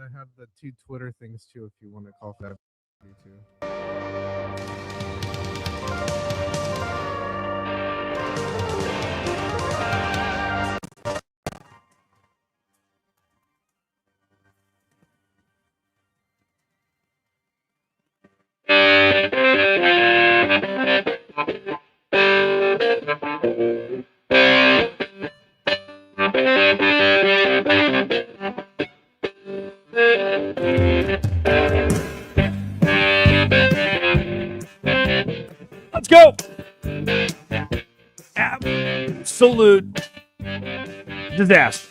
I have the two Twitter things too if you want to call for that too. Let's go. Absolute disaster.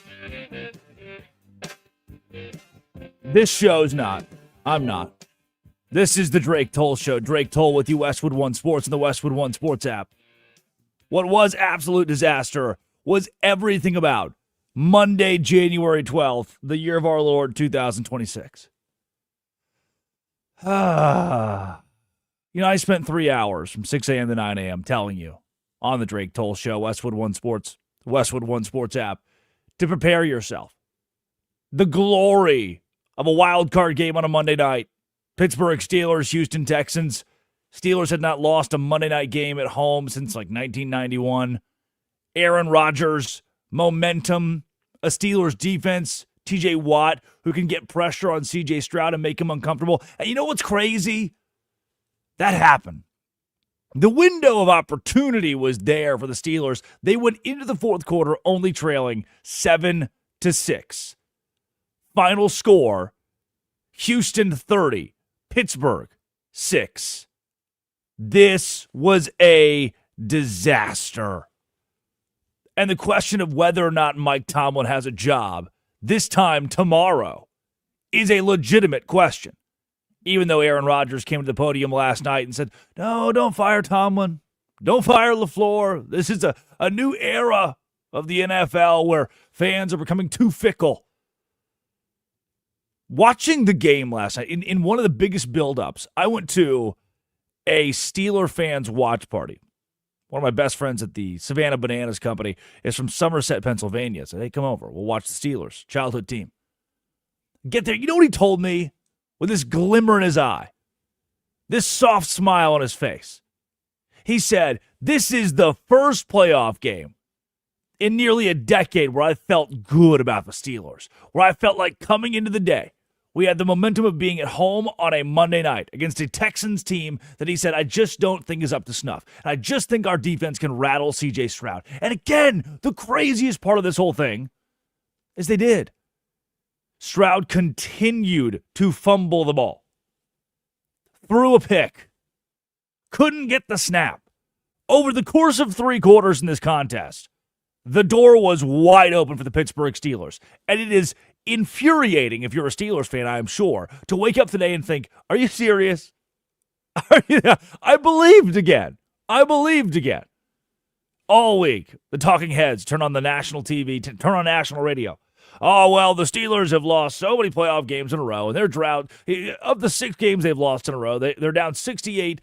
This show's not. I'm not. This is the Drake Toll Show. Drake Toll with you, Westwood One Sports and the Westwood One Sports app. What was absolute disaster was everything about Monday, January 12th, the year of our Lord, 2026. I spent 3 hours from 6 a.m. to 9 a.m. telling you on the Drake Toll Show, Westwood One Sports, Westwood One Sports app, to prepare yourself. The glory of a wild card game on a Monday night. Pittsburgh Steelers, Houston Texans. Steelers had not lost a Monday night game at home since like 1991. Aaron Rodgers, momentum, a Steelers defense, TJ Watt, who can get pressure on CJ Stroud and make him uncomfortable. And you know what's crazy? That happened. The window of opportunity was there for the Steelers. They went into the fourth quarter only trailing 7-6. Final score, Houston 30, Pittsburgh 6. This was a disaster. And the question of whether or not Mike Tomlin has a job this time tomorrow is a legitimate question. Even though Aaron Rodgers came to the podium last night and said, no, don't fire Tomlin. Don't fire LaFleur. This is a new era of the NFL where fans are becoming too fickle. Watching the game last night, in one of the biggest buildups, I went to a Steeler fans watch party. One of my best friends at the Savannah Bananas company is from Somerset, Pennsylvania. I said, hey, come over. We'll watch the Steelers, childhood team. Get there. You know what he told me? With this glimmer in his eye, this soft smile on his face. He said, this is the first playoff game in nearly a decade where I felt good about the Steelers, where I felt like coming into the day, we had the momentum of being at home on a Monday night against a Texans team that he said, I just don't think is up to snuff. And I just think our defense can rattle CJ Stroud. And again, the craziest part of this whole thing is they did. Stroud continued to fumble the ball. Threw a pick. Couldn't get the snap. Over the course of 3 quarters in this contest, the door was wide open for the Pittsburgh Steelers. And it is infuriating, if you're a Steelers fan, I am sure, to wake up today and think, are you serious? I believed again. All week, the talking heads turn on the national TV, turn on national radio. Oh, well, the Steelers have lost so many playoff games in a row, and they're drought. Of the 6 games they've lost in a row, they're down 68-0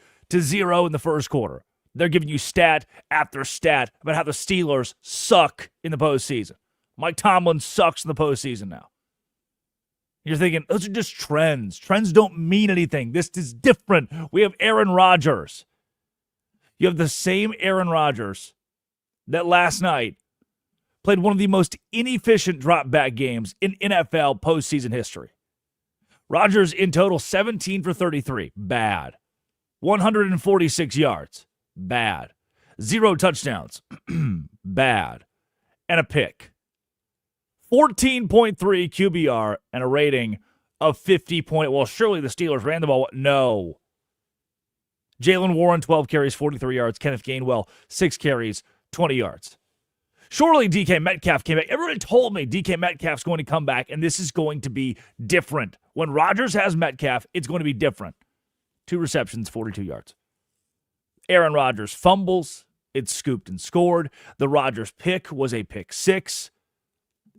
in the first quarter. They're giving you stat after stat about how the Steelers suck in the postseason. Mike Tomlin sucks in the postseason now. You're thinking, those are just trends. Trends don't mean anything. This is different. We have Aaron Rodgers. You have the same Aaron Rodgers that last night played one of the most inefficient drop-back games in NFL postseason history. Rodgers in total 17 for 33. Bad. 146 yards. Bad. 0 touchdowns. Bad. And a pick. 14.3 QBR and a rating of 50. Well, surely the Steelers ran the ball. No. Jalen Warren, 12 carries, 43 yards. Kenneth Gainwell, 6 carries, 20 yards. Surely DK Metcalf came back. Everybody told me DK Metcalf's going to come back, and this is going to be different. When Rodgers has Metcalf, it's going to be different. 2 receptions, 42 yards. Aaron Rodgers fumbles. It's scooped and scored. The Rodgers pick was a pick 6.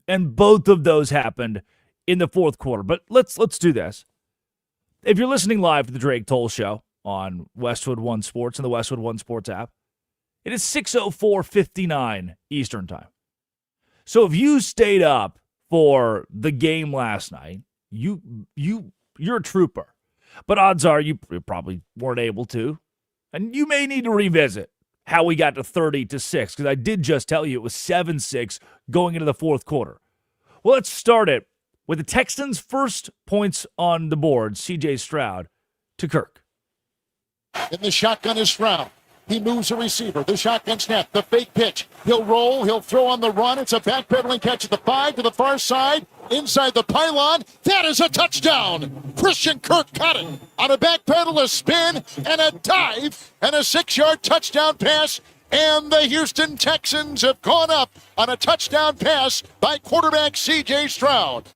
And both of those happened in the fourth quarter. But let's do this. If you're listening live to the Drake Toll Show on Westwood One Sports and the Westwood One Sports app, it is 6:04:59 Eastern Time. So if you stayed up for the game last night, you're a trooper. But odds are you probably weren't able to. And you may need to revisit how we got to 30-6, because I did just tell you it was 7-6 going into the fourth quarter. Well, let's start it with the Texans' first points on the board, C.J. Stroud to Kirk. In the shotgun is Stroud. He moves a receiver. The shotgun snap. The fake pitch. He'll roll. He'll throw on the run. It's a backpedaling catch at the 5 to the far side. Inside the pylon. That is a touchdown. Christian Kirk caught it on a backpedal, a spin, and a dive, and a 6-yard touchdown pass. And the Houston Texans have gone up on a touchdown pass by quarterback C.J. Stroud.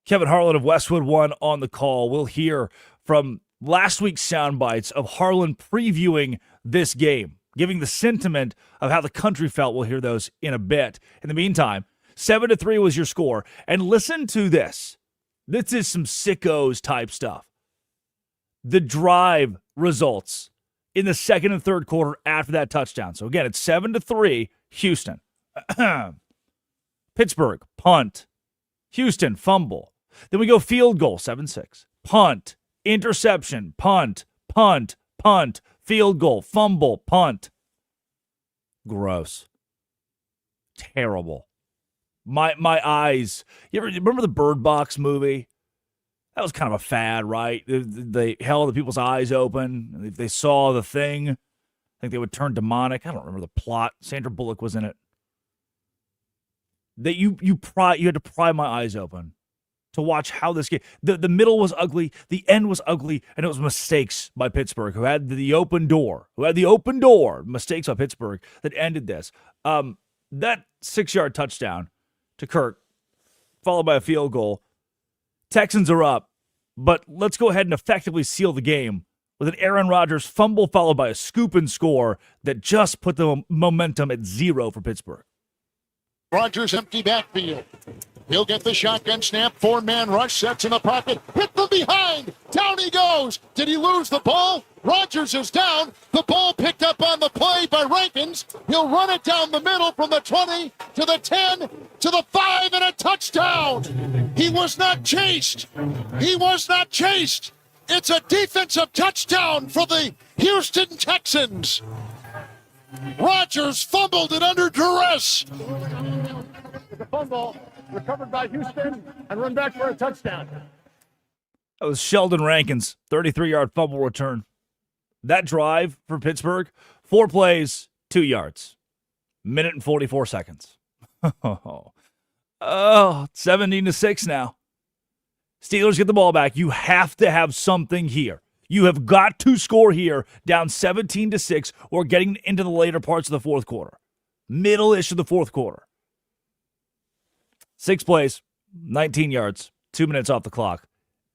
Kevin Harlan of Westwood One on the call. We'll hear from last week's sound bites of Harlan previewing this game, giving the sentiment of how the country felt. We'll hear those in a bit. In the meantime, 7-3 was your score. And listen to this. This is some sickos type stuff. The drive results in the second and third quarter after that touchdown. So again, it's 7-3, Houston. Pittsburgh, punt. Houston, fumble. Then we go field goal, 7-6. Punt, interception, punt, punt, punt, field goal, fumble, punt. Gross. Terrible. My eyes. You remember the Bird Box movie? That was kind of a fad, right? They held the people's eyes open. If they saw the thing, I think they would turn demonic. I don't remember the plot. Sandra Bullock was in it. That you had to pry my eyes open to watch how this game. The middle was ugly, the end was ugly, and it was mistakes by Pittsburgh, who had the open door. Mistakes by Pittsburgh that ended this. That 6-yard touchdown to Kirk, followed by a field goal. Texans are up, but let's go ahead and effectively seal the game with an Aaron Rodgers fumble followed by a scoop and score that just put the momentum at 0 for Pittsburgh. Rodgers empty backfield. He'll get the shotgun snap. 4-man rush. Sets in the pocket. Hit from behind. Down he goes. Did he lose the ball? Rodgers is down. The ball picked up on the play by Rankins. He'll run it down the middle from the 20 to the 10 to the 5 and a touchdown. He was not chased. It's a defensive touchdown for the Houston Texans. Rodgers fumbled it under duress. The fumble recovered by Houston and run back for a touchdown. That was Sheldon Rankins, 33-yard fumble return. That drive for Pittsburgh, 4 plays, 2 yards. Minute and 44 seconds. 17-6 now. Steelers get the ball back. You have to have something here. You have got to score here, down 17-6, or getting into the later parts of the fourth quarter. Middle-ish of the fourth quarter. 6 plays, 19 yards, 2 minutes off the clock,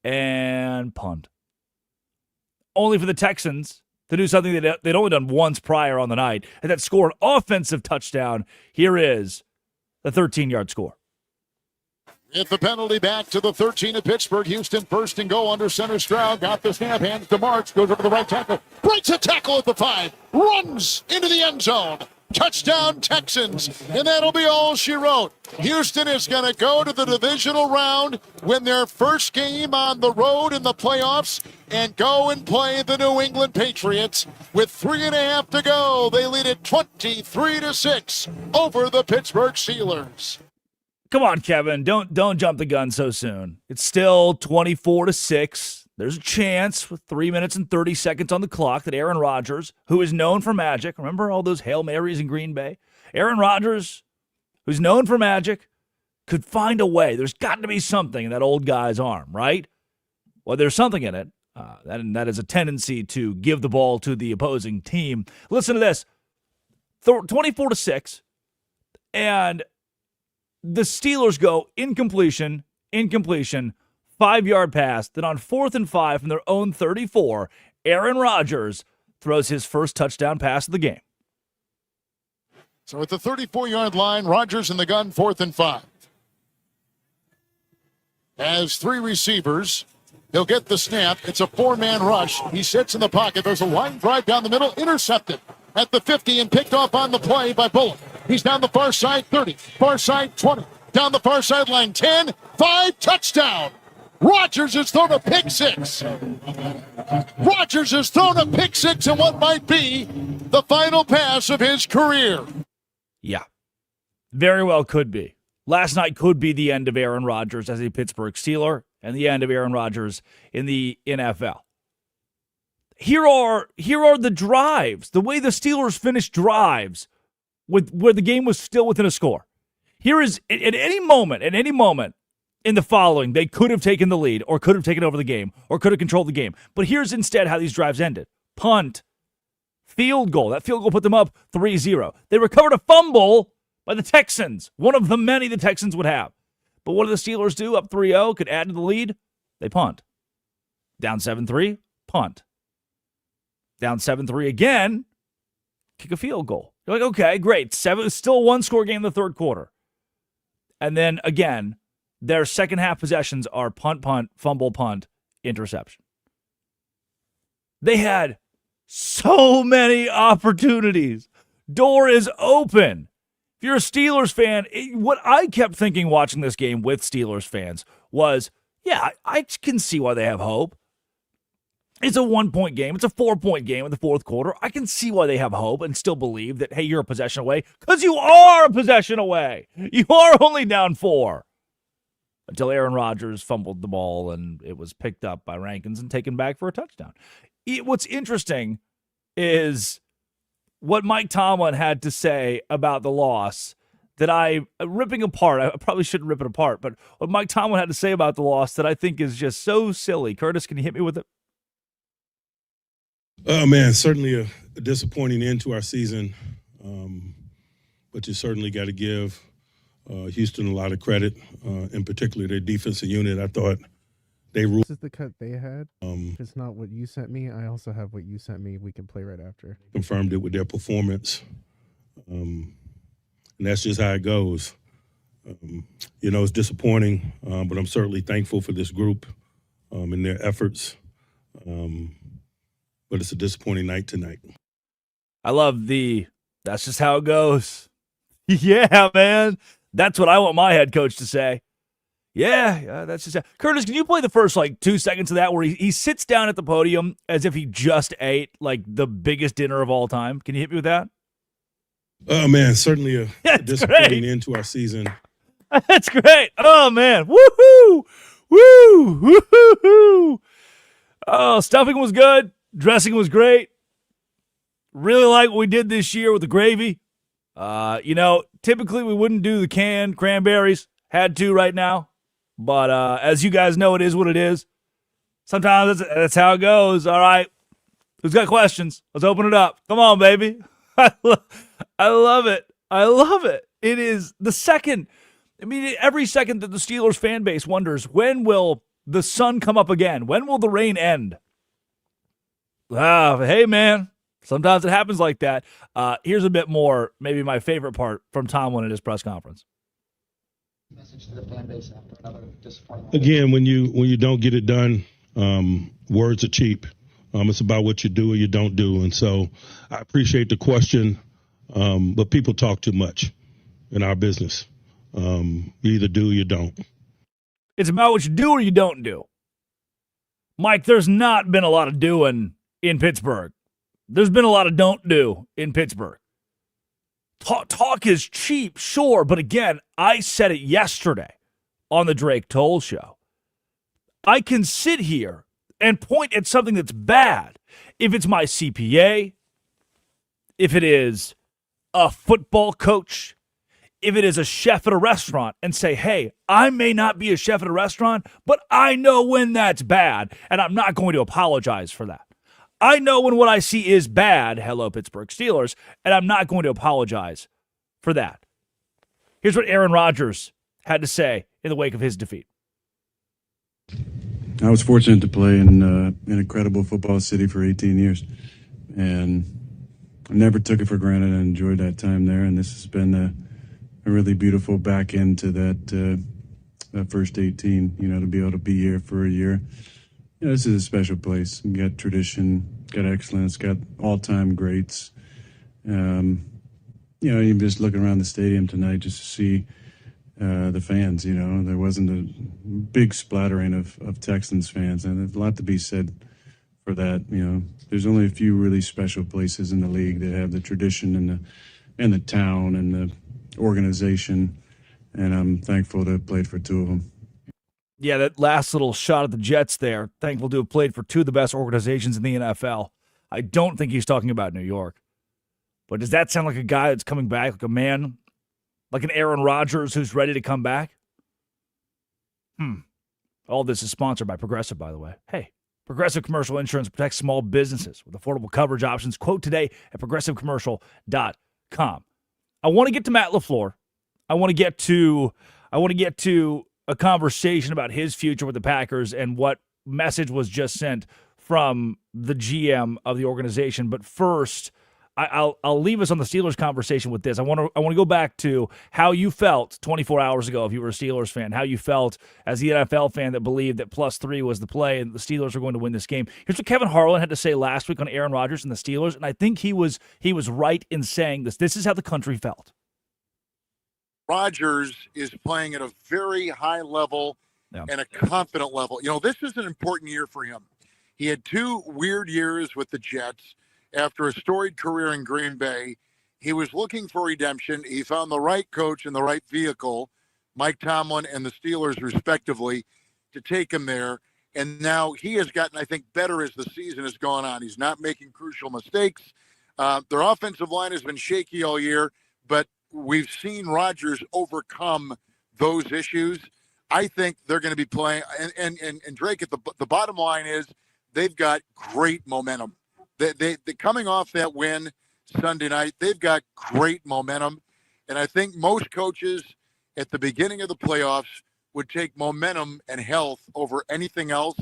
and punt. Only for the Texans to do something that they'd only done once prior on the night, and that score an offensive touchdown. Here is the 13-yard score. If the penalty back to the 13 of Pittsburgh. Houston first and goal under center. Stroud got the snap, hands to March, goes over the right tackle, breaks a tackle at the 5, runs into the end zone. Touchdown Texans, and that'll be all she wrote. Houston is going to go to the divisional round, win their first game on the road in the playoffs, and go and play the New England Patriots. With 3.5 to go, they lead it 23-6 over the Pittsburgh Steelers. Come on, Kevin. Don't jump the gun so soon. It's still 24-6. There's a chance with 3 minutes and 30 seconds on the clock that Aaron Rodgers, who is known for magic, remember all those Hail Marys in Green Bay? Aaron Rodgers, who's known for magic, could find a way. There's got to be something in that old guy's arm, right? Well, there's something in it. That is a tendency to give the ball to the opposing team. Listen to this. 24-6, and the Steelers go incompletion, 5-yard pass. Then on 4th and 5 from their own 34, Aaron Rodgers throws his first touchdown pass of the game. So at the 34-yard line, Rodgers in the gun, 4th and 5. Has 3 receivers. He'll get the snap. It's a 4-man rush. He sits in the pocket. There's a line drive down the middle, intercepted at the 50 and picked off on the play by Bullock. He's down the far side, 30, far side, 20, down the far sideline, 10, 5, touchdown. Rodgers has thrown a pick six. Rodgers has thrown a pick six in what might be the final pass of his career. Yeah, very well could be. Last night could be the end of Aaron Rodgers as a Pittsburgh Steeler and the end of Aaron Rodgers in the NFL. Here are the drives, the way the Steelers finished drives where the game was still within a score. Here is, at any moment in the following, they could have taken the lead or could have taken over the game or could have controlled the game. But here's instead how these drives ended. Punt, field goal. That field goal put them up 3-0. They recovered a fumble by the Texans, one of the many the Texans would have. But what do the Steelers do? Up 3-0, could add to the lead. They punt. Down 7-3, punt. Down 7-3 again, kick a field goal. You're like, okay, great. Still a one-score game in the third quarter. And then, again, their second half possessions are punt, fumble, punt, interception. They had so many opportunities. Door is open. If you're a Steelers fan, what I kept thinking watching this game with Steelers fans was, yeah, I can see why they have hope. It's a 1-point game. It's a 4-point game in the fourth quarter. I can see why they have hope and still believe that, hey, you're a possession away, because you are a possession away. You are only down 4. Until Aaron Rodgers fumbled the ball and it was picked up by Rankins and taken back for a touchdown. What's interesting is what Mike Tomlin had to say about the loss that I probably shouldn't rip it apart, but what Mike Tomlin had to say about the loss that I think is just so silly. Curtis, can you hit me with it? Oh, man, certainly a disappointing end to our season, but you certainly got to give Houston a lot of credit, in particular their defensive unit. I thought they ruled. This is the cut they had. If it's not what you sent me, I also have what you sent me. We can play right after. Confirmed it with their performance, and that's just how it goes. It's disappointing, but I'm certainly thankful for this group and their efforts. But it's a disappointing night tonight. I love that's just how it goes. Yeah, man. That's what I want my head coach to say. Yeah, that's just Curtis, can you play the first 2 seconds of that where he sits down at the podium as if he just ate the biggest dinner of all time? Can you hit me with that? Oh, man, certainly a disappointing end to our season. That's great. Oh, man. Woohoo! Woo! Woohoo! Oh, stuffing was good. Dressing was great. Really like what we did this year with the gravy. Typically we wouldn't do the canned cranberries. Had to right now. But as you guys know, it is what it is. Sometimes that's how it goes. All right. Who's got questions? Let's open it up. Come on, baby. I love it. I love it. It is the second. Every second that the Steelers fan base wonders, when will the sun come up again? When will the rain end? Hey, man. Sometimes it happens like that. Here's a bit more, maybe my favorite part from Tomlin at his press conference. Message to the fan base after another disappointing. Again, when you don't get it done, words are cheap. It's about what you do or you don't do. And so I appreciate the question, but people talk too much in our business. You either do or you don't. It's about what you do or you don't do. Mike, there's not been a lot of doing in Pittsburgh. There's been a lot of don't do in Pittsburgh. Talk is cheap, sure, but again, I said it yesterday on the Drake Toll Show. I can sit here and point at something that's bad. If it's my CPA, if it is a football coach, if it is a chef at a restaurant, and say, hey, I may not be a chef at a restaurant, but I know when that's bad, and I'm not going to apologize for that. I know when what I see is bad, hello Pittsburgh Steelers, and I'm not going to apologize for that. Here's what Aaron Rodgers had to say in the wake of his defeat. I was fortunate to play in an incredible football city for 18 years, and I never took it for granted. I enjoyed that time there, and this has been a really beautiful back end to that first 18, to be able to be here for a year. This is a special place. You got tradition, got excellence, got all-time greats. Even just looking around the stadium tonight just to see the fans. There wasn't a big splattering of Texans fans, and there's a lot to be said for that. There's only a few really special places in the league that have the tradition and the town and the organization, and I'm thankful to have played for two of them. Yeah, that last little shot at the Jets there. Thankful to have played for two of the best organizations in the NFL. I don't think he's talking about New York. But does that sound like a guy that's coming back, like a man, like an Aaron Rodgers who's ready to come back? All this is sponsored by Progressive, by the way. Hey, Progressive Commercial Insurance protects small businesses with affordable coverage options. Quote today at progressivecommercial.com. I want to get to Matt LaFleur. I want to get to a conversation about his future with the Packers and what message was just sent from the GM of the organization. But first, I'll leave us on the Steelers conversation with this. I want to go back to how you felt 24 hours ago if you were a Steelers fan, how you felt as the NFL fan that believed that +3 was the play and the Steelers were going to win this game. Here's what Kevin Harlan had to say last week on Aaron Rodgers and the Steelers, and I think he was right in saying this. This is how the country felt. Rodgers is playing at a very high level and a confident level. This is an important year for him. He had 2 weird years with the Jets. After a storied career in Green Bay, he was looking for redemption. He found the right coach and the right vehicle, Mike Tomlin and the Steelers respectively, to take him there. And now he has gotten, I think, better as the season has gone on. He's not making crucial mistakes. Their offensive line has been shaky all year, but we've seen Rodgers overcome those issues. I think they're going to be playing. And Drake, at the bottom line is they've got great momentum. They coming off that win Sunday night, they've got great momentum. And I think most coaches at the beginning of the playoffs would take momentum and health over anything else.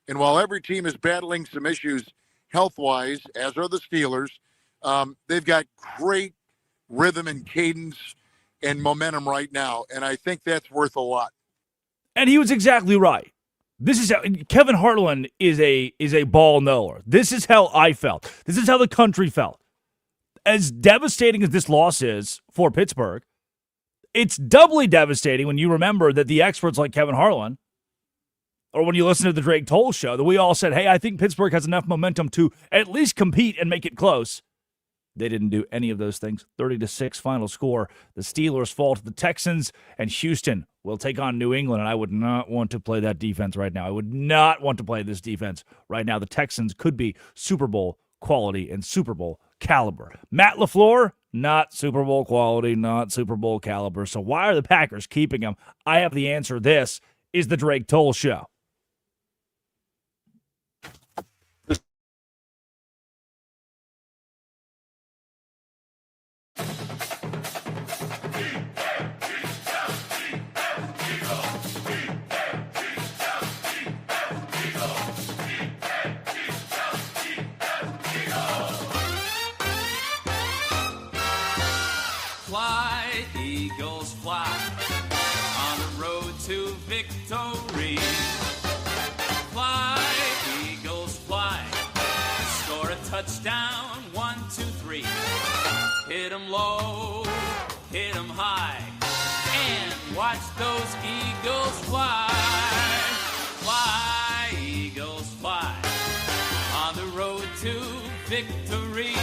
And while every team is battling some issues health-wise, as are the Steelers, they've got great rhythm and cadence and momentum right now. And I think that's worth a lot. And he was exactly right. This is how Kevin Harlan is a ball knower. This is how I felt. This is how the country felt. As devastating as this loss is for Pittsburgh, it's doubly devastating when you remember that the experts like Kevin Harlan, or when you listen to the Drake Toll show, that we all said, hey, I think Pittsburgh has enough momentum to at least compete and make it close. They didn't do any of those things. 30-6 final score. The Steelers fall to the Texans, and Houston will take on New England, and I would not want to play that defense right now. I would not want to play this defense right now. The Texans could be Super Bowl quality and Super Bowl caliber. Matt LaFleur, not Super Bowl quality, not Super Bowl caliber. So why are the Packers keeping him? I have the answer. This is the Drake Toll Show. Fly, Eagles, fly, on the road to victory. Fly, Eagles, fly, score a touchdown, 1, 2, 3. Hit 'em low, hit 'em high, and watch those Eagles fly. Fly, Eagles, fly, on the road to victory.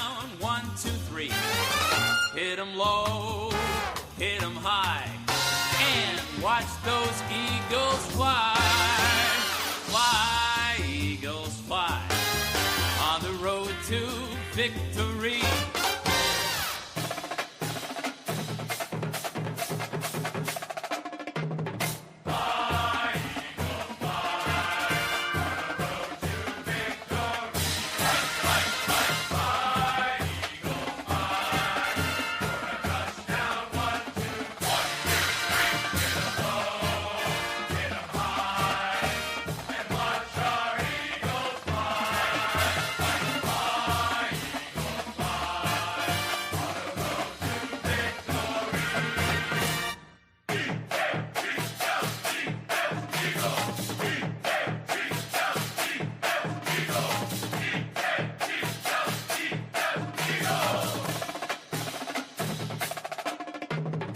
touchdown, 1, 2, 3. Hit 'em low, hit 'em high, and watch those Eagles fly. Fly, Eagles, fly, on the road to victory.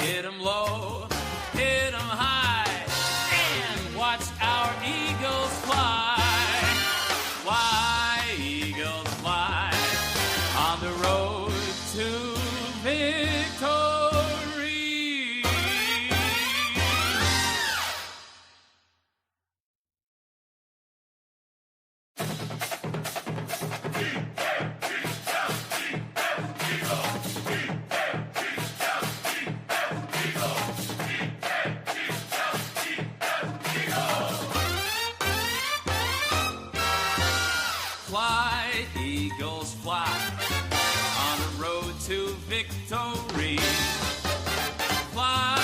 Hit 'em low, hit 'em high, and watch our Eagles fly. Fly, Eagles, fly, on the road to victory. Fly, Eagles, fly, on the road to victory. Fly,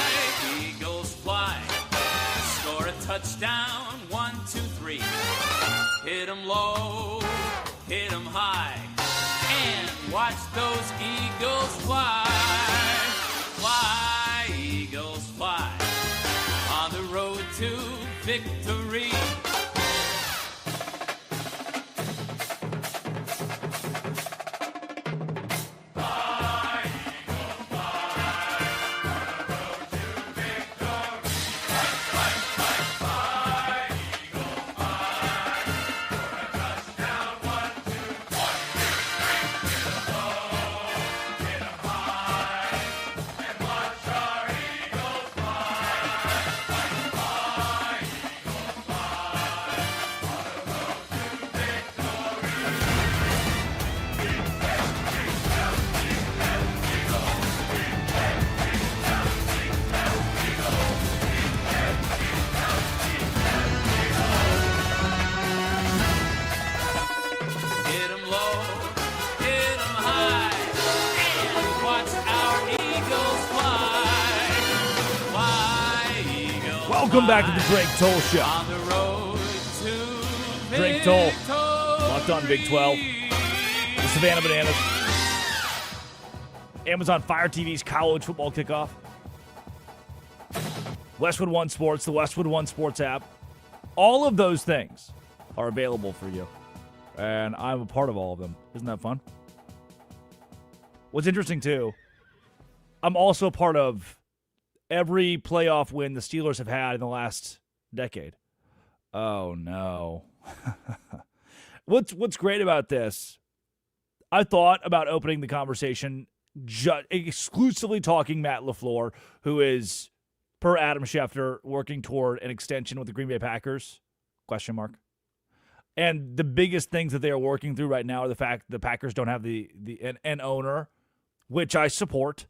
Eagles, fly, score a touchdown, 1, 2, 3. Hit 'em low, hit 'em high, and watch those Eagles fly. Fly, Eagles, fly, on the road to victory. Hit 'em low, hit 'em high, and watch our Eagles fly. Fly, Eagles, Welcome back to the Drake Toll Show. on the road to Drake Toll, victory. locked on Big 12. The Savannah Bananas. Amazon Fire TV's college football kickoff. Westwood One Sports, the Westwood One Sports app. All of those things are available for you. And I'm a part of all of them. Isn't that fun? What's interesting, too, I'm also a part of every playoff win the Steelers have had in the last decade. Oh, no. What's great about this, I thought about opening the conversation exclusively talking Matt LaFleur, who is, per Adam Schefter, working toward an extension with the Green Bay Packers, ? And the biggest things that they are working through right now are the fact the Packers don't have an owner, which I support,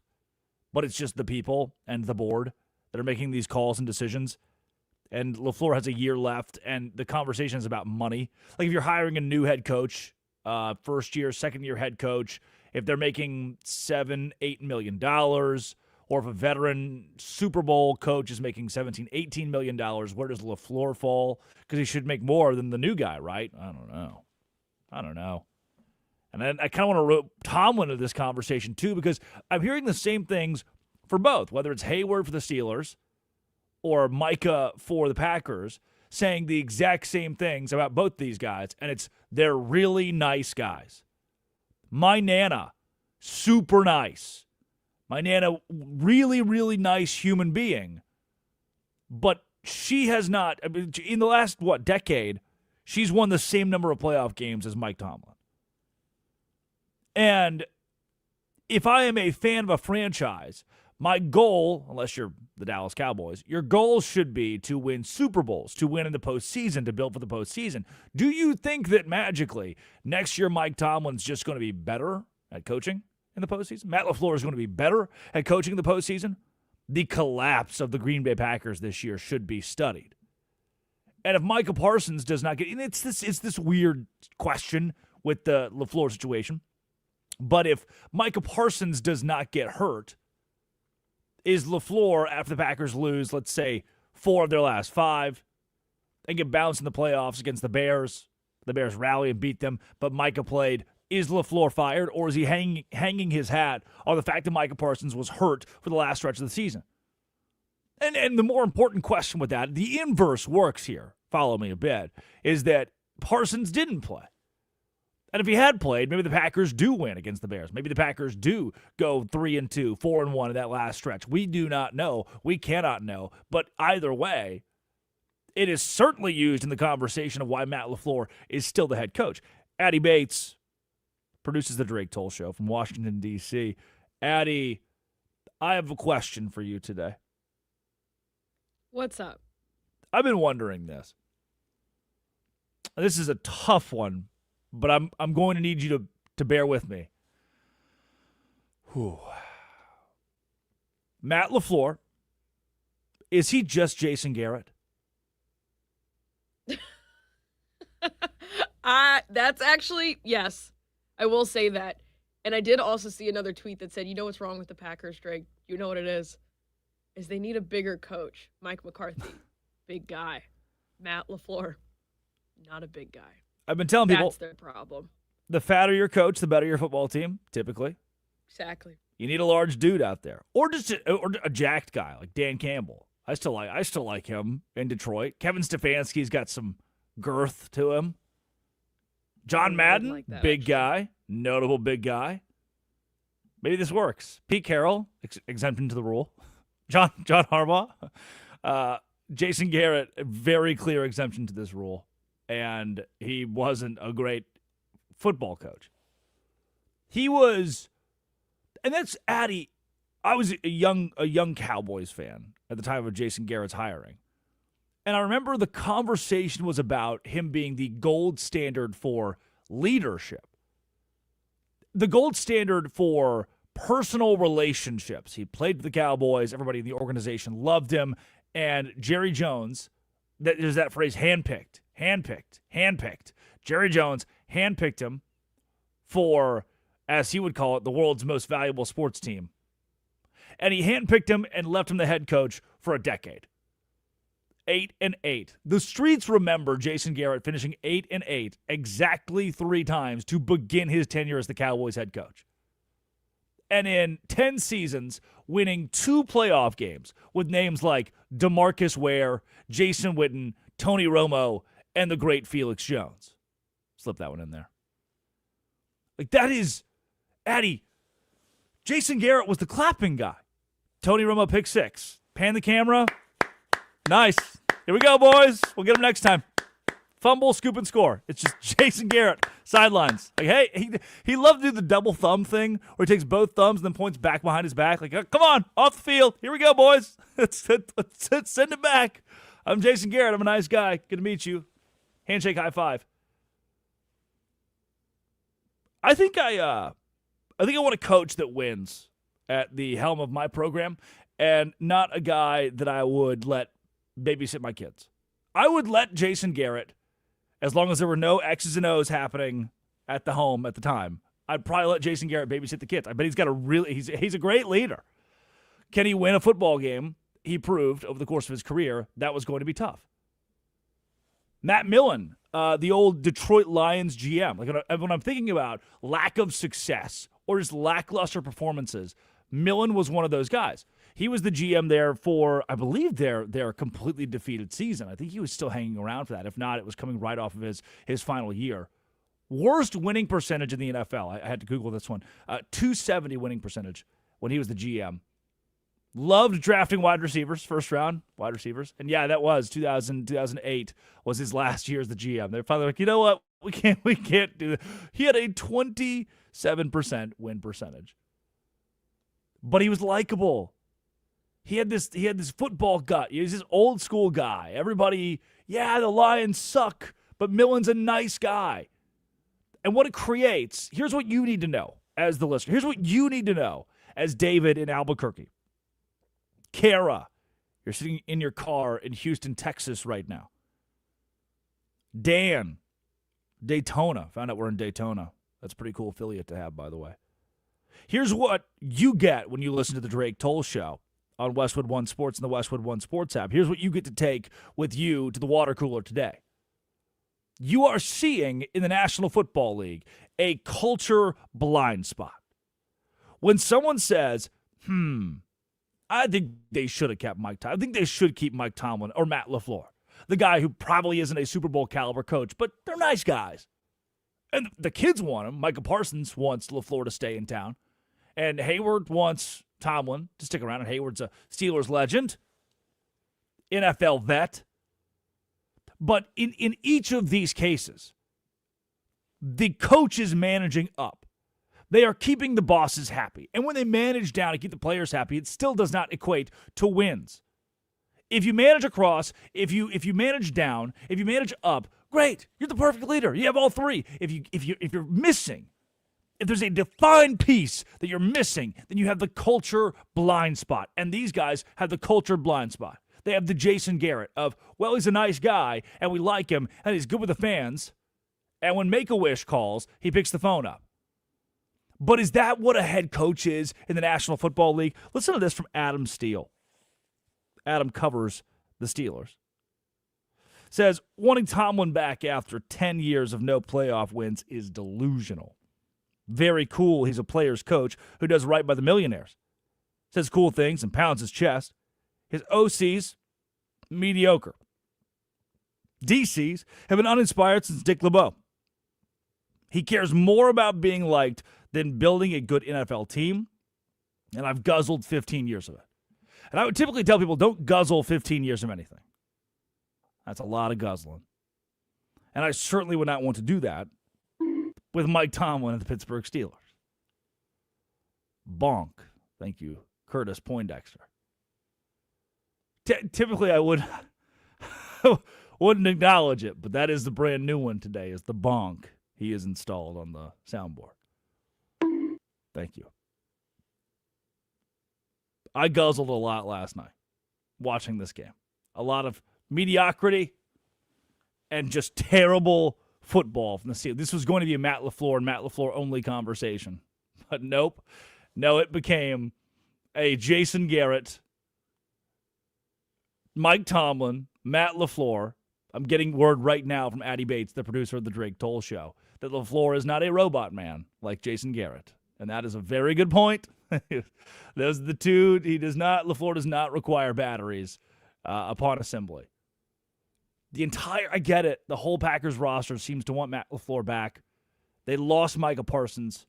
but it's just the people and the board that are making these calls and decisions. And LaFleur has a year left, and the conversation is about money. Like if you're hiring a new head coach, first year, second year head coach, if they're making $7-8 million, or if a veteran Super Bowl coach is making $17-18 million, where does LaFleur fall? Because he should make more than the new guy, right? I don't know. And then I kind of want to rope Tomlin into this conversation too, because I'm hearing the same things for both, whether it's Hayward for the Steelers or Micah for the Packers, saying the exact same things about both these guys, and they're really nice guys. My Nana, super nice. My Nana, really, really nice human being. But she has not, in the last, decade, she's won the same number of playoff games as Mike Tomlin. And if I am a fan of a franchise, my goal, unless you're the Dallas Cowboys, your goal should be to win Super Bowls, to win in the postseason, to build for the postseason. Do you think that magically next year Mike Tomlin's just going to be better at coaching in the postseason? Matt LaFleur is going to be better at coaching in the postseason? The collapse of the Green Bay Packers this year should be studied. And if Micah Parsons does not get, and it's this weird question with the LaFleur situation, but if Micah Parsons does not get hurt, is LaFleur, after the Packers lose, let's say, 4 of their last 5, and get bounced in the playoffs against the Bears rally and beat them, but Micah played, is LaFleur fired, or is he hanging his hat on the fact that Micah Parsons was hurt for the last stretch of the season? And the more important question with that, the inverse works here, follow me a bit, is that Parsons didn't play. And if he had played, maybe the Packers do win against the Bears. Maybe the Packers do go 3-2, 4-1 in that last stretch. We do not know. We cannot know. But either way, it is certainly used in the conversation of why Matt LaFleur is still the head coach. Addie Bates produces the Drake Toll Show from Washington, D.C. Addie, I have a question for you today. What's up? I've been wondering this. This is a tough one, but I'm going to need you to bear with me. Whew. Matt LaFleur, is he just Jason Garrett? That's actually, yes, I will say that. And I did also see another tweet that said, you know what's wrong with the Packers, Drake? You know what it is they need a bigger coach. Mike McCarthy, big guy. Matt LaFleur, not a big guy. I've been telling people, that's their problem. The fatter your coach, the better your football team, typically. Exactly. You need a large dude out there. Or just a jacked guy like Dan Campbell. I still like him in Detroit. Kevin Stefanski's got some girth to him. John Madden, like that, big actually. guy, notable big guy. Maybe this works. Pete Carroll, exemption to the rule. John Harbaugh. Jason Garrett, very clear exemption to this rule. And he wasn't a great football coach. He was, and that's Addie. I was a young Cowboys fan at the time of Jason Garrett's hiring. And I remember the conversation was about him being the gold standard for leadership. The gold standard for personal relationships. He played for the Cowboys. Everybody in the organization loved him. And Jerry Jones, there's that phrase, handpicked. Jerry Jones handpicked him for, as he would call it, the world's most valuable sports team. And he handpicked him and left him the head coach for a decade. 8-8. The streets remember Jason Garrett finishing 8-8 exactly 3 times to begin his tenure as the Cowboys head coach. And in 10 seasons, winning 2 playoff games with names like DeMarcus Ware, Jason Witten, Tony Romo, and the great Felix Jones. Slip that one in there. Like, that is, Addie, Jason Garrett was the clapping guy. Tony Romo pick 6. Pan the camera. Nice. Here we go, boys. We'll get him next time. Fumble, scoop, and score. It's just Jason Garrett, sidelines. Like, hey, he loved to do the double thumb thing where he takes both thumbs and then points back behind his back. Like, come on, off the field. Here we go, boys. Let's send it back. I'm Jason Garrett. I'm a nice guy. Good to meet you. Handshake, high five. I think I want a coach that wins at the helm of my program, and not a guy that I would let babysit my kids. I would let Jason Garrett, as long as there were no X's and O's happening at the home at the time, I'd probably let Jason Garrett babysit the kids. I bet he's a great leader. Can he win a football game? He proved over the course of his career that was going to be tough. Matt Millen, the old Detroit Lions GM. Like, when I'm thinking about lack of success or just lackluster performances, Millen was one of those guys. He was the GM there for, I believe, their completely defeated season. I think he was still hanging around for that. If not, it was coming right off of his final year. Worst winning percentage in the NFL. I had to Google this one. 270 winning percentage when he was the GM. Loved drafting wide receivers, first round wide receivers. And yeah, that was 2008 was his last year as the GM. They're finally like, you know what? We can't do that. He had a 27 7% win percentage. But he was likable. He had this football gut. He was this old school guy. Everybody, yeah, the Lions suck, but Millen's a nice guy. And what it creates, here's what you need to know as the listener. Here's what you need to know as David in Albuquerque. Kara, you're sitting in your car in Houston, Texas right now. Dan, Daytona. Found out we're in Daytona. That's a pretty cool affiliate to have, by the way. Here's what you get when you listen to the Drake Toll Show on Westwood One Sports and the Westwood One Sports app. Here's what you get to take with you to the water cooler today. You are seeing in the National Football League a culture blind spot. When someone says, I think they should have kept Mike Tomlin. I think they should keep Mike Tomlin or Matt LaFleur, the guy who probably isn't a Super Bowl caliber coach, but they're nice guys. And the kids want him. Micah Parsons wants LaFleur to stay in town. And Hayward wants Tomlin to stick around. And Hayward's a Steelers legend, NFL vet. But in each of these cases, the coach is managing up. They are keeping the bosses happy. And when they manage down and keep the players happy, it still does not equate to wins. If you manage across, if you manage down, if you manage up, great. You're the perfect leader. You have all three. If you're missing, if there's a defined piece that you're missing, then you have the culture blind spot. And these guys have the culture blind spot. They have the Jason Garrett of, well, he's a nice guy, and we like him, and he's good with the fans. And when Make-A-Wish calls, he picks the phone up. But is that what a head coach is in the National Football League? Listen to this from Adam Steele. Adam covers the Steelers. Says, wanting Tomlin back after 10 years of no playoff wins is delusional. Very cool he's a player's coach who does right by the millionaires. Says cool things and pounds his chest. His OCs, mediocre. DCs have been uninspired since Dick LeBeau. He cares more about being liked than building a good NFL team, and I've guzzled 15 years of it. And I would typically tell people, don't guzzle 15 years of anything. That's a lot of guzzling. And I certainly would not want to do that with Mike Tomlin and the Pittsburgh Steelers. Bonk. Thank you, Curtis Poindexter. Typically, I wouldn't acknowledge it, but that is the brand new one today, is the bonk he has installed on the soundboard. Thank you. I guzzled a lot last night watching this game. A lot of mediocrity and just terrible football from the Steelers. This was going to be a Matt LaFleur and Matt LaFleur only conversation. But nope. No, it became a Jason Garrett, Mike Tomlin, Matt LaFleur. I'm getting word right now from Addie Bates, the producer of the Drake Toll Show, that LaFleur is not a robot man like Jason Garrett. And that is a very good point. Those are the two. LaFleur does not require batteries upon assembly. I get it. The whole Packers roster seems to want Matt LaFleur back. They lost Micah Parsons.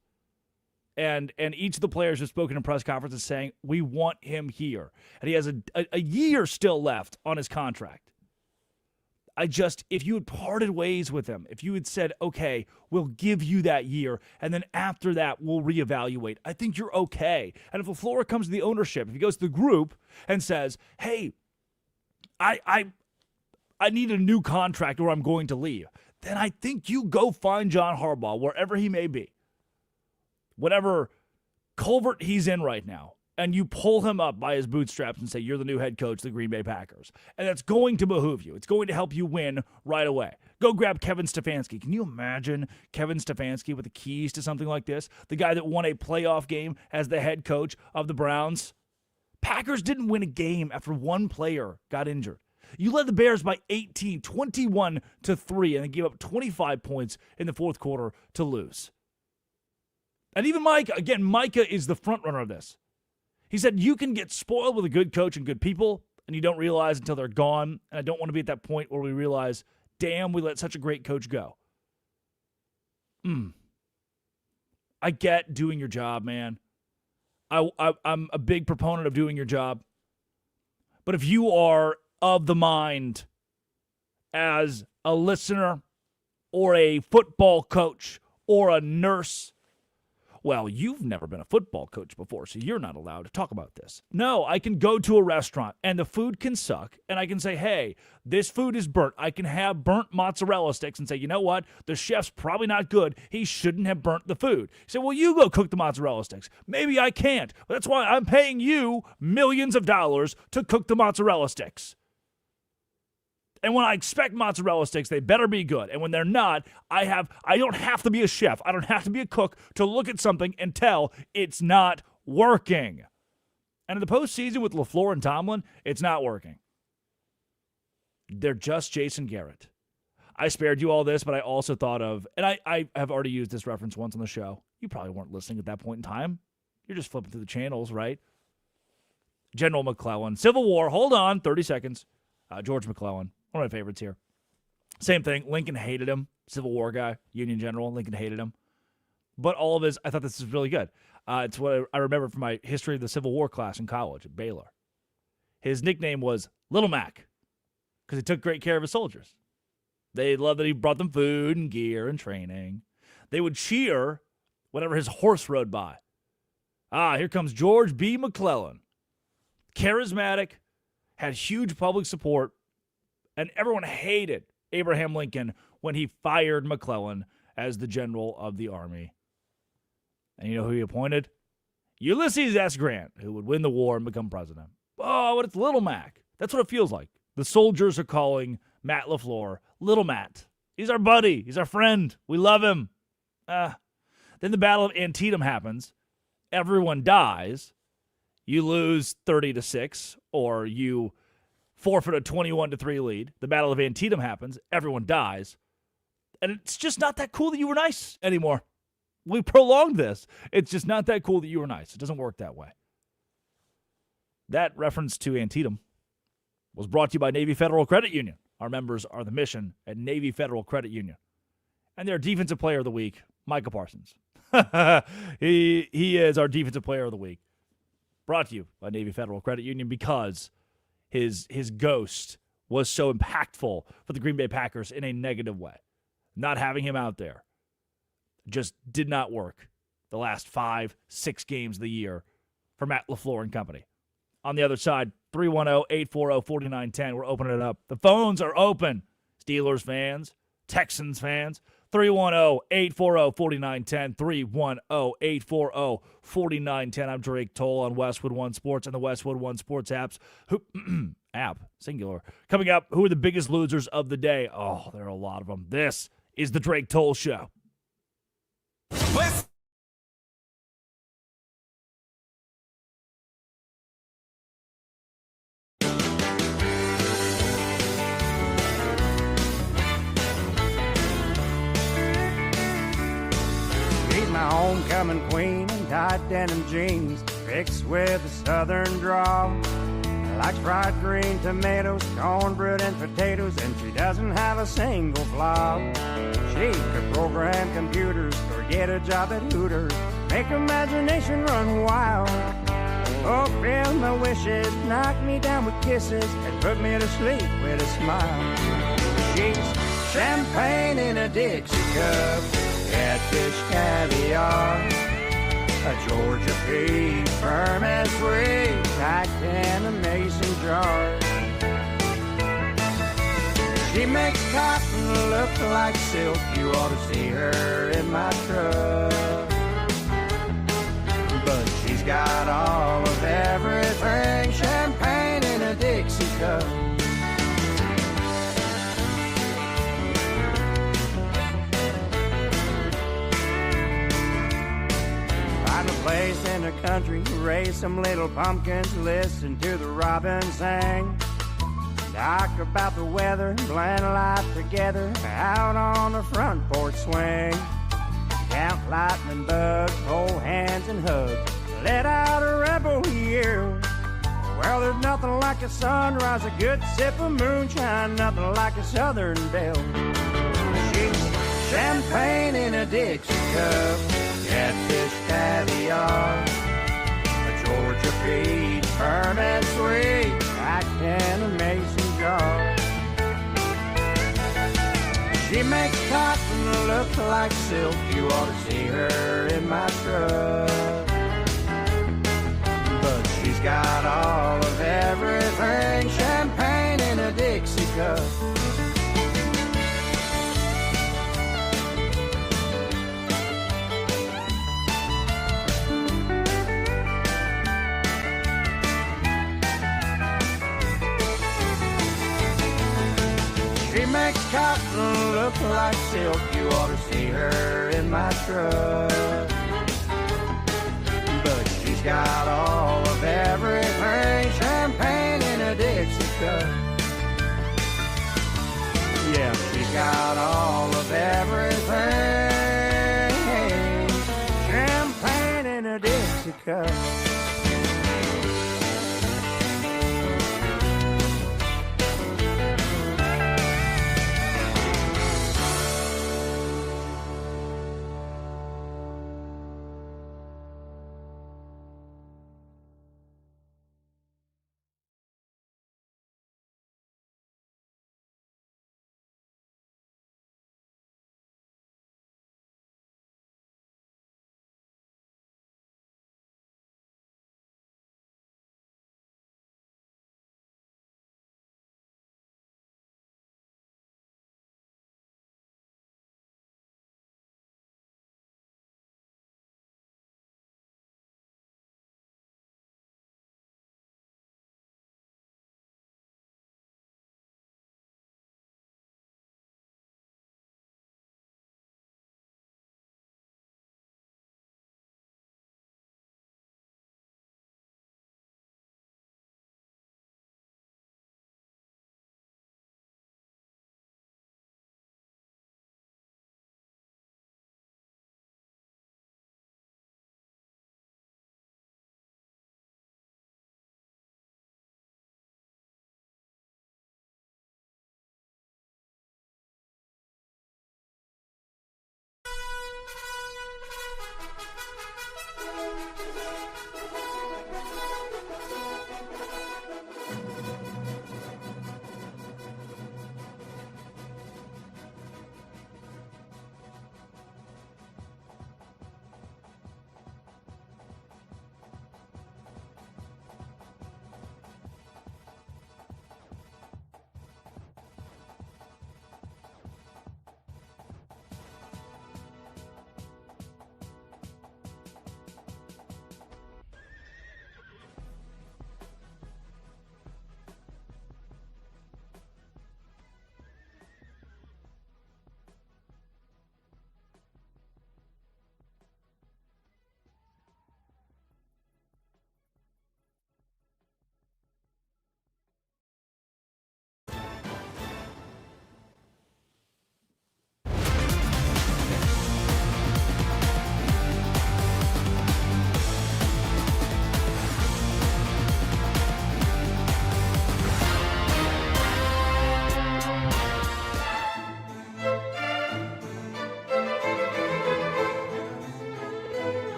And each of the players have spoken in press conferences saying, we want him here. And he has a year still left on his contract. If you had parted ways with him, if you had said, okay, we'll give you that year, and then after that, we'll reevaluate, I think you're okay. And if LaFleur comes to the ownership, if he goes to the group and says, hey, I need a new contract or I'm going to leave, then I think you go find John Harbaugh, wherever he may be, whatever culvert he's in right now, and you pull him up by his bootstraps and say, you're the new head coach of the Green Bay Packers. And that's going to behoove you. It's going to help you win right away. Go grab Kevin Stefanski. Can you imagine Kevin Stefanski with the keys to something like this? The guy that won a playoff game as the head coach of the Browns. Packers didn't win a game after one player got injured. You led the Bears by 18, 21-3, and then gave up 25 points in the fourth quarter to lose. And even Micah is the front runner of this. He said, you can get spoiled with a good coach and good people, and you don't realize until they're gone. And I don't want to be at that point where we realize, damn, we let such a great coach go. I get doing your job, man. I'm a big proponent of doing your job. But if you are of the mind as a listener or a football coach or a nurse well, you've never been a football coach before, so you're not allowed to talk about this. No, I can go to a restaurant and the food can suck, and I can say, hey, this food is burnt. I can have burnt mozzarella sticks and say, you know what? The chef's probably not good. He shouldn't have burnt the food. He said, well, you go cook the mozzarella sticks. Maybe I can't, but that's why I'm paying you millions of dollars to cook the mozzarella sticks. And when I expect mozzarella sticks, they better be good. And when they're not, I don't have to be a chef. I don't have to be a cook to look at something and tell it's not working. And in the postseason with LaFleur and Tomlin, it's not working. They're just Jason Garrett. I spared you all this, but I also thought of, and I have already used this reference once on the show. You probably weren't listening at that point in time. You're just flipping through the channels, right? General McClellan. Civil War. Hold on. 30 seconds. George McClellan. One of my favorites here. Same thing. Lincoln hated him. Civil War guy. Union general. Lincoln hated him. But all of his, I thought this is really good. It's what I remember from my history of the Civil War class in college at Baylor. His nickname was Little Mac because he took great care of his soldiers. They loved that he brought them food and gear and training. They would cheer whenever his horse rode by. Here comes George B. McClellan. Charismatic, had huge public support, and everyone hated Abraham Lincoln when he fired McClellan as the general of the army. And you know who he appointed? Ulysses S. Grant, who would win the war and become president. Oh, but it's Little Mac. That's what it feels like. The soldiers are calling Matt LaFleur Little Matt. He's our buddy. He's our friend. We love him. Then the Battle of Antietam happens. Everyone dies. You lose 30-6, or you forfeit a 21-3 lead. The Battle of Antietam happens. Everyone dies. And it's just not that cool that you were nice anymore. We prolonged this. It's just not that cool that you were nice. It doesn't work that way. That reference to Antietam was brought to you by Navy Federal Credit Union. Our members are the mission at Navy Federal Credit Union. And their Defensive Player of the Week, Micah Parsons. He is our Defensive Player of the Week. Brought to you by Navy Federal Credit Union because his ghost was so impactful for the Green Bay Packers in a negative way. Not having him out there just did not work the last 5-6 games of the year for Matt LaFleur and company. On the other side, 310-840-4910. We're opening it up. The phones are open. Steelers fans, Texans fans, 310-840-4910, 310-840-4910. I'm Drake Toll on Westwood One Sports and the Westwood One Sports apps. App, singular. Coming up, who are the biggest losers of the day? Oh, there are a lot of them. This is the Drake Toll Show. My homecoming queen in tight denim jeans, mixed with a southern drawl. Likes fried green tomatoes, cornbread and potatoes, and she doesn't have a single flaw. She could program computers or get a job at Hooters, make imagination run wild. Fulfill my wishes, knock me down with kisses, and put me to sleep with a smile. She's champagne in a Dixie cup, catfish, caviar, a Georgia peach, firm and sweet, tight in a mason jar. She makes cotton look like silk. You ought to see her in my truck. But she's got all of everything, champagne in a Dixie cup. Place in the country, raise some little pumpkins, listen to the robins sing. Talk about the weather, blend life together, out on the front porch swing. Count lightning bugs, hold hands and hug, let out a rebel yell. Well, there's nothing like a sunrise, a good sip of moonshine, nothing like a southern belle. She's champagne in a Dixie cup, catfish, caviar, a Georgia peach, firm and sweet, like in a mason jar. She makes cotton looks like silk. You ought to see her in my truck. But she's got all of everything. Champagne in a Dixie cup. She makes cotton look like silk. You ought to see her in my truck. But she's got all of everything. Champagne in a Dixie cup. Yeah, she's got all of everything. Champagne in a Dixie cup.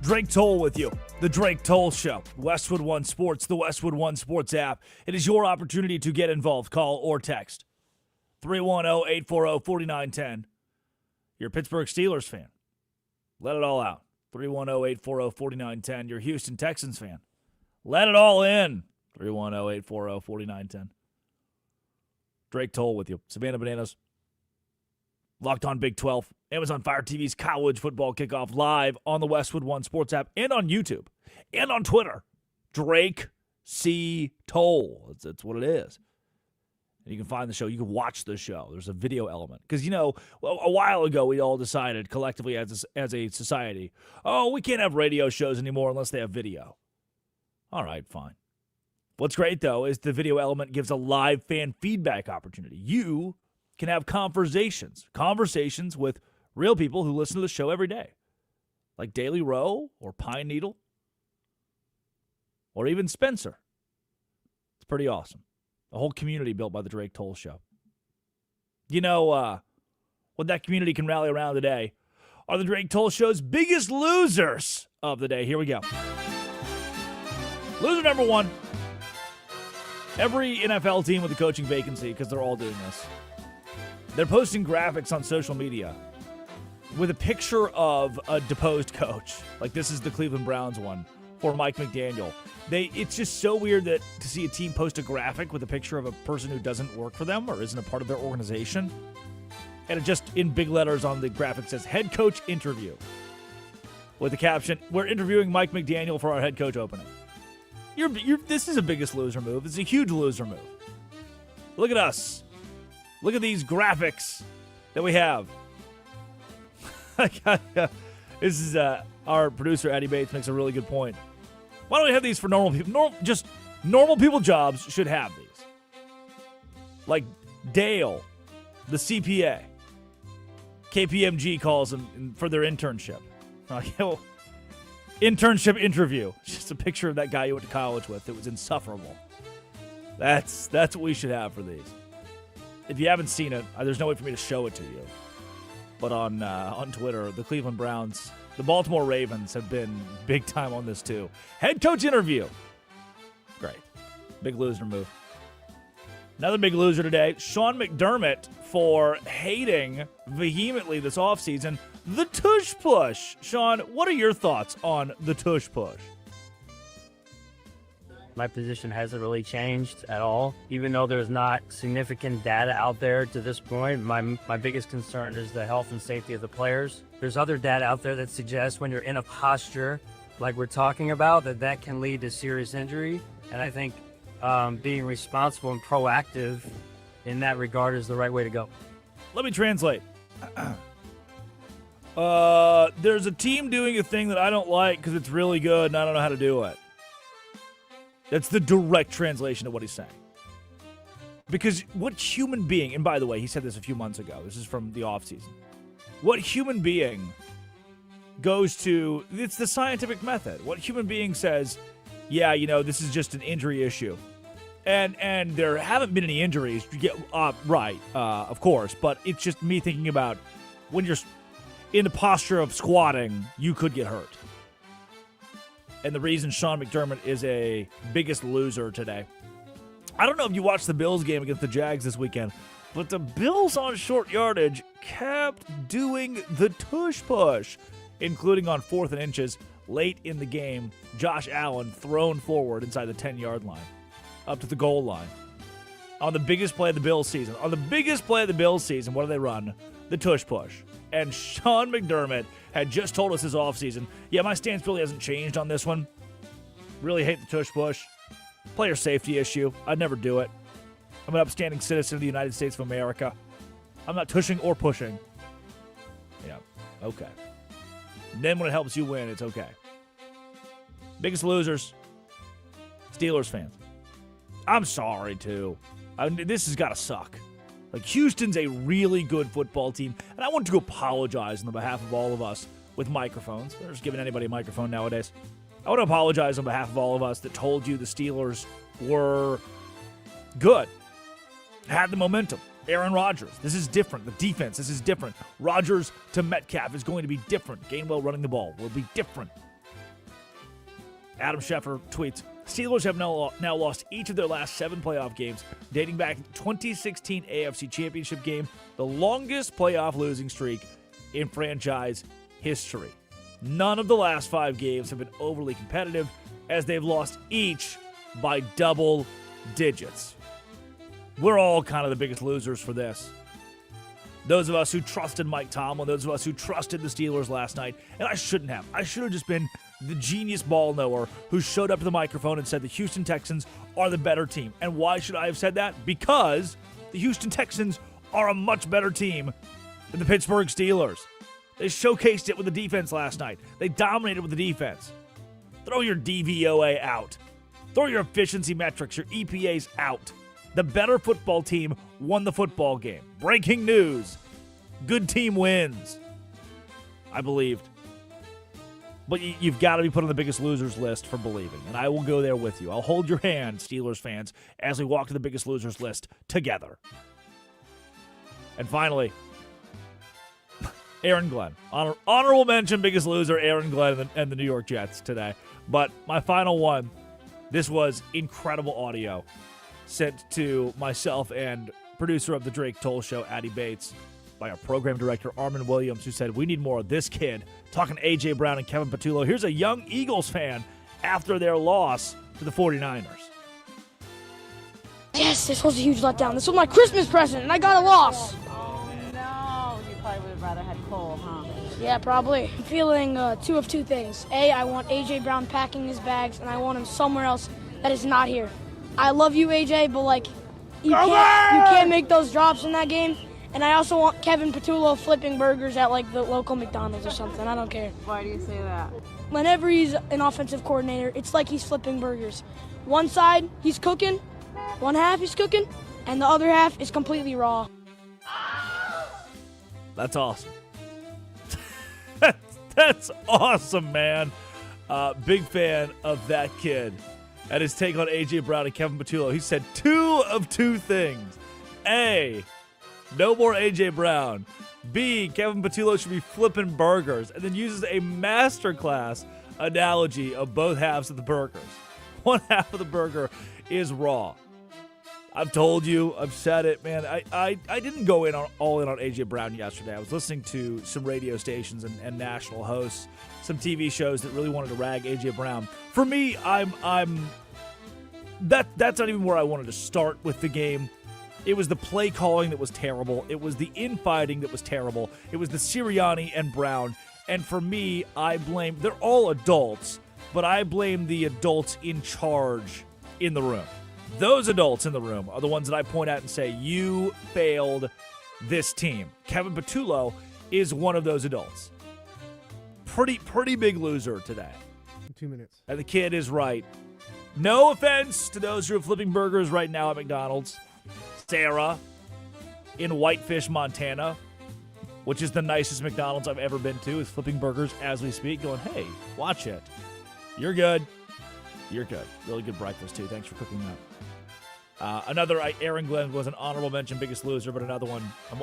Drake Toll with you. The Drake Toll Show. Westwood One Sports, the Westwood One Sports app. It is your opportunity to get involved. Call or text 310-840-4910. You're a Pittsburgh Steelers fan. Let it all out. 310-840-4910. You're a Houston Texans fan. Let it all in. 310-840-4910. Drake Toll with you. Savannah Bananas. Locked on Big 12. Amazon Fire TV's college football kickoff live on the Westwood One Sports app and on YouTube and on Twitter. Drake C. Toll. That's what it is. And you can find the show. You can watch the show. There's a video element. Because, you know, a while ago, we all decided collectively as a society, oh, we can't have radio shows anymore unless they have video. All right, fine. What's great, though, is the video element gives a live fan feedback opportunity. You can have conversations with real people who listen to the show every day, like Daily Row or Pine Needle or even Spencer. It's pretty awesome. A whole community built by the Drake Toll Show. You know what that community can rally around today are the Drake Toll Show's biggest losers of the day. Here we go. Loser number one. Every NFL team with a coaching vacancy, because they're all doing this, they're posting graphics on social media with a picture of a deposed coach. Like this is the Cleveland Browns one for Mike McDaniel. It's just so weird that to see a team post a graphic with a picture of a person who doesn't work for them or isn't a part of their organization. And it just, in big letters on the graphic, says head coach interview. With the caption, we're interviewing Mike McDaniel for our head coach opening. This is a biggest loser move. It's a huge loser move. Look at us. Look at these graphics that we have. This is our producer, Eddie Bates, makes a really good point. Why don't we have these for normal people? Just normal people jobs should have these. Like Dale, the CPA. KPMG calls them for their internship. Internship interview. It's just a picture of that guy you went to college with. It was insufferable. That's what we should have for these. If you haven't seen it, there's no way for me to show it to you. But on Twitter, the Cleveland Browns, the Baltimore Ravens have been big time on this too. Head coach interview. Great. Big loser move. Another big loser today, Sean McDermott, for hating vehemently this offseason the tush push. Sean, what are your thoughts on the tush push? My position hasn't really changed at all. Even though there's not significant data out there to this point, my biggest concern is the health and safety of the players. There's other data out there that suggests when you're in a posture like we're talking about, that can lead to serious injury. And I think being responsible and proactive in that regard is the right way to go. Let me translate. There's a team doing a thing that I don't like because it's really good and I don't know how to do it. That's the direct translation of what he's saying. Because what human being, and by the way, he said this a few months ago. This is from the offseason. What human being goes to, it's the scientific method. What human being says, yeah, this is just an injury issue. And there haven't been any injuries. Right, of course. But it's just me thinking about when you're in the posture of squatting, you could get hurt. And the reason Sean McDermott is a biggest loser today. I don't know if you watched the Bills game against the Jags this weekend, but the Bills on short yardage kept doing the tush push, including on 4th and inches late in the game. Josh Allen thrown forward inside the 10-yard line, up to the goal line. On the biggest play of the Bills season. What do they run? The tush push. And Sean McDermott had just told us this offseason, yeah, my stance really hasn't changed on this one. Really hate the tush push. Player safety issue. I'd never do it. I'm an upstanding citizen of the United States of America. I'm not tushing or pushing. Yeah, okay. And then when it helps you win, it's okay. Biggest losers, Steelers fans. I'm sorry, too. This has got to suck. Like, Houston's a really good football team, and I want to apologize on the behalf of all of us with microphones. They're just giving anybody a microphone nowadays. I want to apologize on behalf of all of us that told you the Steelers were good, had the momentum. Aaron Rodgers, this is different. The defense, this is different. Rodgers to Metcalf is going to be different. Gainwell running the ball will be different. Adam Schefter tweets, Steelers have now lost each of their last 7 playoff games, dating back to the 2016 AFC Championship game, the longest playoff losing streak in franchise history. None of the last 5 games have been overly competitive, as they've lost each by double digits. We're all kind of the biggest losers for this. Those of us who trusted Mike Tomlin, those of us who trusted the Steelers last night, and I shouldn't have. I should have just been the genius ball knower who showed up to the microphone and said the Houston Texans are the better team. And why should I have said that? Because the Houston Texans are a much better team than the Pittsburgh Steelers. They showcased it with the defense last night. They dominated with the defense. Throw your DVOA out. Throw your efficiency metrics, your EPAs out. The better football team won the football game. Breaking news. Good team wins. I believed. But you've got to be put on the biggest losers list for believing. And I will go there with you. I'll hold your hand, Steelers fans, as we walk to the biggest losers list together. And finally, Aaron Glenn. Honorable mention, biggest loser, Aaron Glenn and the New York Jets today. But my final one, this was incredible audio. sent to myself and producer of the Drake Toll Show, Addie Bates, by our program director, Armin Williams, who said, we need more of this kid. Talking A.J. Brown and Kevin Patullo. Here's a young Eagles fan after their loss to the 49ers. Yes, this was a huge letdown. This was my Christmas present, and I got a loss. Oh, no. You probably would have rather had Cole, huh? Yeah, probably. I'm feeling two of two things. A, I want A.J. Brown packing his bags, and I want him somewhere else that is not here. I love you, A.J., but, like, you can't make those drops in that game. And I also want Kevin Patullo flipping burgers at, like, the local McDonald's or something. I don't care. Why do you say that? Whenever he's an offensive coordinator, it's like he's flipping burgers. One side, he's cooking. One half, he's cooking. And the other half is completely raw. That's awesome. That's awesome, man. Big fan of that kid. And his take on A.J. Brown and Kevin Patullo. He said two of two things. A, no more A.J. Brown. B, Kevin Patullo should be flipping burgers. And then uses a masterclass analogy of both halves of the burgers. One half of the burger is raw. I've told you, I've said it, man. I didn't go all in on A.J. Brown yesterday. I was listening to some radio stations and national hosts, some TV shows that really wanted to rag A.J. Brown. For me, that's not even where I wanted to start with the game. It was the play calling that was terrible. It was the infighting that was terrible. It was the Sirianni and Brown. And for me, they're all adults, but I blame the adults in charge in the room. Those adults in the room are the ones that I point out and say, you failed this team. Kevin Patullo is one of those adults. Pretty big loser today. 2 minutes. And the kid is right. No offense to those who are flipping burgers right now at McDonald's. Sarah in Whitefish, Montana, which is the nicest McDonald's I've ever been to, is flipping burgers as we speak, going, hey, watch it. You're good. You're good. Really good breakfast, too. Thanks for cooking that. Another, Aaron Glenn was an honorable mention, biggest loser, but another one. I'm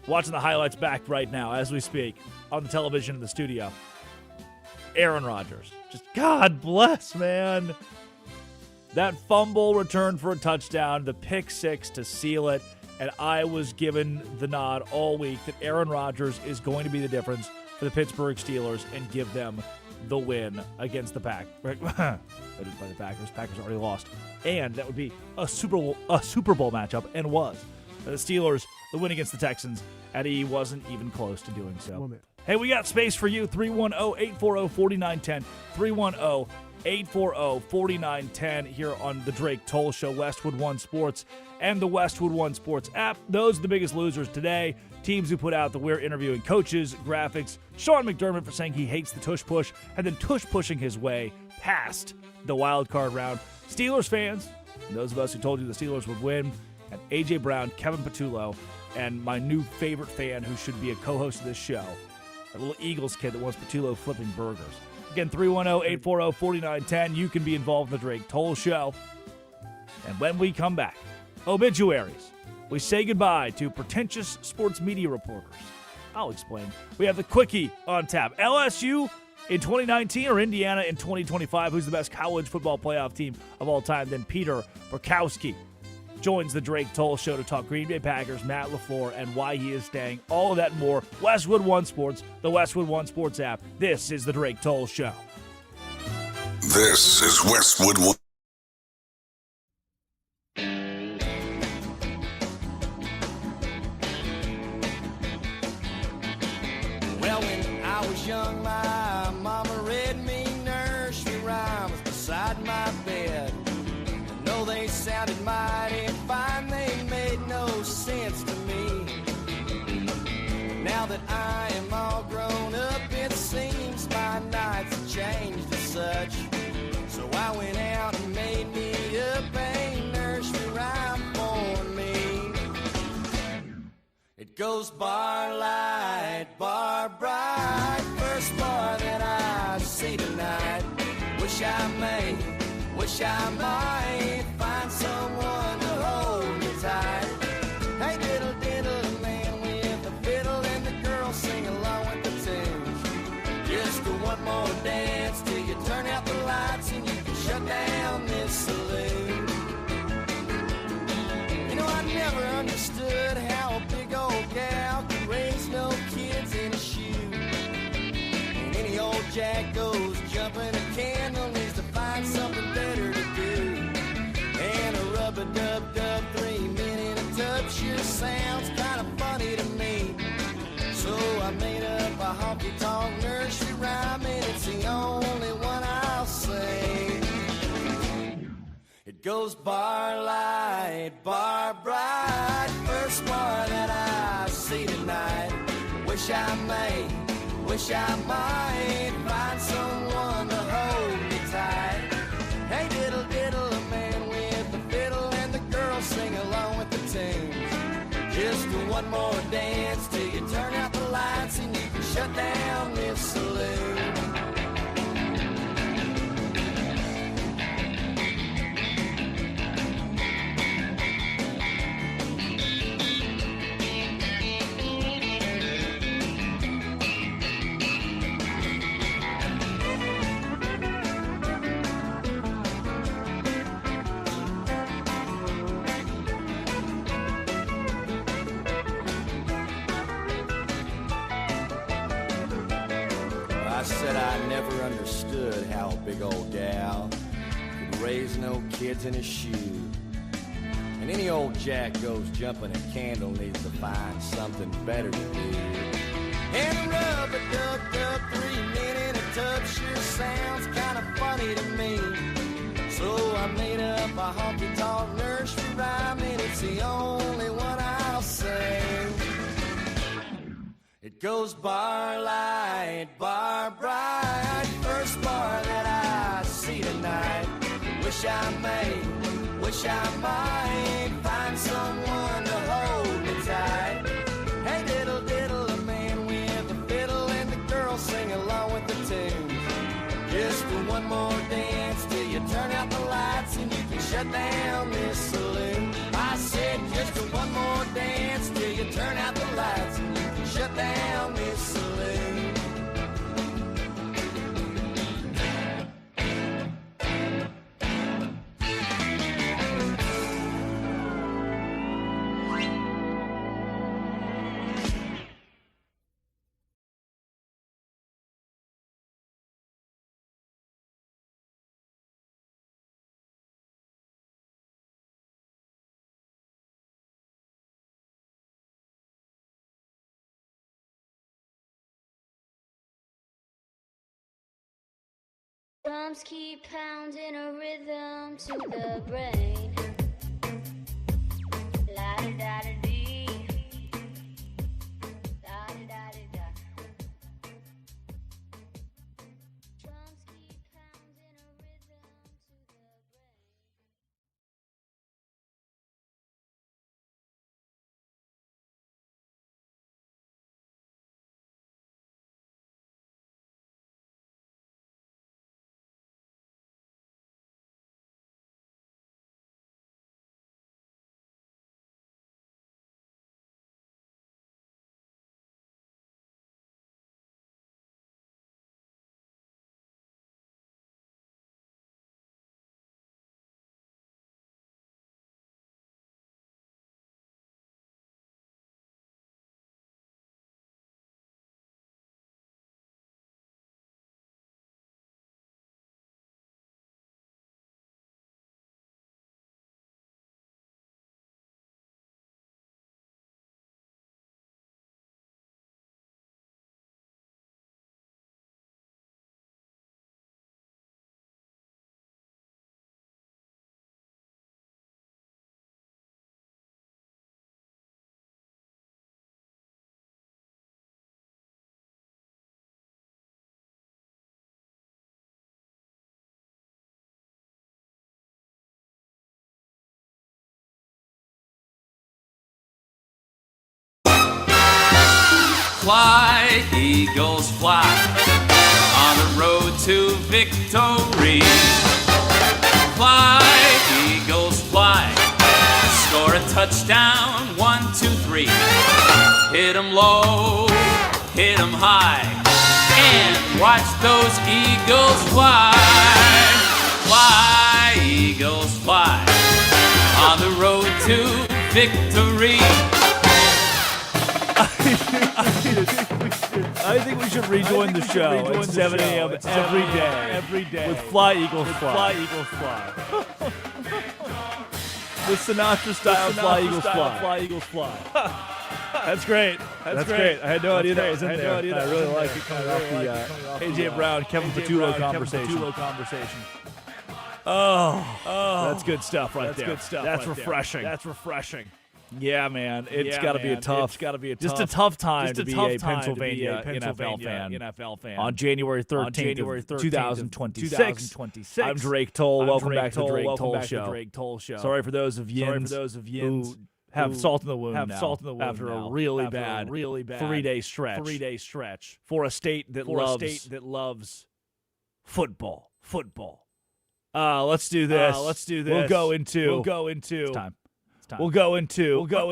watching the highlights back right now as we speak on the television in the studio. Aaron Rodgers. Just God bless, man. That fumble return for a touchdown, the pick six to seal it, and I was given the nod all week that Aaron Rodgers is going to be the difference for the Pittsburgh Steelers and give them the win against the Packers. By the Packers. Packers already lost. And that would be a Super Bowl matchup, and was. The Steelers, the win against the Texans, and he wasn't even close to doing so. Hey, we got space for you. 310-840-4910. 310-840-4910 here on the Drake Toll Show, Westwood One Sports, and the Westwood One Sports app. Those are the biggest losers today. Teams who put out that we're interviewing coaches, graphics, Sean McDermott for saying he hates the tush push, and then tush pushing his way past the wild card round. Steelers fans, those of us who told you the Steelers would win, and A.J. Brown, Kevin Patullo, and my new favorite fan who should be a co-host of this show, a little Eagles kid that wants Patullo flipping burgers. Again, 310-840-4910. You can be involved in the Drake Toll Show. And when we come back, obituaries. We say goodbye to pretentious sports media reporters. I'll explain. We have the quickie on tap. LSU in 2019 or Indiana in 2025? Who's the best college football playoff team of all time? Then Peter Burkowski joins the Drake Toll Show to talk Green Bay Packers, Matt LaFleur, and why he is staying. All of that and more. Westwood One Sports, the Westwood One Sports app. This is the Drake Toll Show. This is Westwood One. Well, when I was young, my mama read me nursery rhymes beside my bed. And though they sounded mighty fine, they made no sense to me. Now that I am all grown up, it seems my nights have changed as such. So I went out and made me up a nursery rhyme for me. It goes bar light, bar bright, first bar that I see tonight. Wish I might find someone to hold me tight. Hey, diddle, diddle, the man with the fiddle and the girl sing along with the tune. Just one more dance till you turn out the lights and you can shut down this saloon. Jack goes jumping, a candle needs to find something better to do. And a rub-a-dub-dub 3-minute tub sure sounds kind of funny to me. So I made up a honky-tonk nursery rhyme, and it's the only one I'll sing. It goes bar light, bar bright, first bar that I see tonight. Wish I might find someone to hold me tight. Hey diddle diddle, a man with the fiddle and the girls sing along with the tunes. Just one more dance till you turn out the lights and you can shut down this saloon. I said I never understood how a big old gal could raise no kids in a shoe. And any old jack goes jumping, a candle needs to find something better to do. And rub-a-dub-dub 3-minute tub sure sounds kind of funny to me. So I made up a honky-tonk nursery rhyme, and it's the only one I'll sing. It goes bar light, bar bright, first bar that I see tonight. Wish I might find someone to hold me tight. Hey diddle diddle, a man with a fiddle and the girls sing along with the tunes. Just one more dance till you turn out the lights and you can shut down this saloon. I said just one more dance till you turn out the lights and you can shut down this saloon. Drums keep pounding a rhythm to the brain. La-da-da-da-dee. La-da-da-da-da. Drums keep pounding a rhythm to the brain. Fly, eagles fly, on the road to victory. Fly, eagles fly, score a touchdown, 1, 2, 3. Hit 'em low, hit 'em high, and watch those eagles fly. Fly, eagles fly, on the road to victory. I think we should rejoin the show at 7 a.m. every day with Fly Eagles Fly. The Sinatra style Fly Eagles Fly. That's great. That's great. I had no idea that was in there. I really like it coming off the A.J. Brown, Kevin Patullo conversation. Oh, that's good stuff right there. That's refreshing. Yeah, man. It's got to be a tough time to be a Pennsylvania NFL fan. On January 13th, 2026. I'm Drake Toll. Welcome back to the Drake Toll Show. Sorry for those of yins who have salt in the wound after a really bad 3-day stretch for a state that loves football. Let's do this. We'll go into. It's time. We'll go into. Get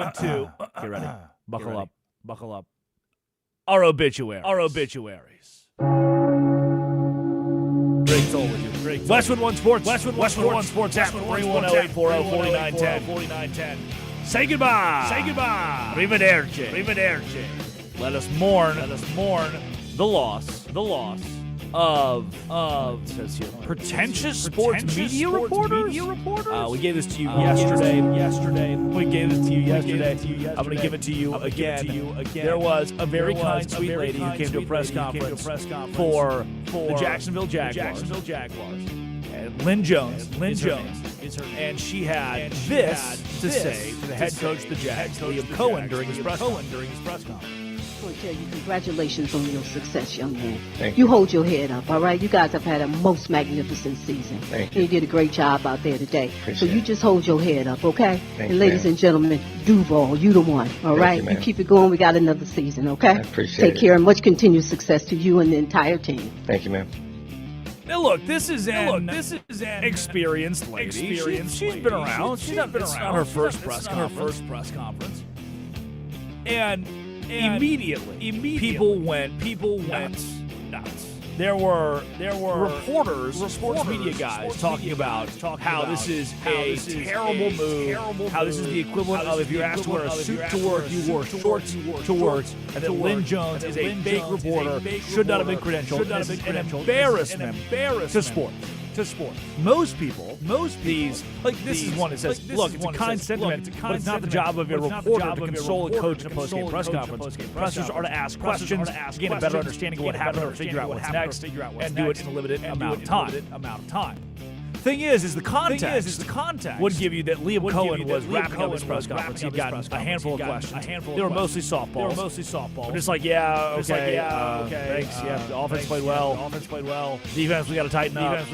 ready. Buckle up. Our obituaries. Great soul with you. Westwood One Sports. Westwood One Sports app. 310-840-4910. Say goodbye. Arrivederci. Let us mourn the loss of it says here, pretentious sports media reporters. We gave this to you yesterday. We gave this to you yesterday. I'm going to give it to you again. There was a very kind, sweet lady who came to a press conference for the Jacksonville Jaguars. And Lynn Jones is her name. And she had this to say to the head coach of the Jags, Liam Cohen, during his press conference. I want to tell you congratulations on your success, young man. Thank you. Hold your head up, all right? You guys have had a most magnificent season. Thank you. You did a great job out there today. So you just hold your head up, okay? Thank and ladies and gentlemen, Duval, you the one, all right? You, you keep it going. We got another season, okay? I appreciate it. Take care and much continued success to you and the entire team. Thank you, ma'am. Now look, this is an experienced lady. She's been around. She's not been around. It's not her first press conference. And immediately people went nuts. There were reporters, sports media guys talking about how this is a terrible move, how this is the equivalent of if you're asked to wear a suit to work, you wore shorts to work, and that Lynn Jones is a fake reporter, should not have been credentialed, and is an embarrassment to sports. Most people, this is one that says, look, it's a kind sentiment, but it's not the job of a reporter to console a coach in a post-game press conference. Pressers are to ask questions, to gain a better understanding of what happened, or figure out what's next, and do it in a limited amount of time. Thing is the context would give you that Liam Cohen was wrapping up his press conference. He'd gotten a handful of questions. They were mostly softballs. We're just like, thanks. The offense played well. Defense, we got to tighten up.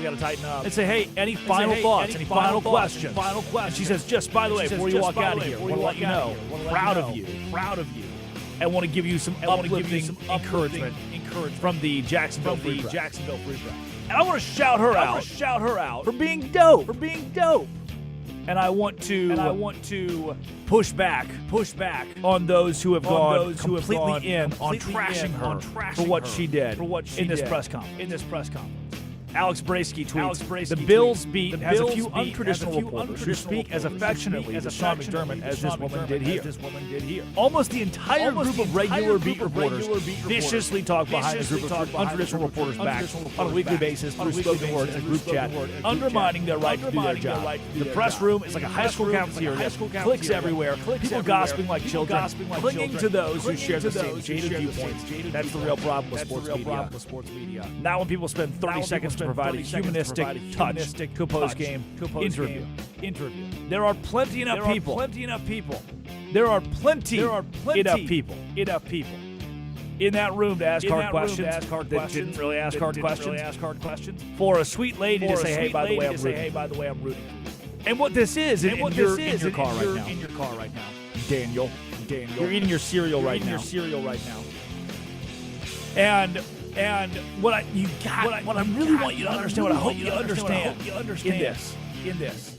And say, hey, any final thoughts? Any final questions? And she says, just by the way, before you walk out of here, I want to let you know, proud of you. I want to give you some uplifting encouragement from the Jacksonville Free Press. And I want to shout her out for being dope. And I want to push back on those who have gone completely in on trashing her for what she did in this press conference. Alex Brasky tweets, the Bills beat has a few untraditional reporters who speak as affectionately as Sean McDermott as this woman did here. Almost the entire group of regular beat reporters viciously talk behind a group of untraditional reporters' backs on a weekly basis through spoken word and group chat, undermining their right to do their job. The press room is like a high school cafeteria, clicks everywhere, people gossiping like children, clinging to those who share the same jaded viewpoints. That's the real problem with sports media. Now when people spend 30 seconds to provide a humanistic touch to a post-game interview. There are plenty enough people. There are plenty enough people in that room to ask hard questions that didn't really ask hard questions. For a sweet lady to say, hey, by the way, I'm rooting. And what this is, and you're in your car right now. Daniel, you're eating your cereal right now. And what I really want you to understand, what I hope you understand in this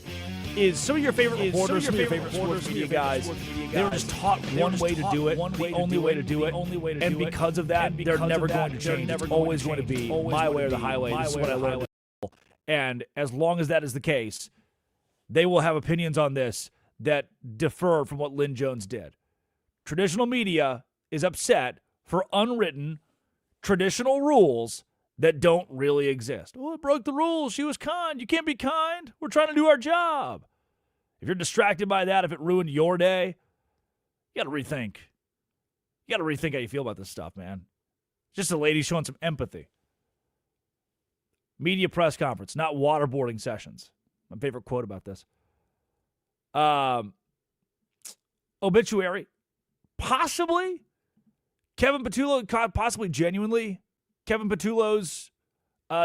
is some of your favorite reporters, some of your favorite sports media guys, they were just taught one way to do it, the only way to do it, and because of that, they're never going to change. It's always going to be my way or the highway. This is what I learned. And as long as that is the case, they will have opinions on this that differ from what Lynn Jones did. Traditional media is upset for unwritten, traditional rules that don't really exist. Oh, it broke the rules. She was kind. You can't be kind. We're trying to do our job. If you're distracted by that, if it ruined your day, you got to rethink. You got to rethink how you feel about this stuff, man. Just a lady showing some empathy. Media press conference, not waterboarding sessions. My favorite quote about this. Obituary. Possibly. Kevin Patullo, possibly genuinely. Kevin Patullo's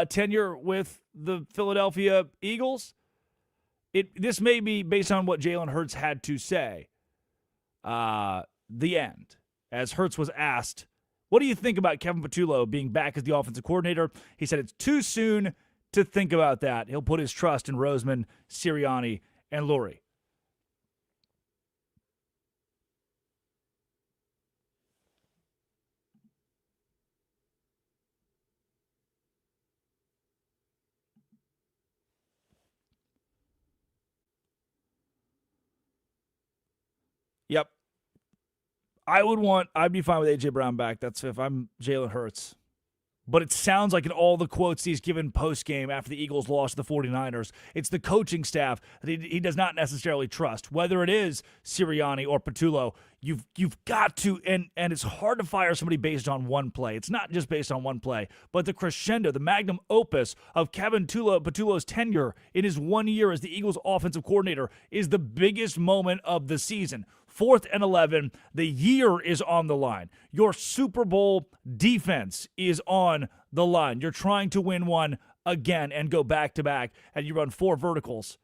tenure with the Philadelphia Eagles. This may be based on what Jalen Hurts had to say. The end. As Hurts was asked, what do you think about Kevin Patullo being back as the offensive coordinator? He said it's too soon to think about that. He'll put his trust in Roseman, Sirianni, and Lurie. Yep. I'd be fine with A.J. Brown back. That's if I'm Jalen Hurts. But it sounds like in all the quotes he's given post-game after the Eagles lost to the 49ers, it's the coaching staff that he does not necessarily trust. Whether it is Sirianni or Patullo, you've got to, and it's hard to fire somebody based on one play. It's not just based on one play, but the crescendo, the magnum opus of Kevin Patullo's tenure in his 1 year as the Eagles offensive coordinator is the biggest moment of the season. 4th and 11, the year is on the line. Your Super Bowl defense is on the line. You're trying to win one again and go back-to-back, and you run 4 verticals.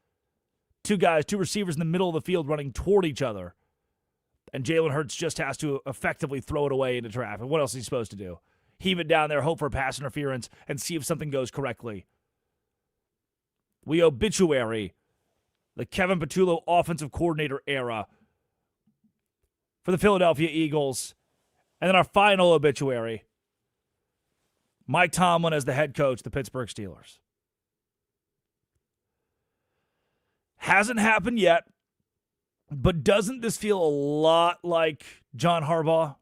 2 receivers in the middle of the field running toward each other. And Jalen Hurts just has to effectively throw it away into traffic. What else is he supposed to do? Heave it down there, hope for pass interference, and see if something goes correctly. We obituary the Kevin Patullo offensive coordinator era for the Philadelphia Eagles. And then our final obituary, Mike Tomlin as the head coach of the Pittsburgh Steelers. Hasn't happened yet, but doesn't this feel a lot like John Harbaugh?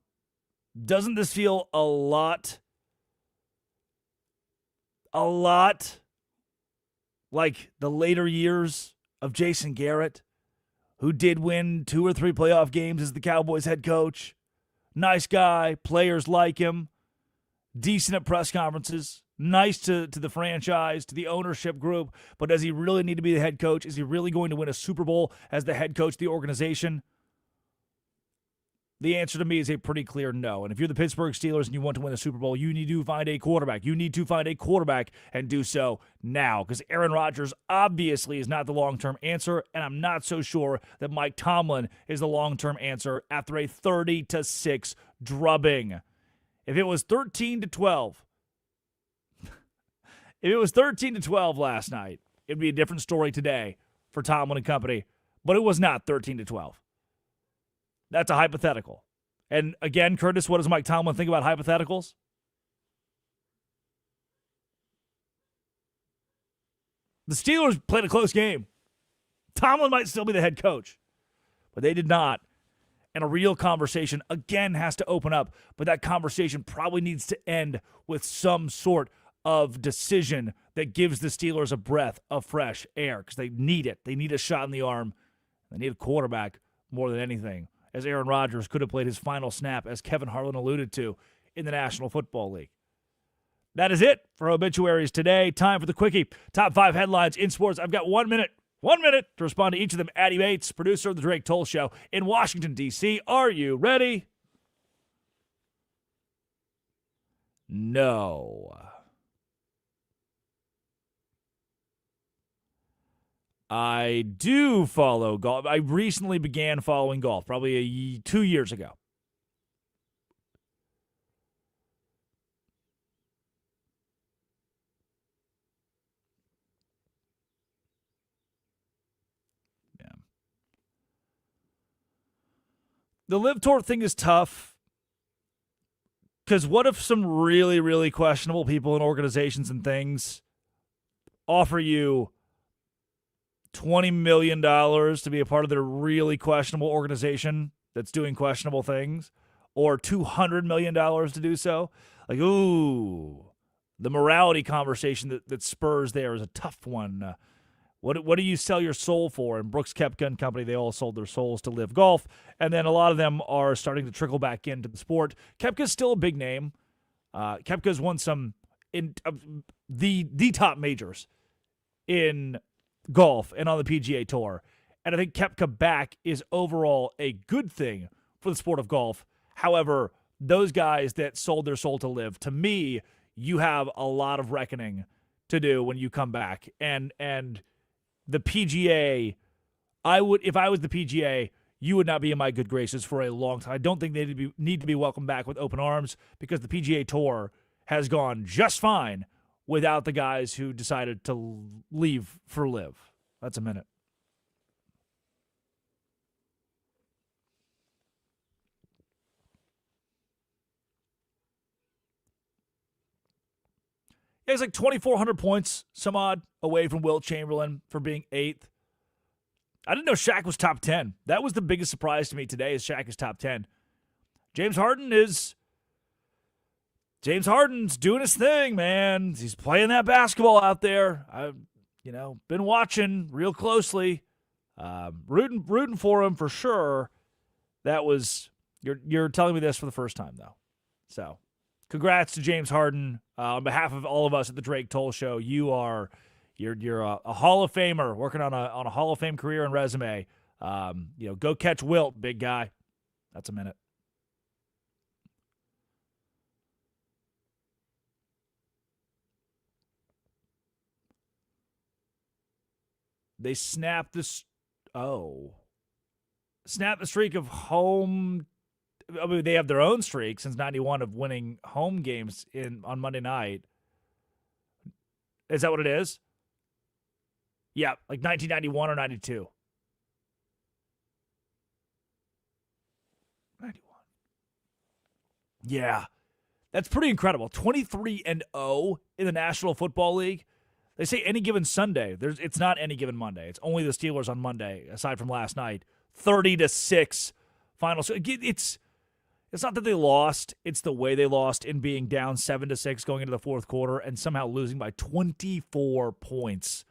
Doesn't this feel a lot like the later years of Jason Garrett, who did win 2 or 3 playoff games as the Cowboys head coach? Nice guy, players like him, decent at press conferences, nice to the franchise, to the ownership group, but does he really need to be the head coach? Is he really going to win a Super Bowl as the head coach of the organization? The answer to me is a pretty clear no. And if you're the Pittsburgh Steelers and you want to win a Super Bowl, you need to find a quarterback. You need to find a quarterback and do so now, because Aaron Rodgers obviously is not the long-term answer, and I'm not so sure that Mike Tomlin is the long-term answer after a 30-6 drubbing. If it was 13-12, last night, it'd be a different story today for Tomlin and company, but it was not 13-12. That's a hypothetical. And again, Curtis, what does Mike Tomlin think about hypotheticals? The Steelers played a close game. Tomlin might still be the head coach, but they did not. And a real conversation, again, has to open up, but that conversation probably needs to end with some sort of decision that gives the Steelers a breath of fresh air, because they need it. They need a shot in the arm. They need a quarterback more than anything, as Aaron Rodgers could have played his final snap, as Kevin Harlan alluded to, in the National Football League. That is it for obituaries today. Time for the Quickie. Top 5 headlines in sports. I've got 1 minute to respond to each of them. Addie Bates, producer of The Drake Toll Show in Washington, D.C. Are you ready? No. I do follow golf. I recently began following golf, probably 2 years ago. Yeah. The Live Tour thing is tough, because what if some really, really questionable people and organizations and things offer you $20 million to be a part of their really questionable organization that's doing questionable things? or $200 million to do so. Like, ooh, the morality conversation that spurs there is a tough one. What do you sell your soul for? And Brooks Koepka and company, they all sold their souls to live golf. And then a lot of them are starting to trickle back into the sport. Koepka's still a big name. Koepka's won some the top majors in golf and on the PGA Tour. And I think Koepka back is overall a good thing for the sport of golf. However, those guys that sold their soul to live, to me, you have a lot of reckoning to do when you come back. And the PGA, if I was the PGA, you would not be in my good graces for a long time. I don't think they need to be welcomed back with open arms because the PGA Tour has gone just fine without the guys who decided to leave for live. That's a minute. Yeah, he's like 2,400 points, some odd, away from Wilt Chamberlain for being 8th. I didn't know Shaq was top 10. That was the biggest surprise to me today is Shaq is top 10. James Harden's doing his thing, man. He's playing that basketball out there. I've, been watching real closely, rooting for him for sure. That was you're telling me this for the first time though, so. Congrats to James Harden. On behalf of all of us at the Drake Toll Show, you're a Hall of Famer working on a Hall of Fame career and resume. Go catch Wilt, big guy. That's a minute. They snapped the streak of home. I mean, they have their own streak since 91 of winning home games on Monday night. Is that what it is? Yeah, like 1991 or 92. 91. Yeah, that's pretty incredible. 23-0 in the National Football League. They say any given Sunday. It's not any given Monday. It's only the Steelers on Monday, aside from last night. 30-6 final. So it's not that they lost, it's the way they lost in being down 7-6 going into the fourth quarter and somehow losing by 24 points.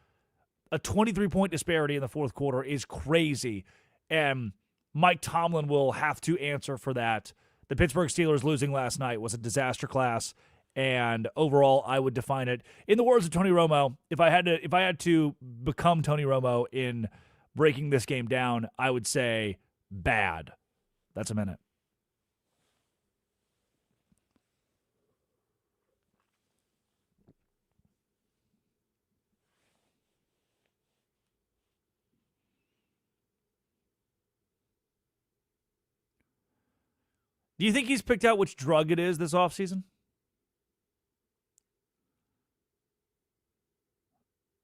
A 23-point disparity in the fourth quarter is crazy, and Mike Tomlin will have to answer for that. The Pittsburgh Steelers losing last night was a disaster class, and overall I would define it, in the words of Tony Romo, if I had to become Tony Romo in breaking this game down, I would say bad. That's a minute. Do you think he's picked out which drug it is this offseason?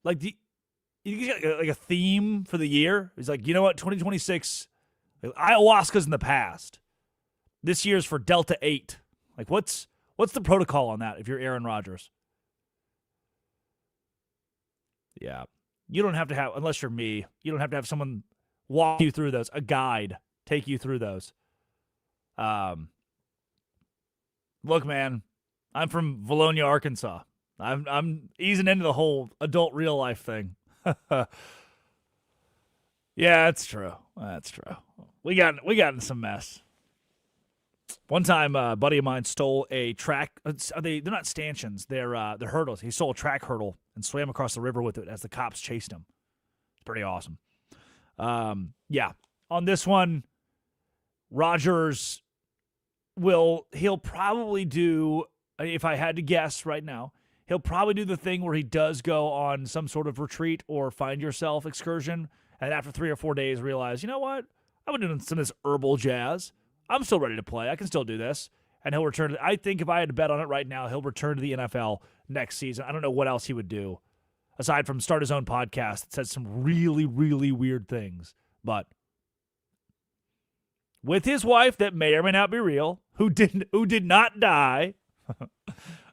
Like, you think he's got like a theme for the year? He's like, you know what, 2026, like, ayahuasca's in the past. This year's for Delta 8. Like, what's the protocol on that if you're Aaron Rodgers? Yeah. You don't have to have, unless you're me, you don't have to have someone walk you through those, a guide take you through those. Look, man, I'm from Valonia, Arkansas. I'm easing into the whole adult real life thing. Yeah, that's true. That's true. We got in some mess. One time, a buddy of mine stole a track. They're not stanchions. They're hurdles. He stole a track hurdle and swam across the river with it as the cops chased him. It's pretty awesome. Yeah. On this one, Rodgers he'll probably do, if I had to guess right now, he'll probably do the thing where he does go on some sort of retreat or find yourself excursion, and after 3 or 4 days realize, you know what? I've been doing some of this herbal jazz. I'm still ready to play. I can still do this. And he'll return. I think if I had to bet on it right now, he'll return to the NFL next season. I don't know what else he would do, aside from start his own podcast that says some really, really weird things. But with his wife that may or may not be real, who did not die.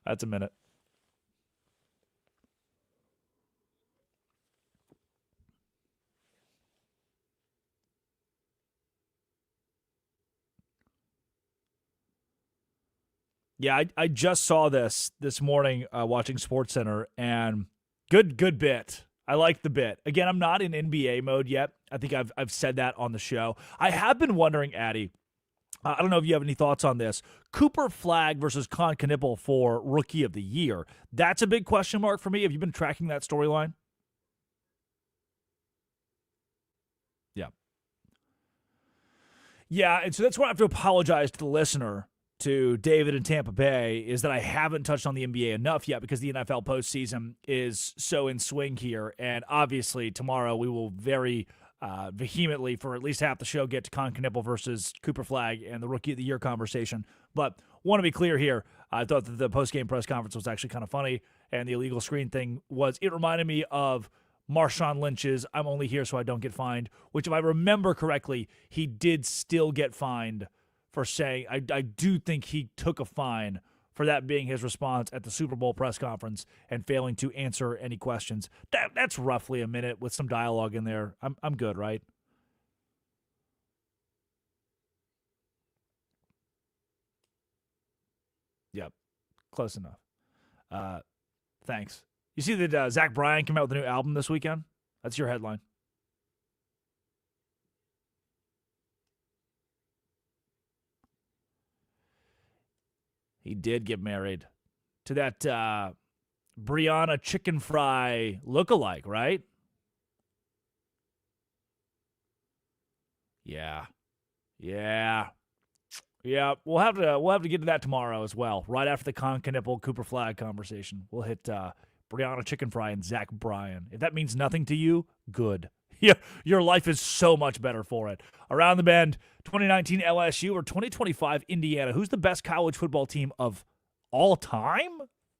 That's a minute. Yeah, I just saw this morning watching SportsCenter, and good bit. I like the bit. Again, I'm not in NBA mode yet. I think I've said that on the show. I have been wondering, Addy, I don't know if you have any thoughts on this. Cooper Flagg versus Con Knippel for Rookie of the Year. That's a big question mark for me. Have you been tracking that storyline? Yeah. Yeah, and so that's why I have to apologize to the listener, to David in Tampa Bay, is that I haven't touched on the NBA enough yet because the NFL postseason is so in swing here. And obviously tomorrow we will very vehemently, for at least half the show, get to Con Knippel versus Cooper Flagg and the Rookie of the Year conversation. But want to be clear here, I thought that the post-game press conference was actually kind of funny, and the illegal screen thing it reminded me of Marshawn Lynch's "I'm only here so I don't get fined," which, if I remember correctly, he did still get fined for saying, I do think he took a fine for that being his response at the Super Bowl press conference and failing to answer any questions. That's roughly a minute with some dialogue in there. I'm good, right? Yep, close enough. Thanks. You see that Zach Bryan came out with a new album this weekend? That's your headline. He did get married to that Brianna Chicken Fry lookalike, right? Yeah. We'll have to get to that tomorrow as well, right after the Con Knippel Cooper Flagg conversation. We'll hit Brianna Chicken Fry and Zach Bryan. If that means nothing to you, good. Yeah, your life is so much better for it. Around the Bend, 2019 LSU or 2025 Indiana. Who's the best college football team of all time?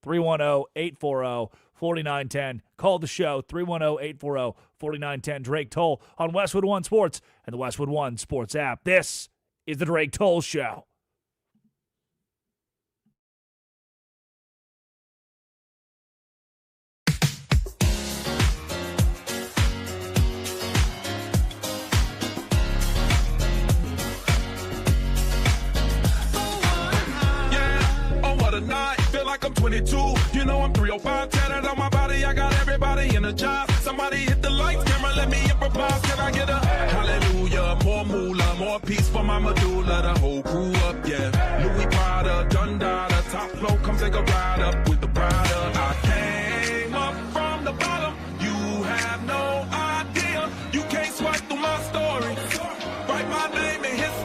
310-840-4910. Call the show, 310-840-4910. Drake Toll on Westwood One Sports and the Westwood One Sports app. This is the Drake Toll Show. Night, feel like I'm 22. You know I'm 305, tatted on my body. I got everybody in a job. Somebody hit the lights, camera, let me improvise. Can I get a hallelujah? More moolah, more peace for my medulla. The whole crew up, yeah. Louis Prada, Dundada, top flow, come take a ride up with the Prada. I came up from the bottom. You have no idea. You can't swipe through my story. Write my name in history.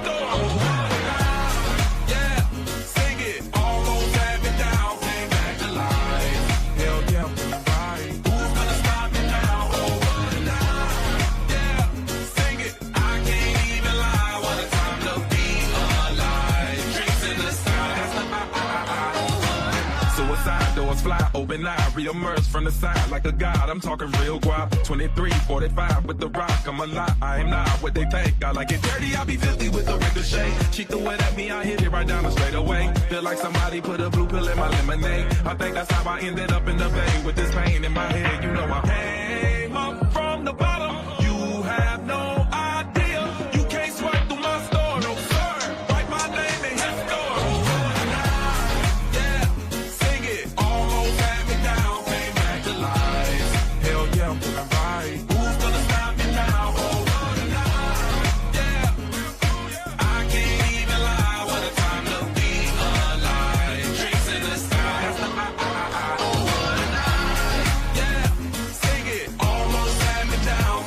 Fly, open eye, reemerge from the side like a god. I'm talking real guap. 23, 45 with the rock. I'm a lot. I am not what they think. I like it dirty. I be filthy with the ricochet. She threw it at me. I hit it right down the straight away. Feel like somebody put a blue pill in my lemonade. I think that's how I ended up in the bay with this pain in my head. You know I came up from the bottom. You have no idea. You can't swipe through my store. No sir. Write my name in his store. Down.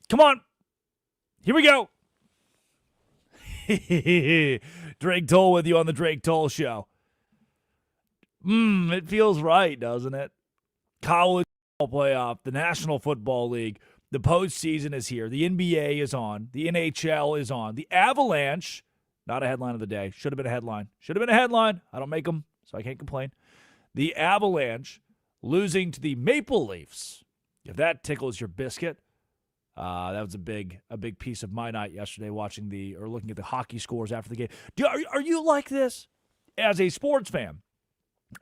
Come on. Here we go. Drake Toll with you on the Drake Toll Show. It feels right, doesn't it? College football playoff, the National Football League, the postseason is here. The NBA is on. The NHL is on. The Avalanche, not a headline of the day. Should have been a headline. Should have been a headline. I don't make them, so I can't complain. The Avalanche losing to the Maple Leafs. If that tickles your biscuit, that was a big piece of my night yesterday looking at the hockey scores after the game. Are you like this as a sports fan?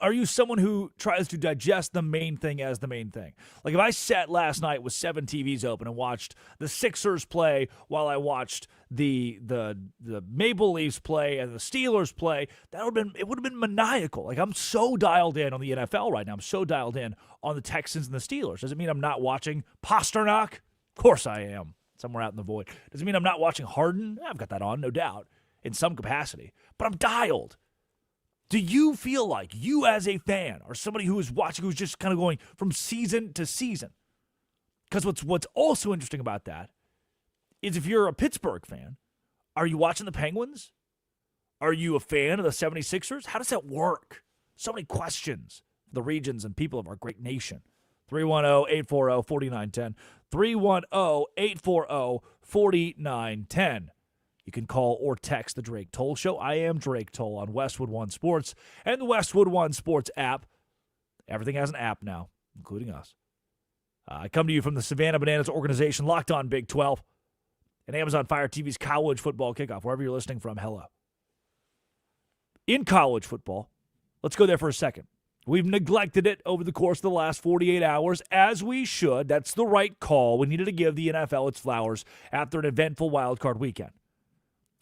Are you someone who tries to digest the main thing as the main thing? Like if I sat last night with 7 TVs open and watched the Sixers play while I watched the Maple Leafs play and the Steelers play, it would have been maniacal. Like I'm so dialed in on the NFL right now. I'm so dialed in on the Texans and the Steelers. Does it mean I'm not watching Pasternak? Of course I am. Somewhere out in the void. Does it mean I'm not watching Harden? I've got that on, no doubt, in some capacity. But I'm dialed. Do you feel like you as a fan or somebody who is watching, who's just kind of going from season to season? Because what's also interesting about that is if you're a Pittsburgh fan, are you watching the Penguins? Are you a fan of the 76ers? How does that work? So many questions for the regions and people of our great nation. 310-840-4910. 310-840-4910. You can call or text the Drake Toll Show. I am Drake Toll on Westwood One Sports and the Westwood One Sports app. Everything has an app now, including us. I come to you from the Savannah Bananas organization, Locked On Big 12, and Amazon Fire TV's college football kickoff, wherever you're listening from. Hello. In college football, let's go there for a second. We've neglected it over the course of the last 48 hours, as we should. That's the right call. We needed to give the NFL its flowers after an eventful wildcard weekend.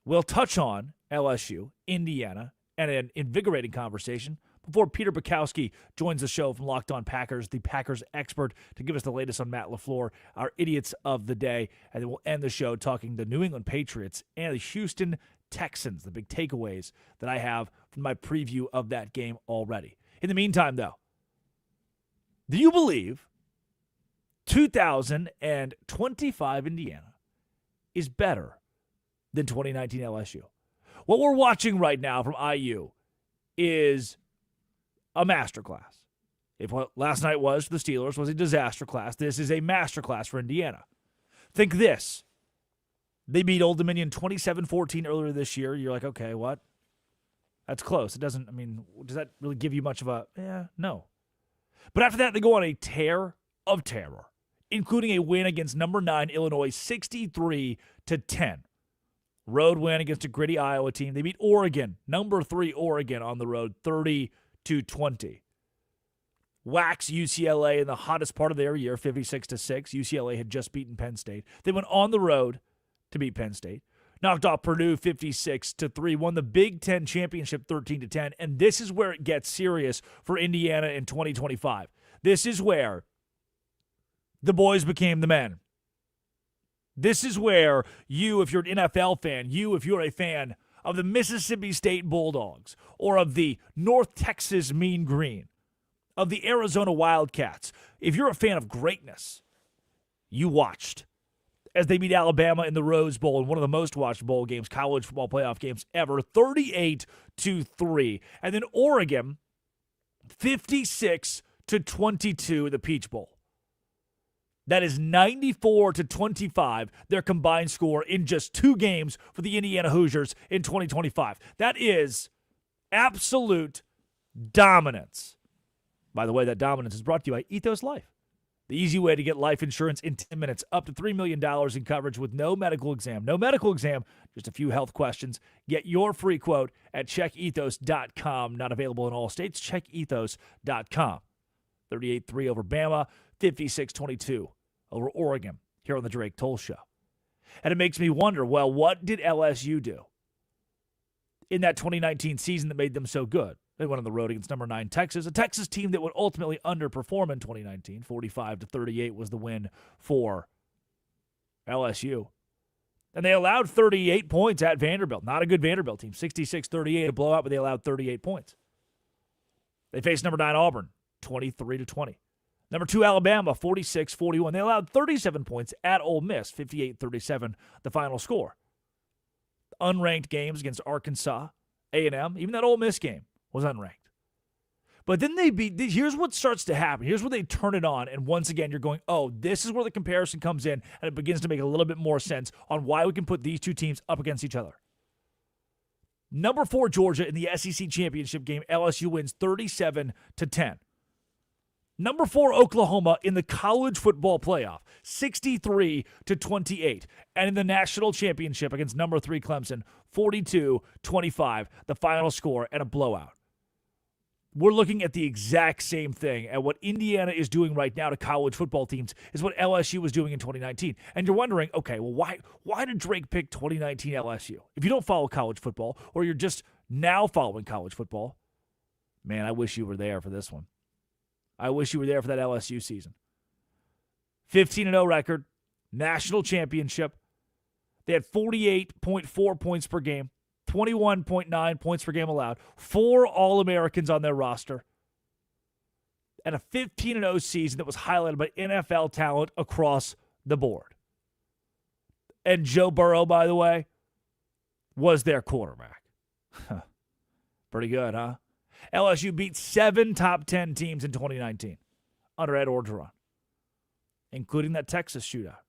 We'll touch on LSU, Indiana, and an invigorating conversation before Peter Bukowski joins the show from Locked On Packers, the Packers expert, to give us the latest on Matt LaFleur, our idiots of the day. And then we'll end the show talking the New England Patriots and the Houston Texans, the big takeaways that I have from my preview of that game already. In the meantime, though, do you believe 2025 Indiana is better than 2019 LSU? What we're watching right now from IU is a masterclass. If what last night was for the Steelers was a disaster class, this is a masterclass for Indiana. Think this. They beat Old Dominion 27-14 earlier this year. You're like, okay, what? That's close. It doesn't, does that really give you much of a, no. But after that, they go on a tear of terror, including a win against number 9 Illinois 63-10. Road win against a gritty Iowa team. They beat Oregon, number 3 Oregon on the road, 30-20. Wax UCLA in the hottest part of their year, 56-6. UCLA had just beaten Penn State. They went on the road to beat Penn State. Knocked off Purdue 56-3, won the Big Ten championship 13-10, and this is where it gets serious for Indiana in 2025. This is where the boys became the men. This is where you, if you're an NFL fan, if you're a fan of the Mississippi State Bulldogs or of the North Texas Mean Green, of the Arizona Wildcats, if you're a fan of greatness, you watched as they beat Alabama in the Rose Bowl in one of the most watched bowl games, college football playoff games ever, 38-3. And then Oregon, 56-22 in the Peach Bowl. That is 94-25, their combined score in just 2 games for the Indiana Hoosiers in 2025. That is absolute dominance. By the way, that dominance is brought to you by Ethos Life. The easy way to get life insurance in 10 minutes, up to $3 million in coverage with no medical exam. No medical exam, just a few health questions. Get your free quote at checkethos.com. Not available in all states. Checkethos.com. 38-3 over Bama, 56-22 over Oregon here on the Drake Toll Show. And it makes me wonder, well, what did LSU do in that 2019 season that made them so good? They went on the road against number 9 Texas, a Texas team that would ultimately underperform in 2019. 45-38 was the win for LSU. And they allowed 38 points at Vanderbilt. Not a good Vanderbilt team. 66-38, a blowout, but they allowed 38 points. They faced number 9 Auburn, 23-20. Number 2, Alabama, 46-41. They allowed 37 points at Ole Miss, 58-37, the final score. Unranked games against Arkansas, A&M, even that Ole Miss game was unranked. But then here's what starts to happen. Here's where they turn it on, and once again, you're going, oh, this is where the comparison comes in, and it begins to make a little bit more sense on why we can put these two teams up against each other. Number 4, Georgia in the SEC championship game, LSU wins 37-10. Number 4, Oklahoma in the college football playoff, 63-28. And in the national championship against number 3, Clemson, 42-25, the final score and a blowout. We're looking at the exact same thing. And what Indiana is doing right now to college football teams is what LSU was doing in 2019. And you're wondering, okay, well, why did Drake pick 2019 LSU? If you don't follow college football, or you're just now following college football, man, I wish you were there for this one. I wish you were there for that LSU season. 15-0 record, national championship. They had 48.4 points per game. 21.9 points per game allowed, 4 All-Americans on their roster, and a 15-0 season that was highlighted by NFL talent across the board. And Joe Burrow, by the way, was their quarterback. Pretty good, huh? LSU beat 7 top 10 teams in 2019 under Ed Orgeron, including that Texas shootout.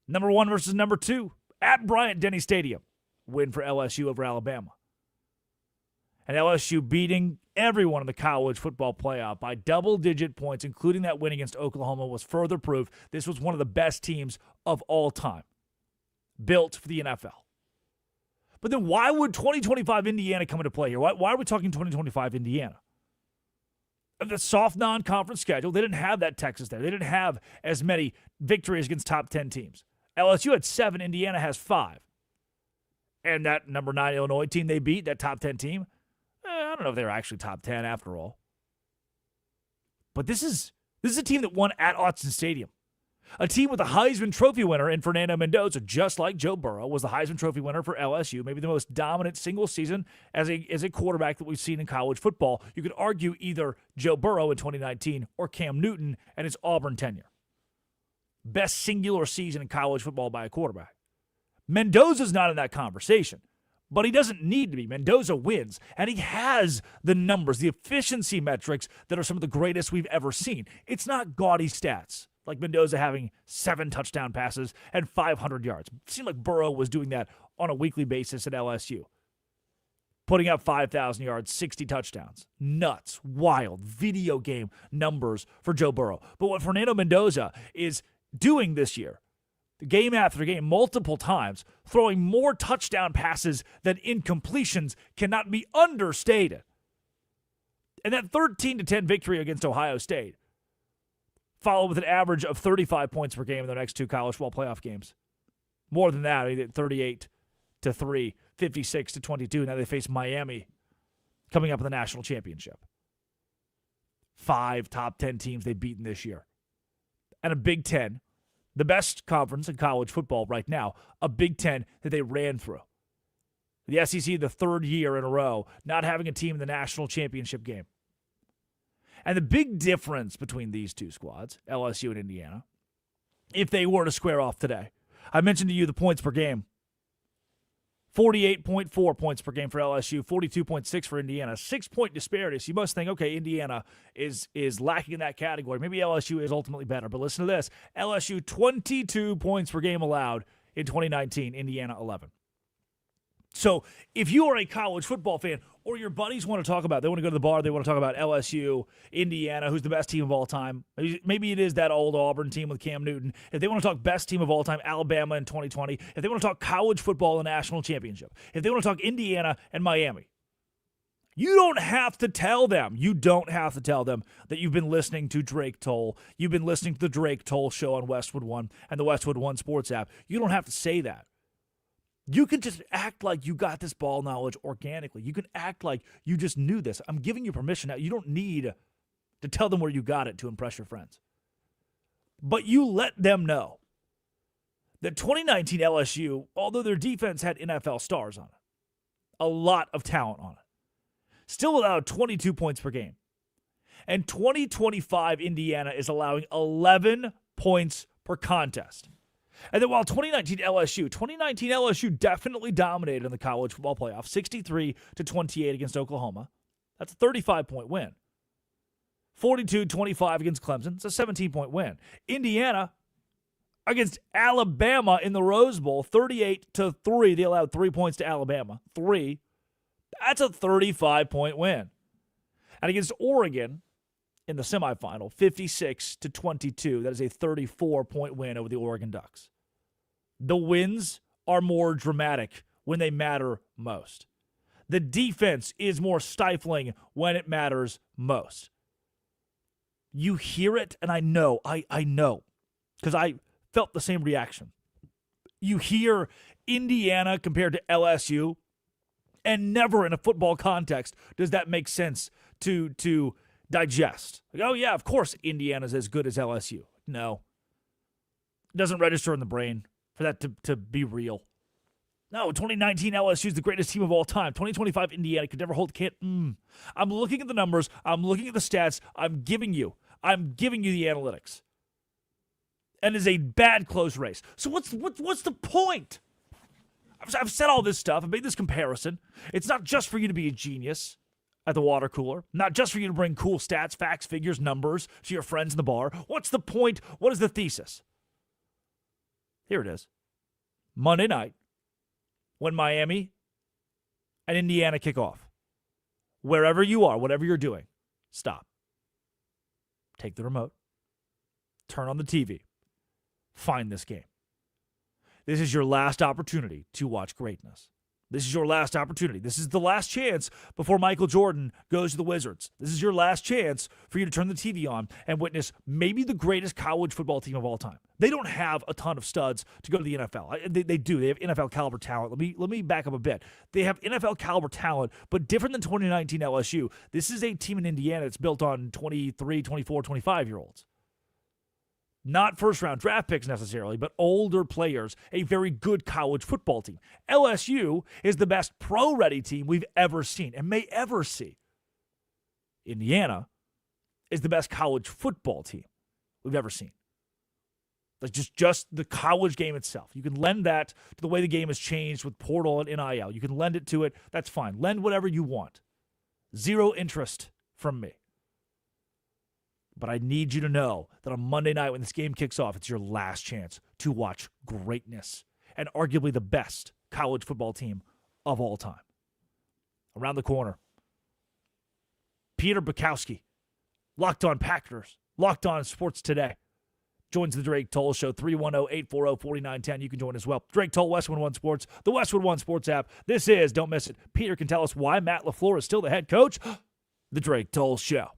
Number 1 versus number 2 at Bryant-Denny Stadium. Win for LSU over Alabama. And LSU beating everyone in the college football playoff by double-digit points, including that win against Oklahoma, was further proof this was one of the best teams of all time, built for the NFL. But then why would 2025 Indiana come into play here? Why are we talking 2025 Indiana? The soft non-conference schedule, they didn't have that Texas there. They didn't have as many victories against top 10 teams. LSU had 7, Indiana has 5. And that number 9 Illinois team they beat, that top 10 team, I don't know if they were actually top 10 after all. But this is a team that won at Autzen Stadium. A team with a Heisman Trophy winner in Fernando Mendoza, just like Joe Burrow, was the Heisman Trophy winner for LSU, maybe the most dominant single season as a quarterback that we've seen in college football. You could argue either Joe Burrow in 2019 or Cam Newton and his Auburn tenure. Best singular season in college football by a quarterback. Mendoza's not in that conversation, but he doesn't need to be. Mendoza wins, and he has the numbers, the efficiency metrics that are some of the greatest we've ever seen. It's not gaudy stats, like Mendoza having 7 touchdown passes and 500 yards. It seemed like Burrow was doing that on a weekly basis at LSU, putting up 5,000 yards, 60 touchdowns. Nuts, wild, video game numbers for Joe Burrow. But what Fernando Mendoza is doing this year, game after game, multiple times, throwing more touchdown passes than incompletions cannot be understated. And that 13-10 victory against Ohio State, followed with an average of 35 points per game in their next 2 college football playoff games. More than that, 38-3, 56-22. Now they face Miami coming up in the national championship. 5 top 10 teams they've beaten this year. And a Big Ten, the best conference in college football right now, a Big Ten that they ran through. The SEC, the 3rd year in a row, not having a team in the national championship game. And the big difference between these two squads, LSU and Indiana, if they were to square off today, I mentioned to you the points per game. 48.4 points per game for LSU, 42.6 for Indiana. 6-point disparity. So you must think, okay, Indiana is lacking in that category. Maybe LSU is ultimately better. But listen to this. LSU, 22 points per game allowed in 2019. Indiana, 11. So if you are a college football fan, or your buddies want to talk about, they want to go to the bar, they want to talk about LSU, Indiana, who's the best team of all time. Maybe it is that old Auburn team with Cam Newton. If they want to talk best team of all time, Alabama in 2020. If they want to talk college football and national championship. If they want to talk Indiana and Miami. You don't have to tell them. You don't have to tell them that you've been listening to Drake Toll. You've been listening to the Drake Toll show on Westwood One and the Westwood One Sports app. You don't have to say that. You can just act like you got this ball knowledge organically. You can act like you just knew this. I'm giving you permission now. You don't need to tell them where you got it to impress your friends. But you let them know that 2019 LSU, although their defense had NFL stars on it, a lot of talent on it, still allowed 22 points per game. And 2025 Indiana is allowing 11 points per contest. And then while 2019 LSU definitely dominated in the college football playoff, 63-28 against Oklahoma. That's a 35-point win. 42-25 against Clemson. It's a 17-point win. Indiana against Alabama in the Rose Bowl, 38-3. They allowed 3 points to Alabama. 3. That's a 35-point win. And against Oregon in the semifinal, 56-22. That is a 34-point win over the Oregon Ducks. The wins are more dramatic when they matter most. The defense is more stifling when it matters most. You hear it, and I know, because I felt the same reaction. You hear Indiana compared to LSU, and never in a football context does that make sense to digest. Like, oh, yeah, of course Indiana's as good as LSU. No. It doesn't register in the brain for that to be real. No, 2019 LSU is the greatest team of all time. 2025 Indiana could never hold the can. I'm looking at the numbers. I'm looking at the stats. I'm giving you the analytics. And it's a bad close race. So what's the point? I've said all this stuff. I've made this comparison. It's not just for you to be a genius at the water cooler. Not just for you to bring cool stats, facts, figures, numbers to your friends in the bar. What's the point? What is the thesis? Here it is. Monday night, when Miami and Indiana kick off. Wherever you are, whatever you're doing, stop. Take the remote. Turn on the TV. Find this game. This is your last opportunity to watch greatness. This is your last opportunity. This is the last chance before Michael Jordan goes to the Wizards. This is your last chance for you to turn the TV on and witness maybe the greatest college football team of all time. They don't have a ton of studs to go to the NFL. They do. They have NFL caliber talent. Let me back up a bit. They have NFL caliber talent, but different than 2019 LSU. This is a team in Indiana that's built on 23, 24, 25-year-olds. Not first-round draft picks necessarily, but older players, a very good college football team. LSU is the best pro-ready team we've ever seen and may ever see. Indiana is the best college football team we've ever seen. Like just the college game itself. You can lend that to the way the game has changed with portal and NIL. You can lend it to it. That's fine. Lend whatever you want. Zero interest from me. But I need you to know that on Monday night when this game kicks off, it's your last chance to watch greatness and arguably the best college football team of all time. Around the corner, Peter Bukowski, Locked On Packers, Locked On Sports Today, joins the Drake Toll Show, 310-840-4910. You can join as well. Drake Toll, Westwood One Sports, the Westwood One Sports app. This is, don't miss it, Peter can tell us why Matt LaFleur is still the head coach. The Drake Toll Show.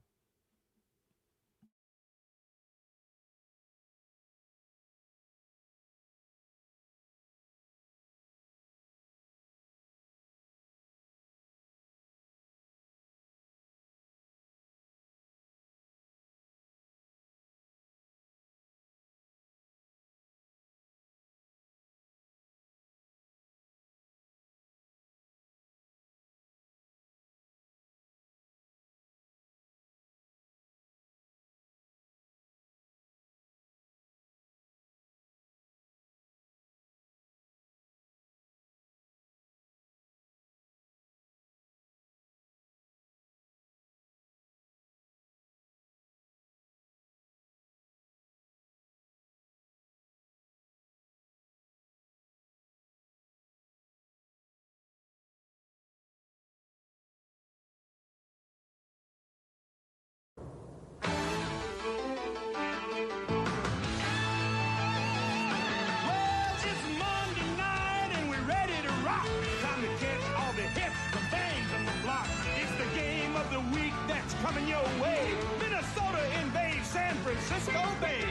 Coming your way. Minnesota invades San Francisco Bay.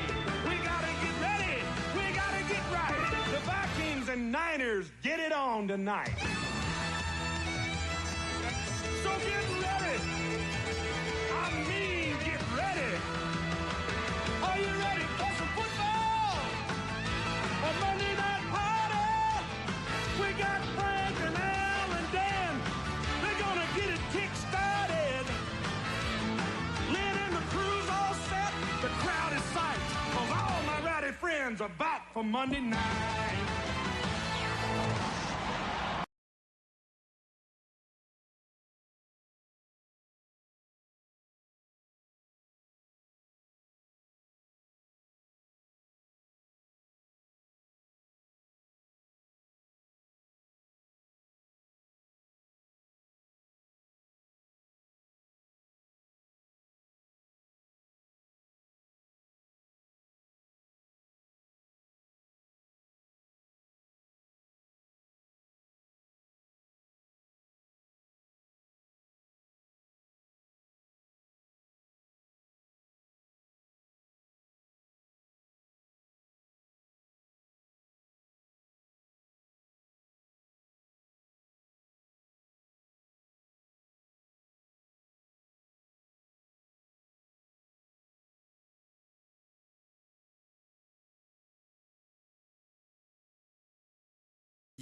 We gotta get ready. We gotta get right. The Vikings and Niners get it on tonight. So get ready. I mean, get ready. Are you ready for some football? A Monday night party. We got Frank and Al and Dan. They're gonna get it kick-started. Lynn are back for Monday night.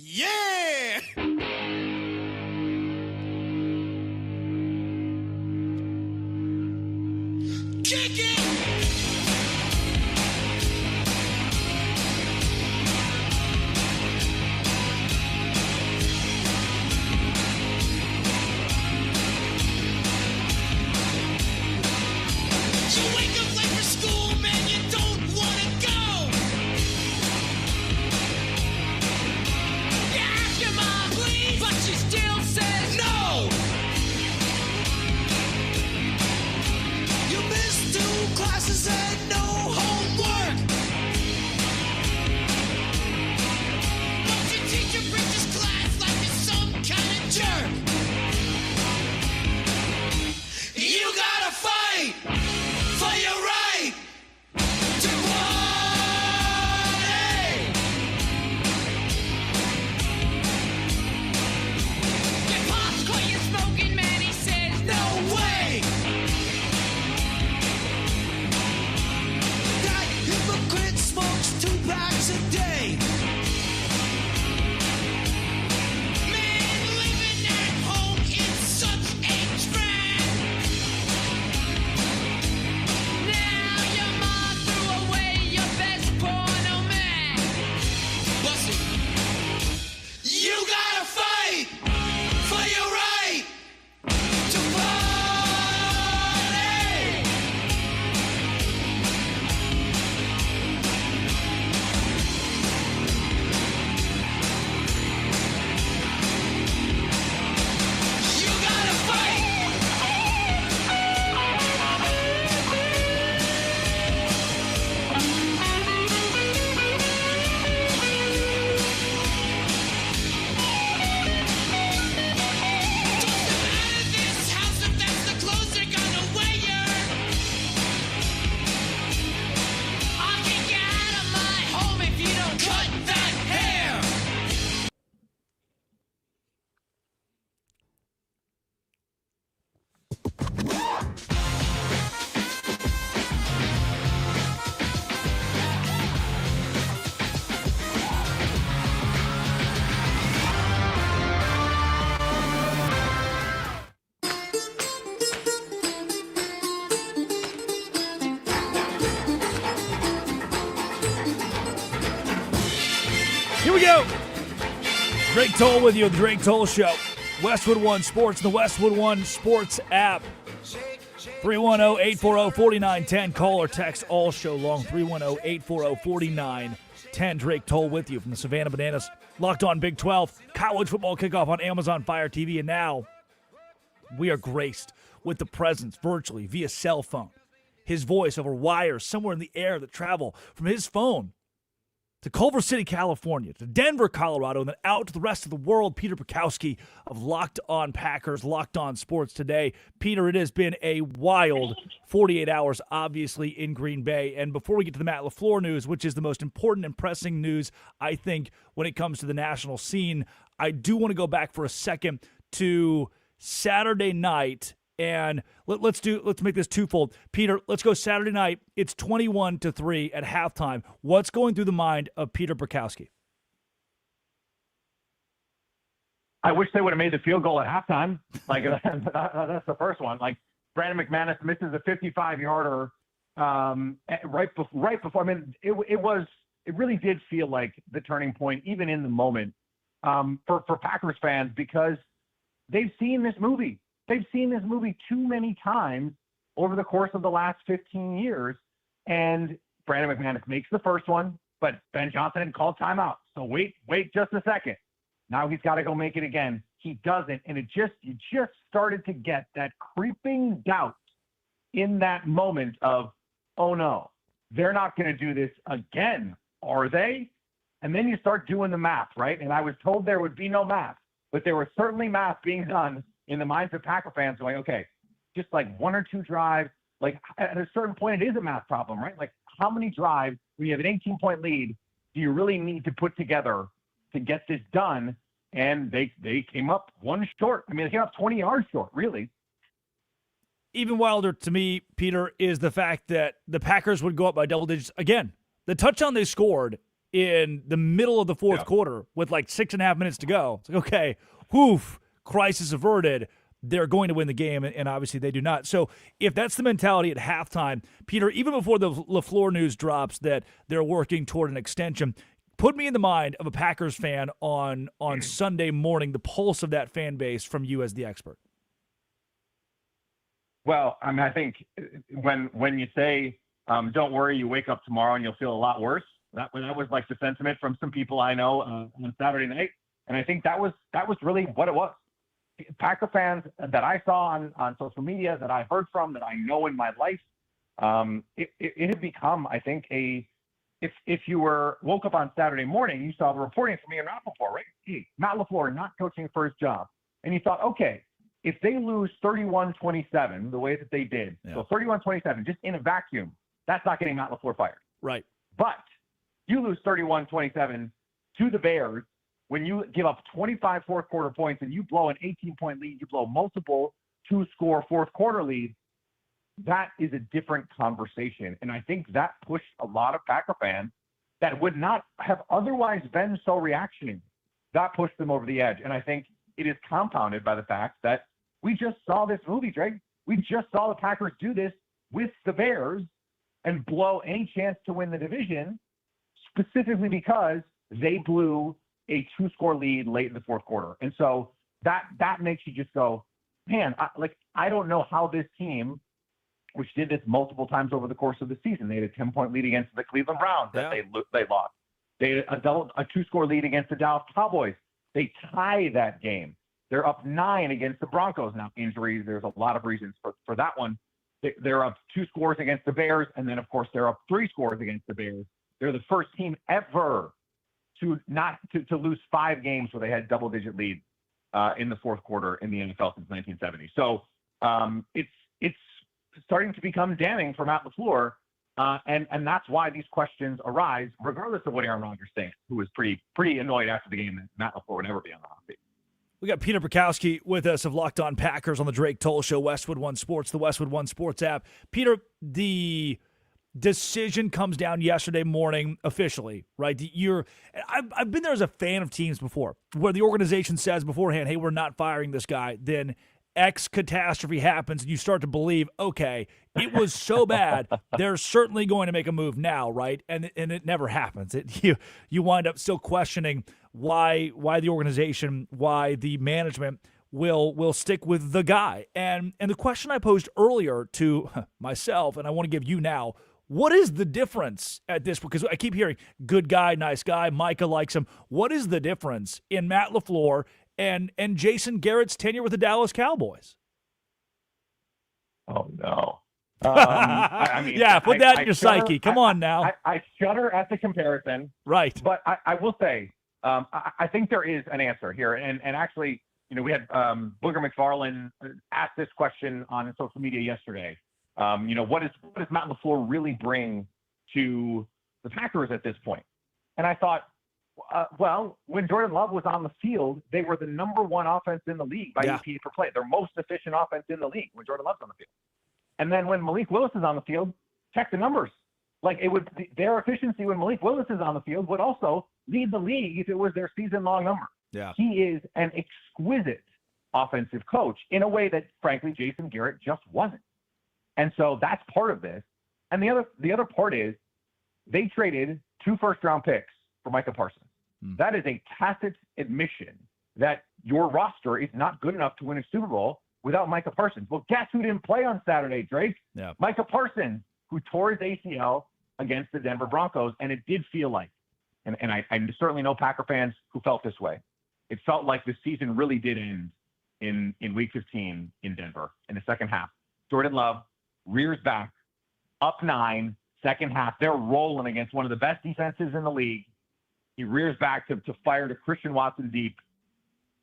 Yeah! Kick it! You wake up late for school, man, you don't wanna go. You ask your mom, please, but she still says no. You missed 2 classes and no homework. But your teacher preaches class like you're some kind of jerk. You gotta fight for your right to party. Your pops caught you smoking, man, he says, no way. That hypocrite smokes 2 packs a day. Man, living at home is such a drag. Now your mom threw away your best porno mag. Bussy, you gotta fight for your right to party. You gotta fight. This house, if that's the clothes you're gonna wear. I'll kick you out of my home if you don't cut that hair. Here we go. Drake Toll with you at the Drake Toll Show. Westwood One Sports, the Westwood One Sports app. 310-840-4910. Call or text all show long. 310-840-4910. Drake Toll with you from the Savannah Bananas. Locked on Big 12. College football kickoff on Amazon Fire TV. And now we are graced with the presence virtually via cell phone. His voice over wires somewhere in the air that travel from his phone to Culver City, California, to Denver, Colorado, and then out to the rest of the world. Peter Bukowski of Locked On Packers, Locked On Sports today. Peter, it has been a wild 48 hours, obviously, in Green Bay. And before we get to the Matt LaFleur news, which is the most important and pressing news, I think, when it comes to the national scene, I do want to go back for a second to Saturday night. And let's make this twofold. Peter, let's go Saturday night. It's 21-3 at halftime. What's going through the mind of Peter Bukowski? I wish they would have made the field goal at halftime. Like that's the first one. Like Brandon McManus misses a 55-yarder right before. I mean, it was it really did feel like the turning point, even in the moment, for Packers fans, because they've seen this movie. They've seen this movie too many times over the course of the last 15 years. And Brandon McManus makes the first one, but Ben Johnson had called timeout. So wait just a second. Now he's got to go make it again. He doesn't. And you just started to get that creeping doubt in that moment of, oh no, they're not going to do this again, are they? And then you start doing the math, right? And I was told there would be no math, but there was certainly math being done in the minds of Packer fans going, okay, just like one or two drives, like at a certain point, it is a math problem, right? Like how many drives, when you have an 18-point lead, do you really need to put together to get this done? And they came up one short. I mean, they came up 20 yards short, really. Even wilder to me, Peter, is the fact that the Packers would go up by double digits again. The touchdown they scored in the middle of the fourth quarter with like 6.5 minutes to go. It's like, okay, woof, crisis averted. They're going to win the game, and obviously they do not. So if that's the mentality at halftime, Peter, even before the LaFleur news drops that they're working toward an extension, put me in the mind of a Packers fan on Sunday morning, the pulse of that fan base from you as the expert. Well, I mean, I think when you say, don't worry, you wake up tomorrow and you'll feel a lot worse, that was like the sentiment from some people I know on Saturday night. And I think that was really what it was. Packer fans that I saw on social media, that I heard from, that I know in my life, it had become, I think, if you woke up on Saturday morning, you saw the reporting from me and Matt LaFleur, right? Hey, Matt LaFleur not coaching for his job. And you thought, okay, if they lose 31-27 the way that they did, so 31-27 just in a vacuum, that's not getting Matt LaFleur fired. Right. But you lose 31-27 to the Bears when you give up 25 fourth quarter points and you blow an 18-point lead, you blow multiple two-score fourth quarter leads, that is a different conversation. And I think that pushed a lot of Packer fans that would not have otherwise been so reactionary. That pushed them over the edge. And I think it is compounded by the fact that we just saw this movie, Drake. We just saw the Packers do this with the Bears and blow any chance to win the division, specifically because they blew a two-score lead late in the fourth quarter. And so that makes you just go, man, I don't know how this team, which did this multiple times over the course of the season, they had a 10-point lead against the Cleveland Browns that they lost. They had a two-score lead against the Dallas Cowboys. They tie that game. They're up 9 against the Broncos. Now, injuries, there's a lot of reasons for that one. They're up 2 scores against the Bears, and then, of course, they're up 3 scores against the Bears. They're the first team ever to lose 5 games where they had double-digit leads in the fourth quarter in the NFL since 1970. So it's starting to become damning for Matt LaFleur, and that's why these questions arise, regardless of what Aaron Rodgers thinks, who was pretty annoyed after the game that Matt LaFleur would never be on the hot seat. We got Peter Bukowski with us of Locked On Packers on the Drake Toll Show, Westwood One Sports, the Westwood One Sports app. Peter, the decision comes down yesterday morning officially, right? I've been there as a fan of teams before, where the organization says beforehand, hey, we're not firing this guy. Then X catastrophe happens, and you start to believe, okay, it was so bad, they're certainly going to make a move now, right? And it never happens. You wind up still questioning why the organization, why the management will stick with the guy. And the question I posed earlier to myself, and I want to give you now, what is the difference at this? Because I keep hearing good guy, nice guy, Micah likes him. What is the difference in Matt LaFleur and Jason Garrett's tenure with the Dallas Cowboys? Oh, no. I mean, yeah, put that in your psyche. Come on now. I shudder at the comparison. Right. But I will say, I think there is an answer here. And actually, we had Booger McFarland ask this question on social media yesterday. What does Matt LaFleur really bring to the Packers at this point? And I thought, well, when Jordan Love was on the field, they were the number 1 offense in the league by EPA per play. They're most efficient offense in the league when Jordan Love's on the field. And then when Malik Willis is on the field, check the numbers. Their efficiency when Malik Willis is on the field would also lead the league if it was their season-long number. Yeah. He is an exquisite offensive coach in a way that, frankly, Jason Garrett just wasn't. And so that's part of this. And the other part is they traded 2 first-round picks for Micah Parsons. That is a tacit admission that your roster is not good enough to win a Super Bowl without Micah Parsons. Well, guess who didn't play on Saturday, Drake? Yeah. Micah Parsons, who tore his ACL against the Denver Broncos, and it did feel like, and I certainly know Packer fans who felt this way. It felt like the season really did end in Week 15 in Denver in the second half. Jordan Love rears back, up 9, second half. They're rolling against one of the best defenses in the league. He rears back to fire to Christian Watson deep.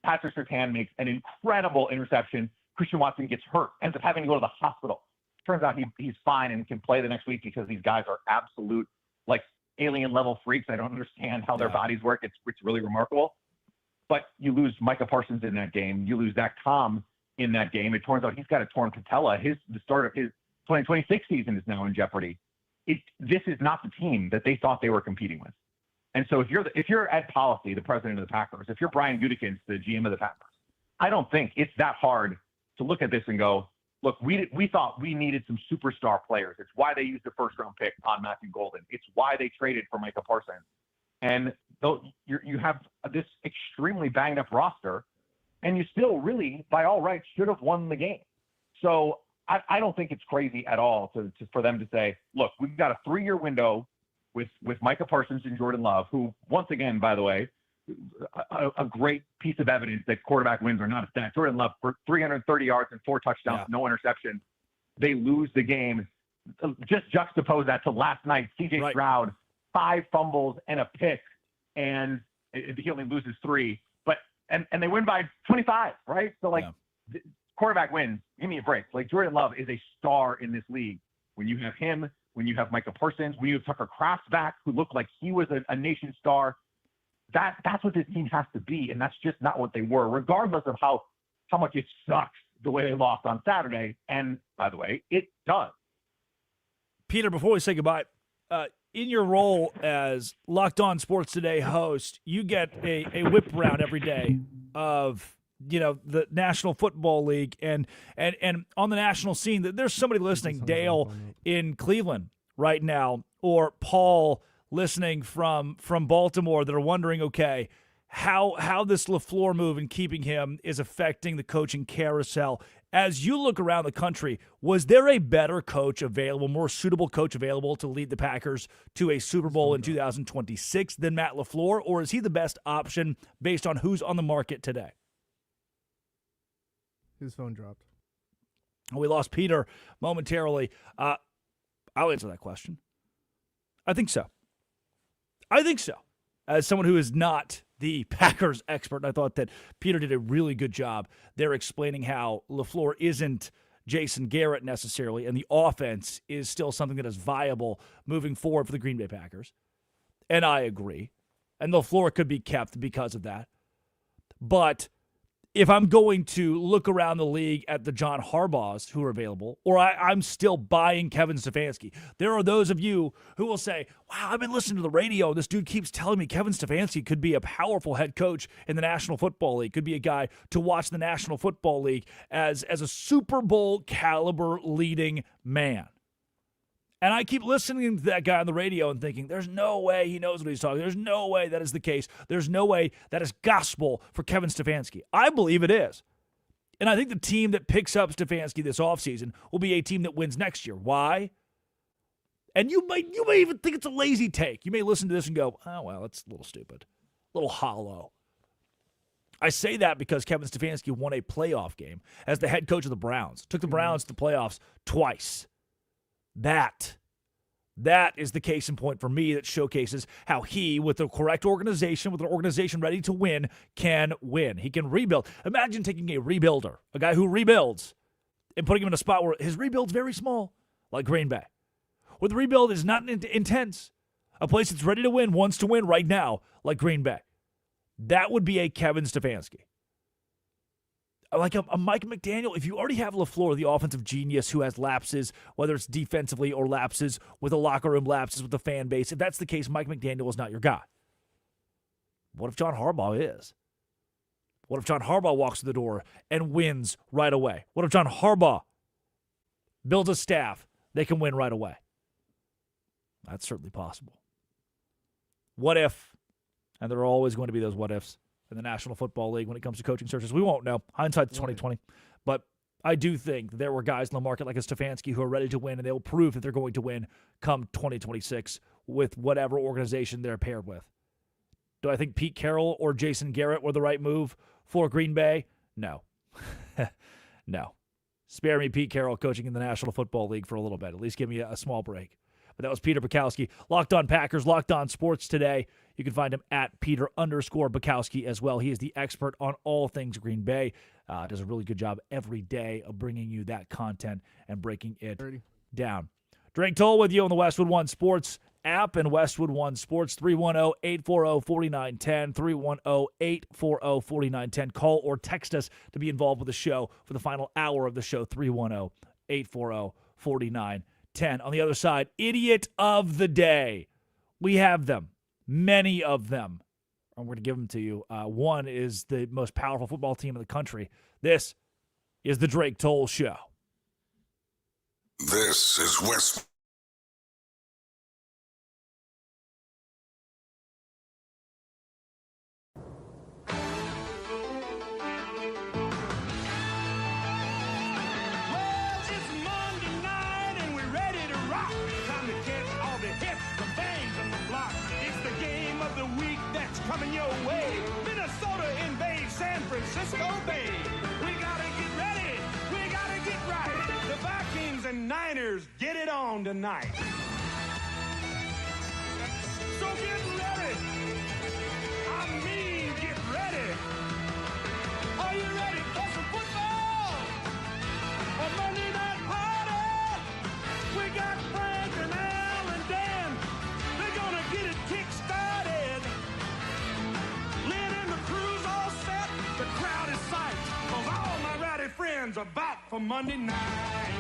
Patrick Surtain makes an incredible interception. Christian Watson gets hurt, ends up having to go to the hospital. Turns out he's fine and can play the next week because these guys are absolute, like, alien level freaks. I don't understand how their bodies work. It's really remarkable. But you lose Micah Parsons in that game. You lose Zach Tom in that game. It turns out he's got a torn patella. The start of his 2026 season is now in jeopardy. This is not the team that they thought they were competing with. And so if you're Ed Policy, the president of the Packers, if you're Brian Gutekunst, the GM of the Packers, I don't think it's that hard to look at this and go, look, we thought we needed some superstar players. It's why they used the first-round pick on Matthew Golden. It's why they traded for Micah Parsons. And though you have this extremely banged-up roster, and you still really, by all rights, should have won the game. So I don't think it's crazy at all for them to say, look, we've got a 3-year window with Micah Parsons and Jordan Love, who, once again, by the way, a great piece of evidence that quarterback wins are not a stat. Jordan Love for 330 yards and 4 touchdowns, no interception. They lose the game. Just juxtapose that to last night. CJ Stroud, 5 fumbles and a pick, and he only loses 3. But and they win by 25, right? So, like, the quarterback wins. Give me a break. Like, Jordan Love is a star in this league. When you have him, when you have Micah Parsons, when you have Tucker Kraft back, who looked like he was a nation star, that's what this team has to be, and that's just not what they were, regardless of how much it sucks the way they lost on Saturday. And, by the way, it does. Peter, before we say goodbye, in your role as Locked On Sports Today host, you get a whip round every day of the National Football League and on the national scene. There's somebody listening, Dale in Cleveland right now, or Paul listening from Baltimore, that are wondering, okay, how this LaFleur move and keeping him is affecting the coaching carousel. As you look around the country, was there a better coach available, more suitable coach available to lead the Packers to a Super Bowl in 2026 than Matt LaFleur, or is he the best option based on who's on the market today? His phone dropped. We lost Peter momentarily. I'll answer that question. I think so. As someone who is not the Packers expert, I thought that Peter did a really good job there explaining how LaFleur isn't Jason Garrett necessarily, and the offense is still something that is viable moving forward for the Green Bay Packers. And I agree. And LaFleur could be kept because of that. But if I'm going to look around the league at the John Harbaughs who are available, or I'm still buying Kevin Stefanski, there are those of you who will say, wow, I've been listening to the radio. This dude keeps telling me Kevin Stefanski could be a powerful head coach in the National Football League, could be a guy to watch the National Football League as a Super Bowl caliber leading man. And I keep listening to that guy on the radio and thinking, there's no way he knows what he's talking. There's no way that is the case. There's no way that is gospel for Kevin Stefanski. I believe it is. And I think the team that picks up Stefanski this offseason will be a team that wins next year. Why? And you may even think it's a lazy take. You may listen to this and go, oh, well, it's a little stupid, a little hollow. I say that because Kevin Stefanski won a playoff game as the head coach of the Browns. Took the Browns to the playoffs twice. That is the case in point for me that showcases how he, with the correct organization, with an organization ready to win, can win. He can rebuild. Imagine taking a rebuilder, a guy who rebuilds, and putting him in a spot where his rebuild's very small, like Green Bay, where the rebuild is not intense, a place that's ready to win, wants to win right now, like Green Bay. That would be a Kevin Stefanski. Like a Mike McDaniel, if you already have LaFleur, the offensive genius who has lapses, whether it's defensively or lapses with a locker room, lapses with the fan base, if that's the case, Mike McDaniel is not your guy. What if John Harbaugh is? What if John Harbaugh walks through the door and wins right away? What if John Harbaugh builds a staff that can win right away? That's certainly possible. What if? And there are always going to be those what ifs in the National Football League when it comes to coaching searches. We won't know. Hindsight's 2020. But I do think that there were guys in the market like a Stefanski who are ready to win, and they will prove that they're going to win come 2026 with whatever organization they're paired with. Do I think Pete Carroll or Jason Garrett were the right move for Green Bay? No. No. Spare me Pete Carroll coaching in the National Football League for a little bit. At least give me a small break. But that was Peter Bukowski. Locked on Packers, Locked on Sports today. You can find him at Peter_Bukowski as well. He is the expert on all things Green Bay. Does a really good job every day of bringing you that content and breaking it down. Drake Toll with you on the Westwood One Sports app and Westwood One Sports, 310-840-4910, 310-840-4910. Call or text us to be involved with the show for the final hour of the show, 310-840-4910. On the other side, Idiot of the Day. We have them, many of them. I'm going to give them to you. One is the most powerful football team in the country. This is the Drake Toll Show. This is West. Well, it's Monday night and we're ready to rock. Time to catch all the hits, the bangs, and the blocks. It's the game of the week that's coming your way. Minnesota invades San Francisco Bay. We gotta get ready. We gotta get right. The Vikings and Niners get it on tonight. So get ready. I mean, get ready. Are you ready for some football? A Monday night party. We got Frank and Al and Dan. They're gonna get it kick-started. Lynn and the crew's all set. The crowd is psyched. 'Cause all my rowdy friends are back for Monday night.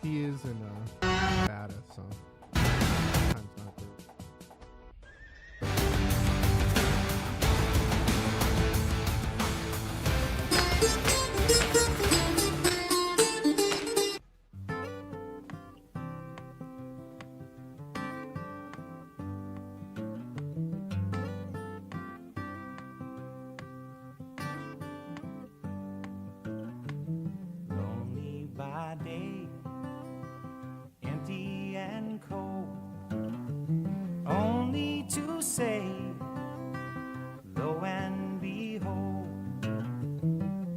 He is in Badass, so sometimes not good. Lonely by day, empty and cold, only to say, lo and behold,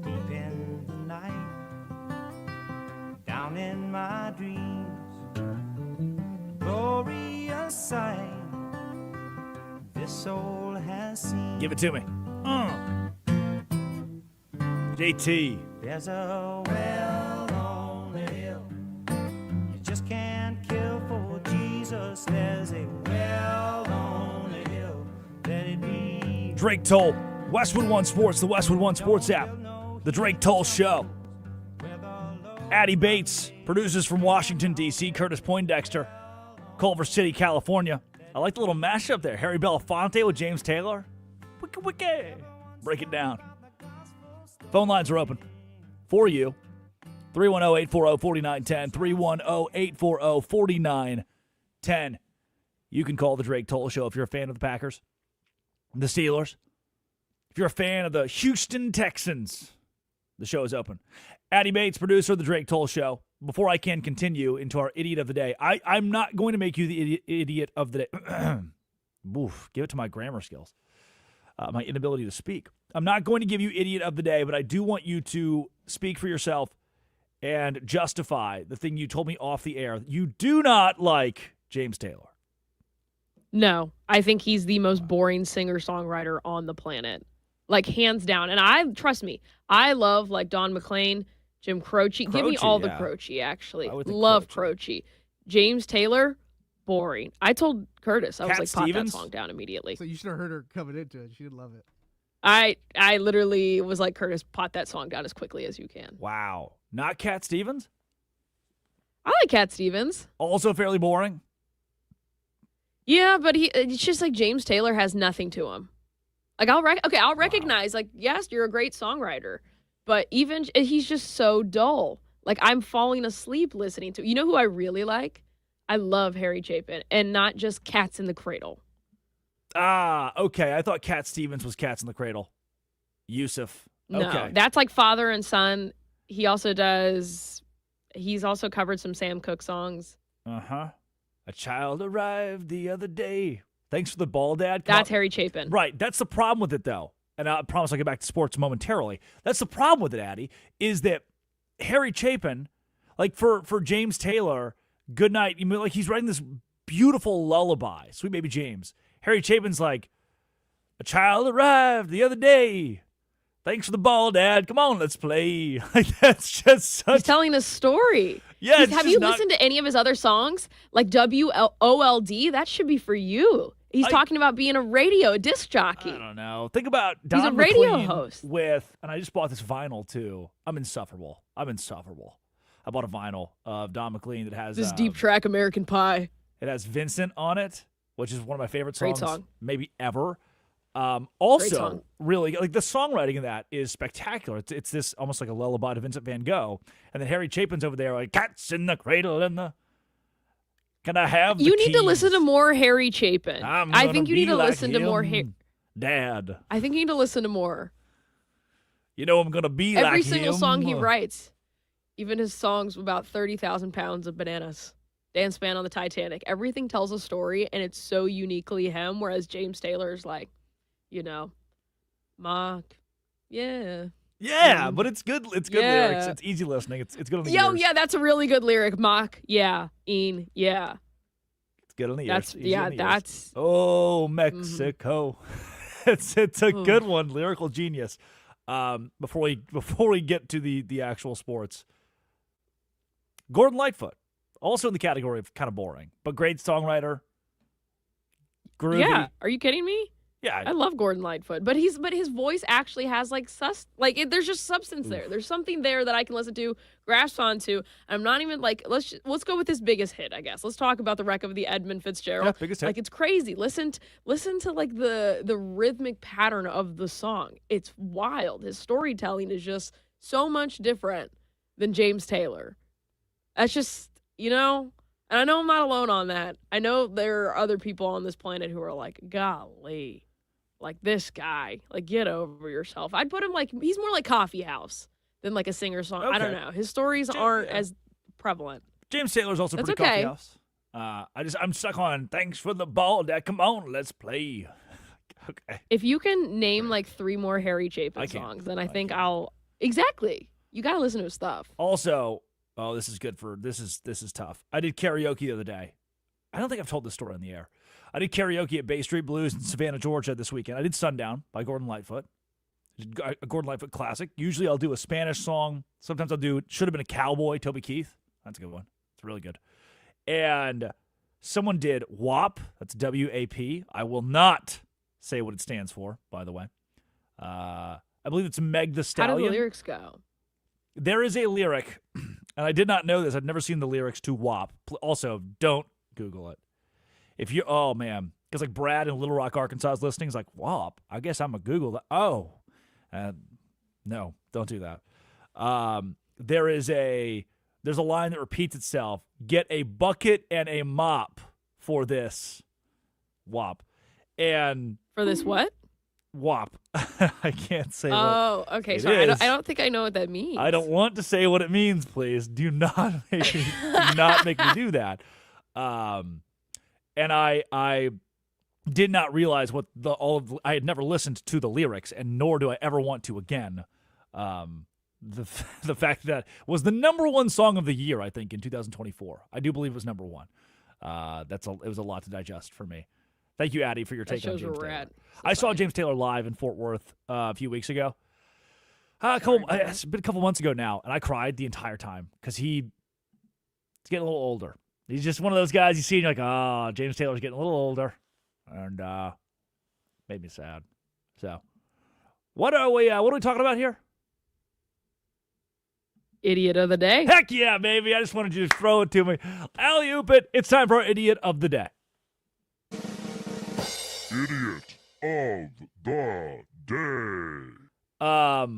deep in the night, down in my dreams, glorious sight, this soul has seen. Give it to me. JT. There's a well on the hill you just can't kill for Jesus. There's a well on the hill, let it be. Drake Toll. Westwood One Sports, the Westwood One Sports app. The Drake Toll Show. Addie Bates, producers from Washington, D.C. Curtis Poindexter, Culver City, California. I like the little mashup there. Harry Belafonte with James Taylor. Wicka wicka. Break it down. Phone lines are open for you. 310-840-4910. 310-840-4910. You can call the Drake Toll Show if you're a fan of the Packers, the Steelers. If you're a fan of the Houston Texans, the show is open. Addie Bates, producer of the Drake Toll Show. Before I can continue into our idiot of the day, I'm not going to make you the idiot of the day. Oof, give it to my grammar skills. My inability to speak. I'm not going to give you idiot of the day, but I do want you to speak for yourself and justify the thing you told me off the air. You do not like James Taylor. No, I think he's the most boring singer-songwriter on the planet. Like, hands down. And trust me, I love, like, Don McLean, Jim Croce. Give me all the Croce, actually. Love Croce. James Taylor, boring. I told Curtis, I was like, pop that song down immediately. So you should have heard her coming into it. She'd love it. I literally was like, Curtis, pot that song down as quickly as you can. Wow. Not Cat Stevens? I like Cat Stevens. Also fairly boring? Yeah, but it's just like James Taylor has nothing to him. Like, I'll recognize, like, yes, you're a great songwriter, but even he's just so dull. Like, I'm falling asleep listening to. You know who I really like? I love Harry Chapin, and not just Cats in the Cradle. Ah, okay. I thought Cat Stevens was Cats in the Cradle. Yusuf. No, Okay. that's like father and son. He's also covered some Sam Cooke songs. Uh-huh. A child arrived the other day. Thanks for the ball, Dad. That's Harry Chapin. Right. That's the problem with it, though. And I promise I'll get back to sports momentarily. That's the problem with it, Addie, is that Harry Chapin, like for James Taylor, good night. You mean, like, he's writing this beautiful lullaby, Sweet Baby James. Harry Chapin's like, a child arrived the other day. Thanks for the ball, Dad. Come on, let's play. Like, that's just such... He's telling a story. Yeah, Have you listened to any of his other songs? Like WOLD? That should be for you. He's talking about being a disc jockey. I don't know. Think about Don He's a radio McLean host. and I just bought this vinyl, too. I'm insufferable. I bought a vinyl of Don McLean that has... This deep track American Pie. It has Vincent on it, which is one of my favorite Great songs song. maybe ever. Great Also, song. really, like, the songwriting of that is spectacular. It's this almost like a lullaby to Vincent Van Gogh. And then Harry Chapin's over there like, cats in the cradle and the... Can I have the You need to keys? listen to more Harry Chapin. I think you need to listen to more Dad. I think you need to listen to more. You know I'm going to be like him. Every single song he writes, even his songs about 30,000 pounds of bananas, Dance Band on the Titanic, everything tells a story, and it's so uniquely him, whereas James Taylor's like, Mock, yeah. Yeah, but it's good. It's good Yeah. lyrics. It's easy listening. It's good on the Yo, ears. yeah, that's a really good lyric. Mock, yeah. Yeah. It's good on the That's ears. Easy on the ears. that's Oh, Mexico. It's a good one. Lyrical genius. Before we get to the actual sports, Gordon Lightfoot, also in the category of kind of boring, but great songwriter. Groovy. Yeah. Are you kidding me? Yeah, I love Gordon Lightfoot, but his voice actually has there's just substance there. There's something there that I can listen to, grasp onto. I'm not even let's go with his biggest hit, I guess. Let's talk about the wreck of the Edmund Fitzgerald. Yeah, biggest hit. It's crazy. Listen to the rhythmic pattern of the song. It's wild. His storytelling is just so much different than James Taylor. That's just, and I know I'm not alone on that. I know there are other people on this planet who are like, golly. Like this guy, get over yourself. I'd put him he's more like Coffee House than like a singer-song. I don't know. His stories aren't as prevalent. James Taylor's also That's pretty okay. Coffee House. I'm stuck on thanks for the ball, Dad. Come on, let's play. Okay. If you can name 3 more Harry Chapin songs, then I think I'll exactly. You gotta listen to his stuff. Also, this is tough. I did karaoke the other day. I don't think I've told this story on the air. I did karaoke at Bay Street Blues in Savannah, Georgia this weekend. I did Sundown by Gordon Lightfoot. A Gordon Lightfoot classic. Usually I'll do a Spanish song. Sometimes I'll do Should Have Been a Cowboy, Toby Keith. That's a good one. It's really good. And someone did WAP. That's W-A-P. I will not say what it stands for, by the way. I believe it's Meg the Stallion. How do the lyrics go? There is a lyric, and I did not know this. I'd never seen the lyrics to WAP. Also, don't Google it. Oh man, because Brad in Little Rock, Arkansas is listening. He's like, WAP. I guess I'm gonna Google that. Oh, no, don't do that. There's a line that repeats itself. Get a bucket and a mop for this WAP, and for this what? WAP. I can't say. Oh, okay. Sorry, I don't think I know what that means. I don't want to say what it means. Please do not make me do that. And I did not realize what I had never listened to the lyrics, and nor do I ever want to again. The fact that was the number 1 song of the year, I think, in 2024. I do believe it was number 1. It was a lot to digest for me. Thank you, Addie, for your take on James Taylor. I saw James Taylor live in Fort Worth a few weeks ago. It's been a couple months ago now, and I cried the entire time because he's getting a little older. He's just one of those guys you see and you're like, oh, James Taylor's getting a little older. And made me sad. So what are we talking about here? Idiot of the day. Heck yeah, baby. I just wanted you to throw it to me. Alley-oop it. It's time for our Idiot of the Day. Idiot of the day.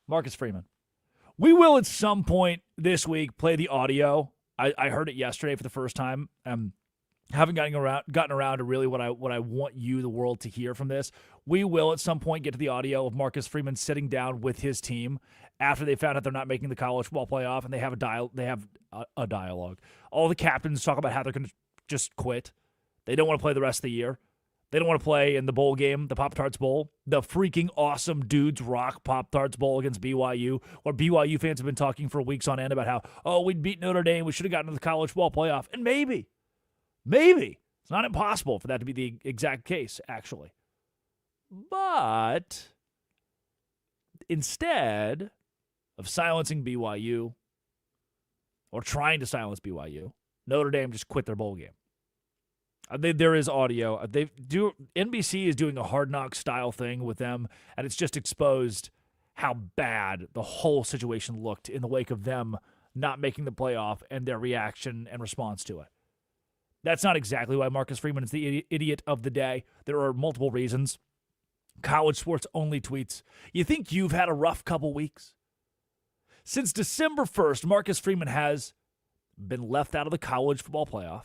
Marcus Freeman. We will at some point this week play the audio. I heard it yesterday for the first time. Haven't gotten around to really what I want you, the world, to hear from this. We will at some point get to the audio of Marcus Freeman sitting down with his team after they found out they're not making the college football playoff, and they have a dialogue. All the captains talk about how they're going to just quit. They don't want to play the rest of the year. They don't want to play in the bowl game, the Pop-Tarts Bowl, the freaking awesome Dudes Rock Pop-Tarts Bowl against BYU, where BYU fans have been talking for weeks on end about how, we'd beat Notre Dame, we should have gotten to the college football playoff. And maybe, it's not impossible for that to be the exact case, actually. But instead of silencing BYU or trying to silence BYU, Notre Dame just quit their bowl game. There is audio. NBC is doing a Hard Knock style thing with them, and it's just exposed how bad the whole situation looked in the wake of them not making the playoff and their reaction and response to it. That's not exactly why Marcus Freeman is the idiot of the day. There are multiple reasons. College sports only tweets. You think you've had a rough couple weeks? Since December 1st, Marcus Freeman has been left out of the college football playoff.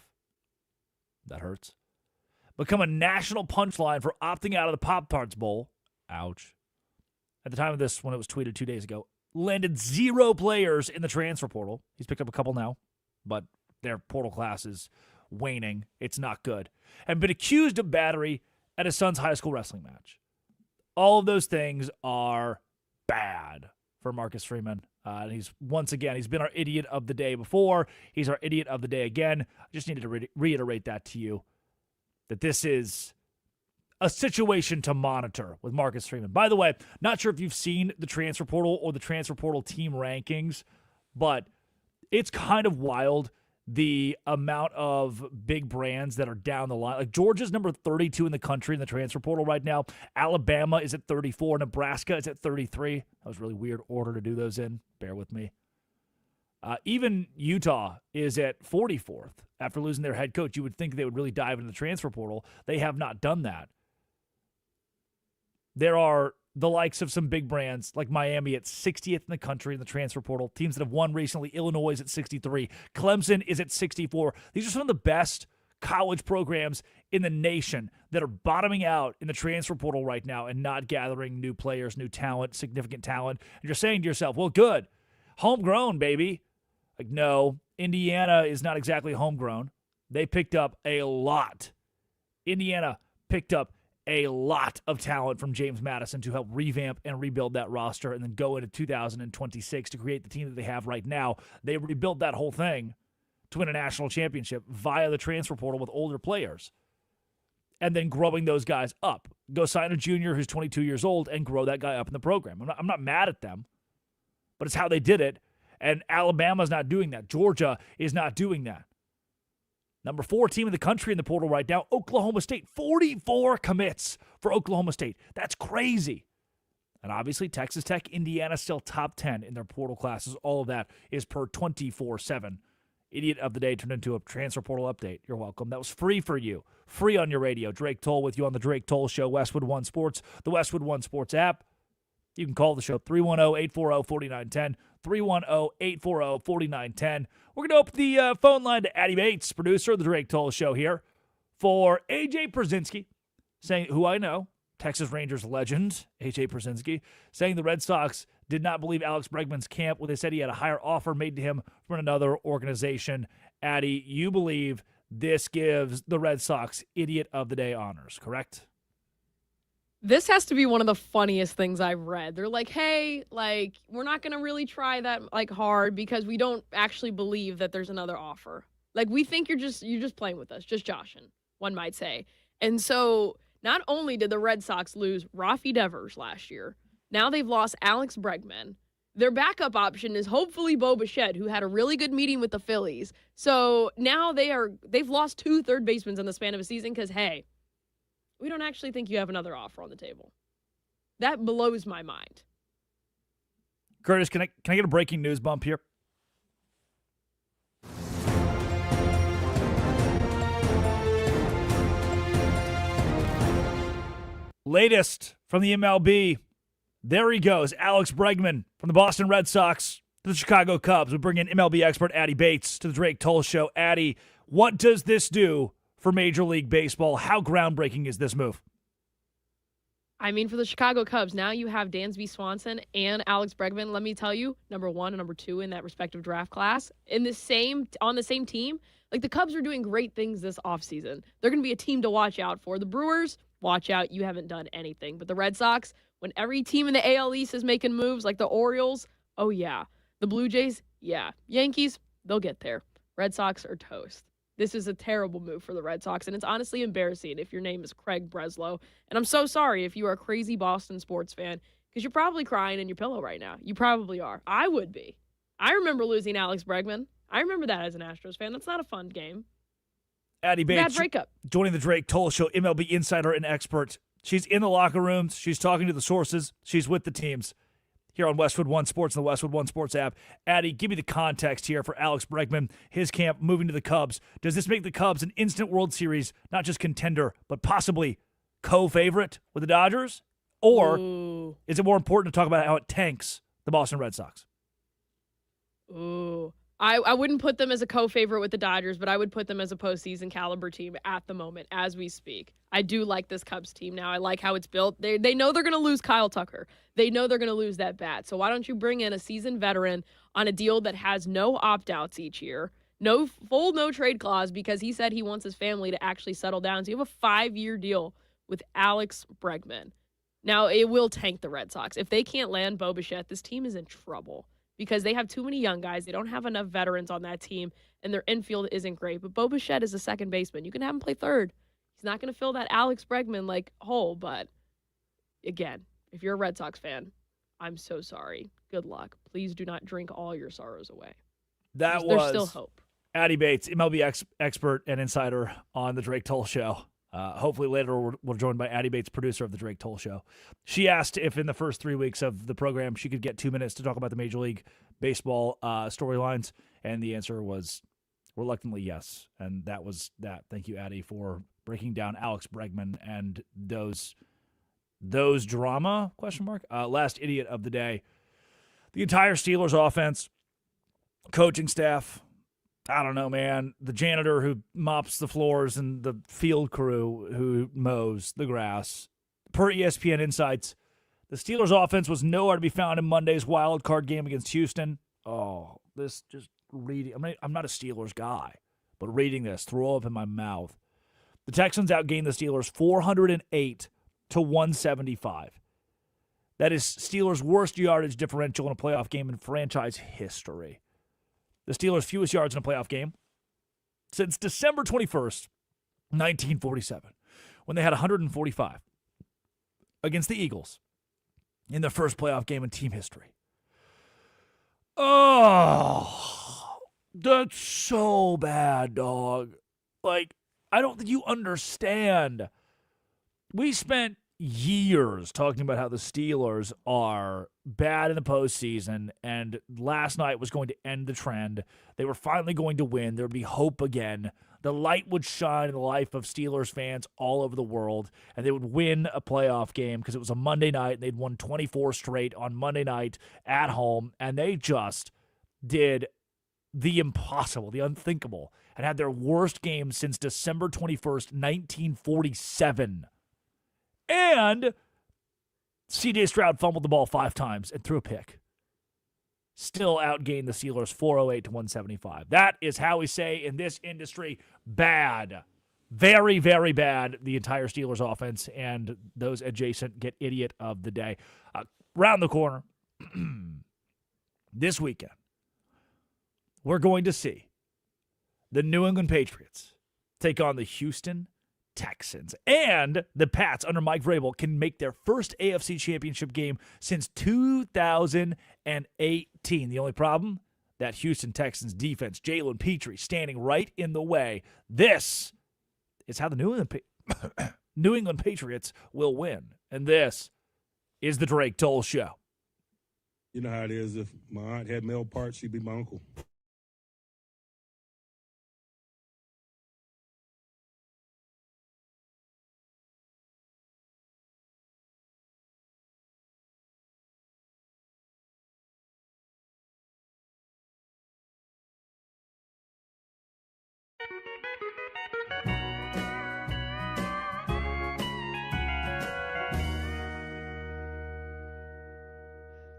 That hurts. Become a national punchline for opting out of the Pop-Tarts Bowl. Ouch. At the time of this, when it was tweeted 2 days ago, landed 0 players in the transfer portal. He's picked up a couple now, but their portal class is waning. It's not good. And been accused of battery at his son's high school wrestling match. All of those things are bad for Marcus Freeman. And he's been our idiot of the day before. He's our idiot of the day again. I just needed to reiterate that to you, that this is a situation to monitor with Marcus Freeman. By the way, not sure if you've seen the transfer portal or the transfer portal team rankings, but it's kind of wild the amount of big brands that are down the line. Like Georgia's number 32 in the country in the transfer portal right now. Alabama is at 34. Nebraska is at 33. That was a really weird order to do those in. Bear with me. Even Utah is at 44th after losing their head coach. You would think they would really dive into the transfer portal. They have not done that. There are the likes of some big brands like Miami at 60th in the country in the transfer portal. Teams that have won recently. Illinois is at 63. Clemson is at 64. These are some of the best college programs in the nation that are bottoming out in the transfer portal right now and not gathering new players, new talent, significant talent. And you're saying to yourself, well, good. Homegrown, baby. Like, no, Indiana is not exactly homegrown. They picked up a lot. Indiana picked up a lot of talent from James Madison to help revamp and rebuild that roster and then go into 2026 to create the team that they have right now. They rebuilt that whole thing to win a national championship via the transfer portal with older players and then growing those guys up. Go sign a junior who's 22 years old and grow that guy up in the program. I'm not mad at them, but it's how they did it, and Alabama's not doing that. Georgia is not doing that. Number 4 team in the country in the portal right now, Oklahoma State. 44 commits for Oklahoma State. That's crazy. And obviously, Texas Tech, Indiana still top 10 in their portal classes. All of that is per 24/7. Idiot of the day turned into a transfer portal update. You're welcome. That was free for you. Free on your radio. Drake Toll with you on the Drake Toll Show, Westwood One Sports, the Westwood One Sports app. You can call the show 310-840-4910, 310-840-4910. We're going to open the phone line to Addie Bates, producer of the Drake Toll Show here, for A.J. Przinsky, saying, who I know, Texas Rangers legend, A.J. Przinsky, saying the Red Sox did not believe Alex Bregman's camp when they said he had a higher offer made to him from another organization. Addie, you believe this gives the Red Sox Idiot of the Day honors, correct? This has to be one of the funniest things I've read. They're like, hey, like, we're not going to really try that, like, hard because we don't actually believe that there's another offer. Like, we think you're just playing with us, just joshing, one might say. And so not only did the Red Sox lose Rafi Devers last year, now they've lost Alex Bregman. Their backup option is hopefully Bo Bichette, who had a really good meeting with the Phillies. So now they've lost 2 third basemen in the span of a season because, hey, we don't actually think you have another offer on the table. That blows my mind. Curtis, can I get a breaking news bump here? Latest from the MLB. There he goes, Alex Bregman from the Boston Red Sox to the Chicago Cubs. We bring in MLB expert Addie Bates to the Drake Toll Show. Addie, what does this do for Major League Baseball? How groundbreaking is this move? I mean, for the Chicago Cubs, now you have Dansby Swanson and Alex Bregman. Let me tell you, number 1 and number 2 in that respective draft class on the same team. Like, the Cubs are doing great things this offseason. They're going to be a team to watch out for. The Brewers, watch out. You haven't done anything. But the Red Sox, when every team in the AL East is making moves, like the Orioles, oh yeah. The Blue Jays, yeah. Yankees, they'll get there. Red Sox are toast. This is a terrible move for the Red Sox, and it's honestly embarrassing if your name is Craig Breslow. And I'm so sorry if you are a crazy Boston sports fan, because you're probably crying in your pillow right now. You probably are. I would be. I remember losing Alex Bregman. I remember that as an Astros fan. That's not a fun game. Addie Bates, bad breakup. Joining the Drake Toll Show, MLB insider and expert. She's in the locker rooms. She's talking to the sources. She's with the teams here on Westwood One Sports and the Westwood One Sports app. Addie, give me the context here for Alex Bregman, his camp moving to the Cubs. Does this make the Cubs an instant World Series, not just contender, but possibly co-favorite with the Dodgers? Or is it more important to talk about how it tanks the Boston Red Sox? Ooh. I wouldn't put them as a co-favorite with the Dodgers, but I would put them as a postseason caliber team at the moment as we speak. I do like this Cubs team now. I like how it's built. They know they're going to lose Kyle Tucker. They know they're going to lose that bat. So why don't you bring in a seasoned veteran on a deal that has no opt-outs each year, no trade clause, because he said he wants his family to actually settle down. So you have a 5-year deal with Alex Bregman. Now, it will tank the Red Sox. If they can't land Bo Bichette, this team is in trouble, because they have too many young guys. They don't have enough veterans on that team, and their infield isn't great. But Bo Bichette is a second baseman. You can have him play third. He's not going to fill that Alex Bregman hole. But again, if you're a Red Sox fan, I'm so sorry. Good luck. Please do not drink all your sorrows away. There's still hope. Addie Bates, MLB expert and insider on the Drake Toll Show. Hopefully later we're joined by Addie Bates, producer of the Drake Toll Show. She asked if in the first 3 weeks of the program she could get 2 minutes to talk about the Major League Baseball storylines, and the answer was reluctantly yes. And that was that. Thank you, Addie, for breaking down Alex Bregman and those drama, ? Last idiot of the day. The entire Steelers offense, coaching staff, I don't know, man. The janitor who mops the floors and the field crew who mows the grass. Per ESPN Insights, the Steelers' offense was nowhere to be found in Monday's wild card game against Houston. Oh, this just reading. I'm not a Steelers guy, but reading this, throw up in my mouth. The Texans outgained the Steelers 408 to 175. That is Steelers' worst yardage differential in a playoff game in franchise history. The Steelers' fewest yards in a playoff game since December 21st, 1947, when they had 145 against the Eagles in their first playoff game in team history. Oh, that's so bad, dog. Like, I don't think you understand. We spent years talking about how the Steelers are bad in the postseason, and last night was going to end the trend. They were finally going to win. There would be hope again. The light would shine in the life of Steelers fans all over the world, and they would win a playoff game because it was a Monday night, and they'd won 24 straight on Monday night at home, and they just did the impossible, the unthinkable, and had their worst game since December 21st, 1947. And C.J. Stroud fumbled the ball 5 times and threw a pick. Still outgained the Steelers 408 to 175. That is how we say in this industry, bad. Very, very bad, the entire Steelers offense, and those adjacent get idiot of the day. Round the corner, this weekend, we're going to see the New England Patriots take on the Houston Texans. And the Pats under Mike Vrabel can make their first AFC Championship game since 2018. The only problem? That Houston Texans defense, Jalen Petrie standing right in the way. This is how the New England Patriots will win. And this is the Drake Toll Show. You know how it is. If my aunt had male parts, she'd be my uncle.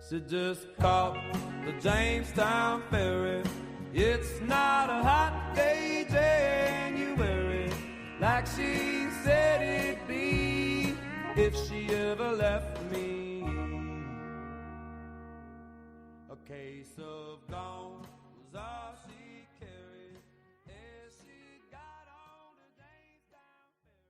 She just caught the Jamestown ferry. It's not a hot day, January, like she said it'd be if she ever left me. A case of gone was all she carried. As she got on the Jamestown ferry.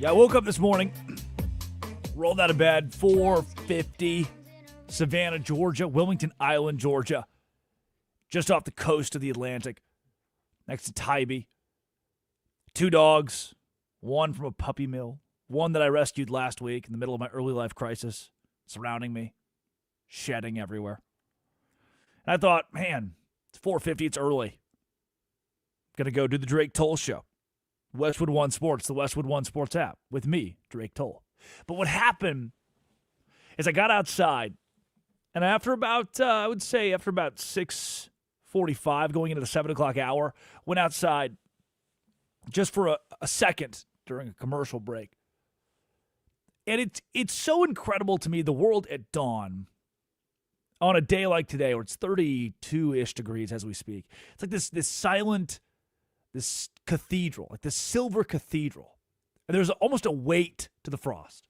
Yeah, I woke up this morning, rolled out of bed, 4:50, Savannah, Georgia, Wilmington Island, Georgia, just off the coast of the Atlantic, next to Tybee. 2 dogs, one from a puppy mill, one that I rescued last week in the middle of my early life crisis, surrounding me, shedding everywhere. And I thought, man, it's 4:50, it's early. Going to go do the Drake Toll Show. Westwood One Sports, the Westwood One Sports app, with me, Drake Toll. But what happened is I got outside, and after about, I would say after about 6:45, going into the 7 o'clock hour, went outside just for a second during a commercial break. And it's so incredible to me, the world at dawn, on a day like today, where it's 32-ish degrees as we speak. It's like this silent, this cathedral, like this silver cathedral. And there's almost a weight to the frost.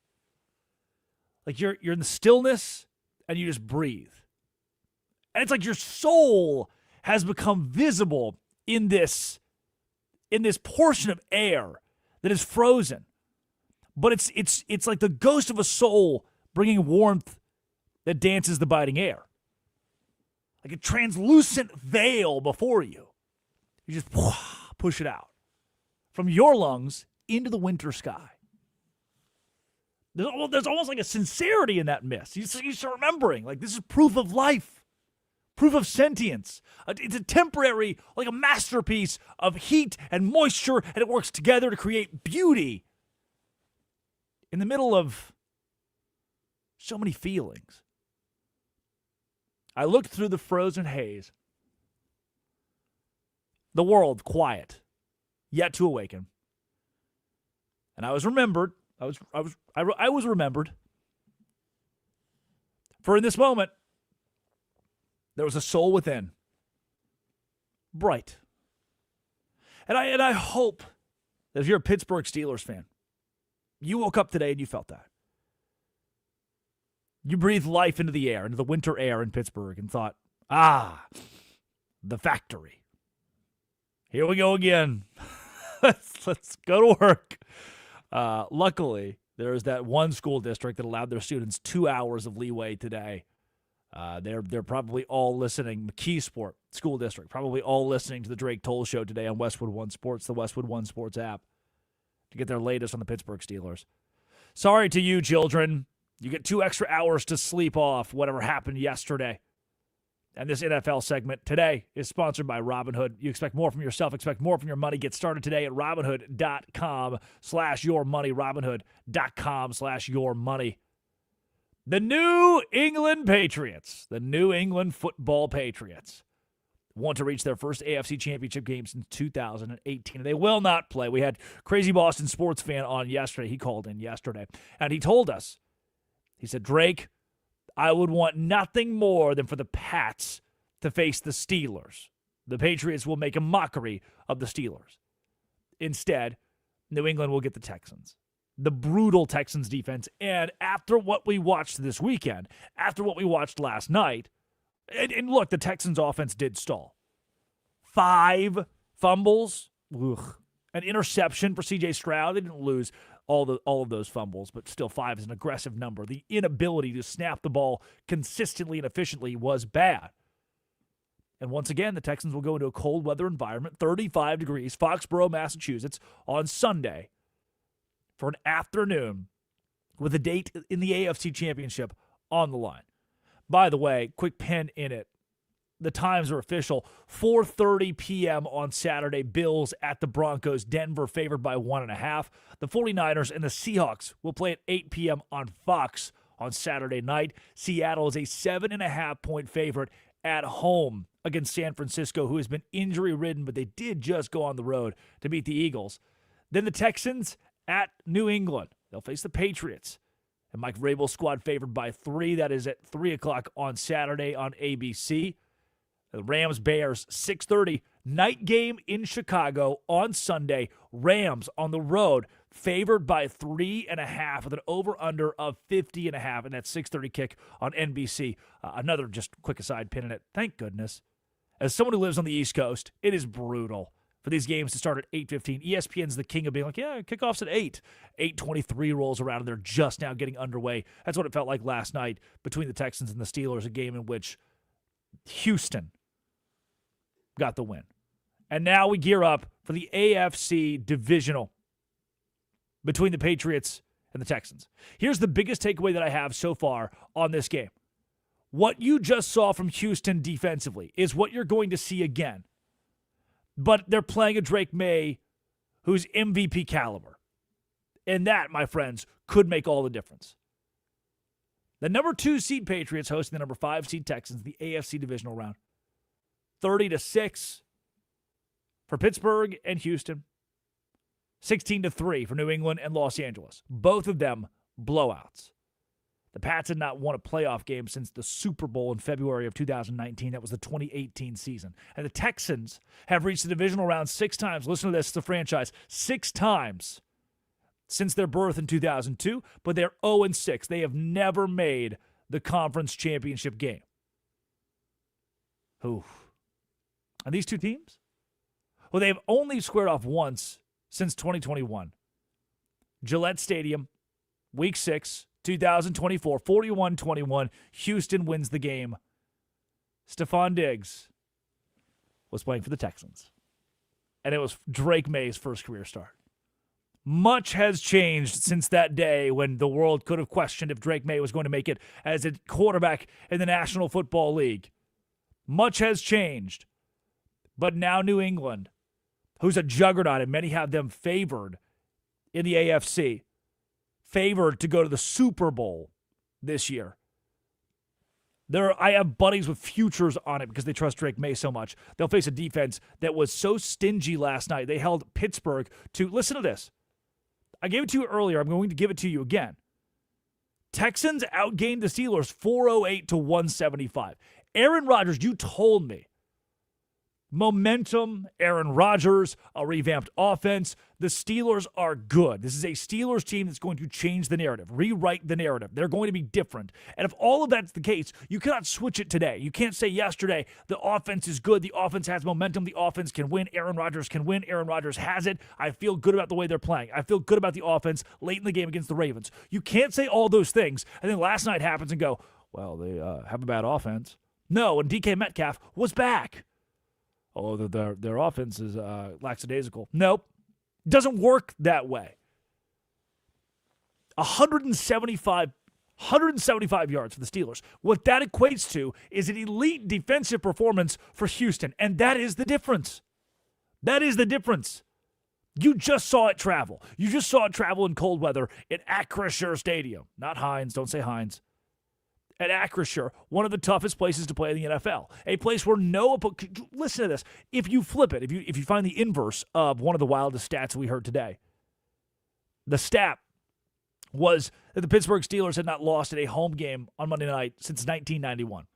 Like you're in the stillness and you just breathe. And it's like your soul has become visible in this portion of air that is frozen. But it's like the ghost of a soul bringing warmth that dances the biting air. Like a translucent veil before you. You just push it out from your lungs into the winter sky. There's almost like a sincerity in that mist. You start remembering, like, this is proof of life, proof of sentience. It's a temporary, like a masterpiece of heat and moisture, and it works together to create beauty in the middle of so many feelings. I looked through the frozen haze. The world quiet, yet to awaken. And I was remembered. I was remembered. For in this moment, there was a soul within, bright. And I hope that if you're a Pittsburgh Steelers fan, you woke up today and you felt that. You breathed life into the air, into the winter air in Pittsburgh, and thought, the factory. Here we go again. Let's go to work. Luckily, there's that one school district that allowed their students 2 hours of leeway today. They're probably all listening. McKeesport School District, probably all listening to the Drake Toll Show today on Westwood One Sports, the Westwood One Sports app, to get their latest on the Pittsburgh Steelers. Sorry to you, children. You get 2 extra hours to sleep off whatever happened yesterday. And this NFL segment today is sponsored by Robinhood. You expect more from yourself, expect more from your money. Get started today at Robinhood.com/yourmoney. Robinhood.com/yourmoney. The New England Patriots, the New England Football Patriots, want to reach their first AFC Championship game since 2018. They will not play. We had Crazy Boston Sports Fan on yesterday. He called in yesterday, and he told us, he said, Drake, I would want nothing more than for the Pats to face the Steelers. The Patriots will make a mockery of the Steelers. Instead, New England will get the Texans. The brutal Texans defense. And after what we watched this weekend, after what we watched last night, and look, the Texans offense did stall. 5 fumbles, an interception for C.J. Stroud. They didn't lose all of those fumbles, but still 5 is an aggressive number. The inability to snap the ball consistently and efficiently was bad. And once again, the Texans will go into a cold weather environment, 35 degrees, Foxborough, Massachusetts, on Sunday for an afternoon with a date in the AFC Championship on the line. By the way, quick pin in it. The times are official. 4:30 p.m. on Saturday, Bills at the Broncos. Denver favored by 1.5. The 49ers and the Seahawks will play at 8 p.m. on Fox on Saturday night. Seattle is a 7.5-point favorite at home against San Francisco, who has been injury-ridden, but they did just go on the road to beat the Eagles. Then the Texans at New England. They'll face the Patriots. And Mike Vrabel's squad favored by 3. That is at 3 o'clock on Saturday on ABC. The Rams-Bears, 6:30. Night game in Chicago on Sunday. Rams on the road, favored by 3.5 with an over-under of 50.5. And that 6:30 kick on NBC. Another just quick aside pin in it. Thank goodness. As someone who lives on the East Coast, it is brutal for these games to start at 8:15. ESPN's the king of being like, yeah, kickoff's at 8. 8:23 rolls around, and they're just now getting underway. That's what it felt like last night between the Texans and the Steelers, a game in which Houston got the win. And now we gear up for the AFC divisional between the Patriots and the Texans. Here's the biggest takeaway that I have so far on this game. What you just saw from Houston defensively is what you're going to see again. But they're playing a Drake May who's MVP caliber. And that, my friends, could make all the difference. The number 2 seed Patriots hosting the number 5 seed Texans, the AFC divisional round. 30-6 for Pittsburgh and Houston. 16-3 for New England and Los Angeles. Both of them blowouts. The Pats had not won a playoff game since the Super Bowl in February of 2019. That was the 2018 season. And the Texans have reached the divisional round 6 times. Listen to this, the franchise. 6 times since their birth in 2002, but they're 0-6. They have never made the conference championship game. Oof. And these 2 teams? Well, they have only squared off once since 2021. Gillette Stadium, Week 6, 2024, 41-21. Houston wins the game. Stephon Diggs was playing for the Texans. And it was Drake May's first career start. Much has changed since that day when the world could have questioned if Drake May was going to make it as a quarterback in the National Football League. Much has changed. But now New England, who's a juggernaut, and many have them favored in the AFC, favored to go to the Super Bowl this year. I have buddies with futures on it because they trust Drake May so much. They'll face a defense that was so stingy last night. They held Pittsburgh to, listen to this. I gave it to you earlier. I'm going to give it to you again. Texans outgained the Steelers 408 to 175. Aaron Rodgers, you told me. Momentum, Aaron Rodgers, a revamped offense. The Steelers are good. This is a Steelers team that's going to change the narrative, rewrite the narrative. They're going to be different. And if all of that's the case, you cannot switch it today. You can't say yesterday, the offense is good, the offense has momentum, the offense can win, Aaron Rodgers can win, Aaron Rodgers has it. I feel good about the way they're playing. I feel good about the offense late in the game against the Ravens. You can't say all those things, and then last night happens and go, well, they have a bad offense. No, and DK Metcalf was back. Oh, their offense is lackadaisical. Nope. Doesn't work that way. 175 yards for the Steelers. What that equates to is an elite defensive performance for Houston, and that is the difference. That is the difference. You just saw it travel. You just saw it travel in cold weather at Acrisure Stadium. Not Heinz. Don't say Heinz. at Acrisure, one of the toughest places to play in the NFL. A place where listen to this. If you flip it, if you find the inverse of one of the wildest stats we heard today, the stat was that the Pittsburgh Steelers had not lost at a home game on Monday night since 1991.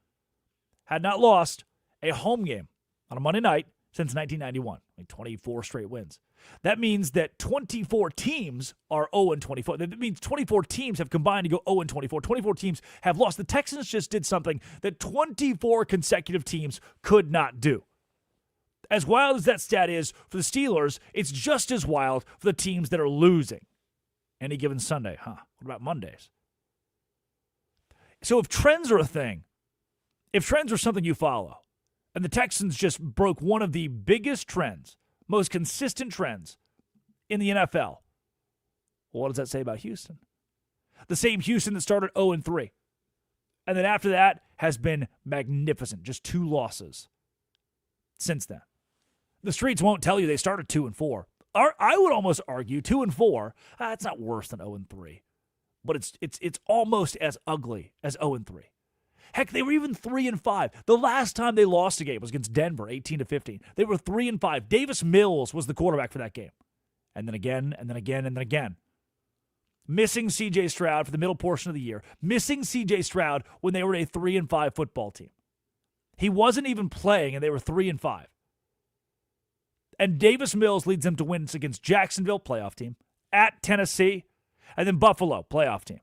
Had not lost a home game on a Monday night since 1991. 24 straight wins. That means that 24 teams are 0-24. That means 24 teams have combined to go 0-24. 24 teams have lost. The Texans just did something that 24 consecutive teams could not do. As wild as that stat is for the Steelers, it's just as wild for the teams that are losing any given Sunday. What about Mondays? So if trends are a thing, if trends are something you follow, and the Texans just broke one of the biggest trends, most consistent trends in the NFL. Well, what does that say about Houston? The same Houston that started 0-3. And then after that has been magnificent. Just 2 losses since then. The streets won't tell you they started 2-4. I would almost argue 2-4, it's not worse than 0-3. But it's almost as ugly as 0-3. Heck, they were even 3-5. The last time they lost a game was against Denver, 18-15. They were 3-5. Davis Mills was the quarterback for that game. And then again, and then again, and then again. Missing C.J. Stroud for the middle portion of the year. Missing C.J. Stroud when they were a 3-5 football team. He wasn't even playing, and they were 3-5. And Davis Mills leads them to wins against Jacksonville, playoff team, at Tennessee, and then Buffalo, playoff team.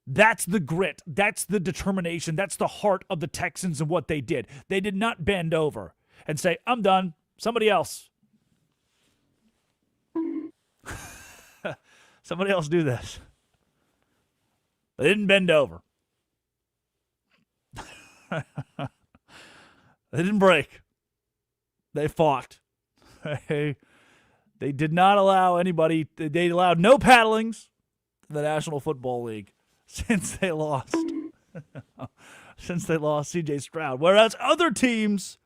That's the grit. That's the determination. That's the heart of the Texans and what they did. They did not bend over and say, I'm done. Somebody else. Somebody else do this. They didn't bend over. They didn't break. They fought. They did not allow anybody. They allowed no paddlings in the National Football League. Since they lost C.J. Stroud. Whereas other teams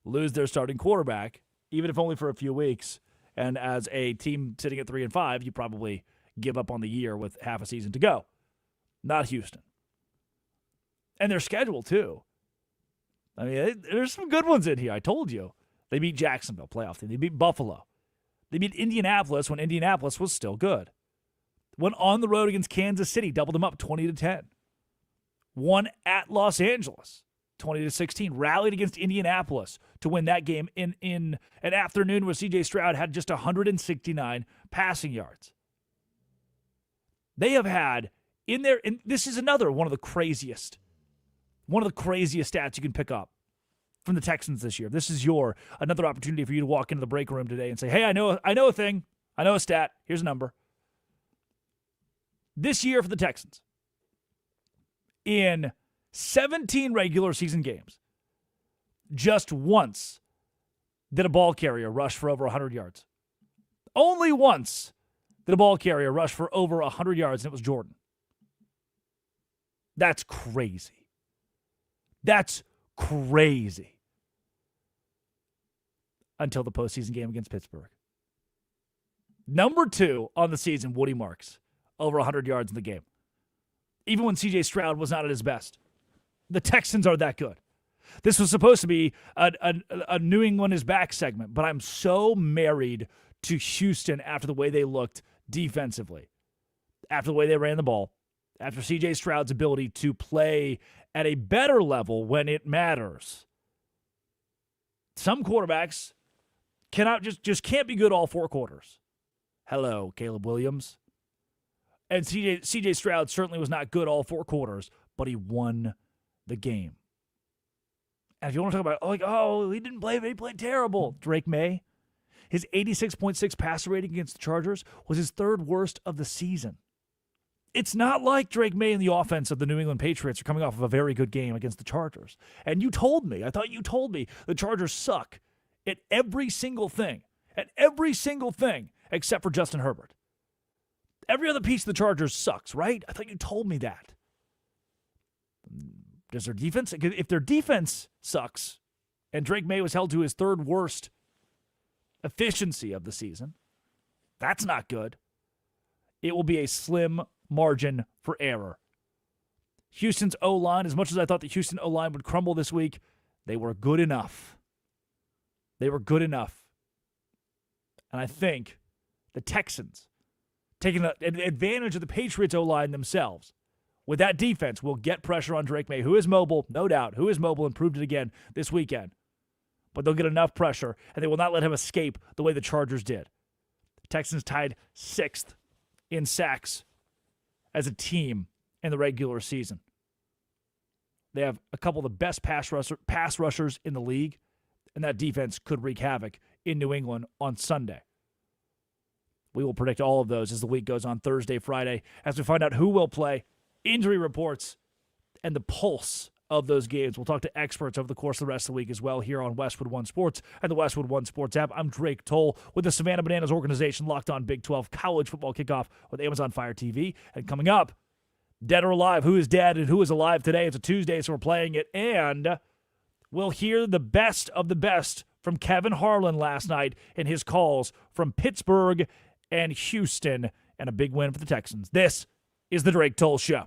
lose their starting quarterback, even if only for a few weeks. And as a team sitting at 3-5, you probably give up on the year with half a season to go. Not Houston. And their schedule, too. I mean, there's some good ones in here. I told you. They beat Jacksonville, playoff team. They beat Buffalo. They beat Indianapolis when Indianapolis was still good. Went on the road against Kansas City, doubled them up 20-10. Won at Los Angeles, 20-16. Rallied against Indianapolis to win that game in an afternoon where C.J. Stroud had just 169 passing yards. They have had in there, and this is another one of the craziest stats you can pick up from the Texans this year. This is another opportunity for you to walk into the break room today and say, hey, I know a thing. I know a stat. Here's a number. This year for the Texans, in 17 regular season games, just once did a ball carrier rush for over 100 yards. Only once did a ball carrier rush for over 100 yards, and it was Jordan. That's crazy. That's crazy. Until the postseason game against Pittsburgh. Number 2 on the season, Woody Marks. Over 100 yards in the game. Even when C.J. Stroud was not at his best. The Texans are that good. This was supposed to be a New England is back segment, but I'm so married to Houston after the way they looked defensively, after the way they ran the ball, after C.J. Stroud's ability to play at a better level when it matters. Some quarterbacks cannot just can't be good all 4 quarters. Hello, Caleb Williams. And C.J. Stroud certainly was not good all 4 quarters, but he won the game. And if you want to talk about, he didn't play, he played terrible. Drake May, his 86.6 passer rating against the Chargers was his 3rd worst of the season. It's not like Drake May and the offense of the New England Patriots are coming off of a very good game against the Chargers. And you told me, the Chargers suck at every single thing, except for Justin Herbert. Every other piece of the Chargers sucks, right? I thought you told me that. Does their defense? If their defense sucks, and Drake May was held to his 3rd worst efficiency of the season, that's not good. It will be a slim margin for error Houston's O-line, as much as I thought the Houston O-line would crumble this week, they were good enough. They were good enough. And I think the Texans, taking advantage of the Patriots O-line themselves, with that defense, will get pressure on Drake May, who is mobile, no doubt, who is mobile and proved it again this weekend. But they'll get enough pressure, and they will not let him escape the way the Chargers did. The Texans tied 6th in sacks as a team in the regular season. They have a couple of the best pass rushers in the league, and that defense could wreak havoc in New England on Sunday. We will predict all of those as the week goes on Thursday, Friday, as we find out who will play, injury reports, and the pulse of those games. We'll talk to experts over the course of the rest of the week as well here on Westwood One Sports and the Westwood One Sports app. I'm Drake Toll with the Savannah Bananas organization, Locked On Big 12 College Football Kickoff with Amazon Fire TV. And coming up, Dead or Alive, who is dead and who is alive today? It's a Tuesday, so we're playing it. And we'll hear the best of the best from Kevin Harlan last night in his calls from Pittsburgh and Houston, and a big win for the Texans. This is the Drake Toll Show.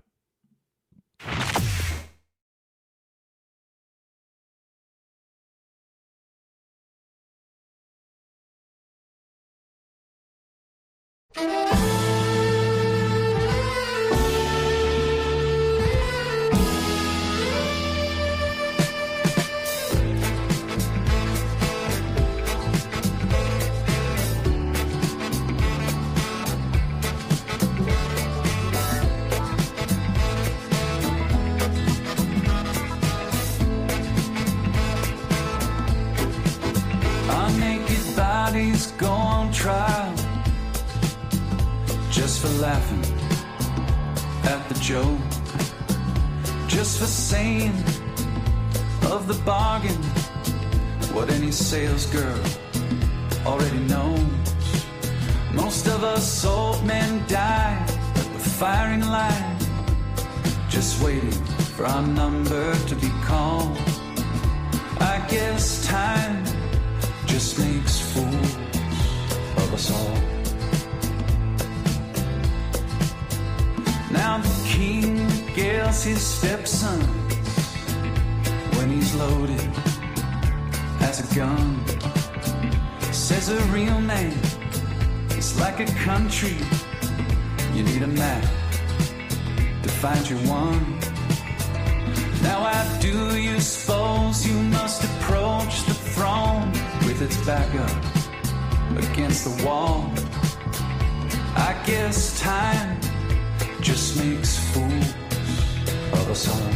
Go on trial just for laughing at the joke, just for saying of the bargain what any sales girl already knows. Most of us old men die at the firing line, just waiting for our number to be called. I guess time just makes fools of us all. Now the king gets his stepson when he's loaded as a gun. Says a real man is like a country. You need a map to find your one. Now I do you suppose you must approach the throne with its back up against the wall. I guess time just makes fools of us all.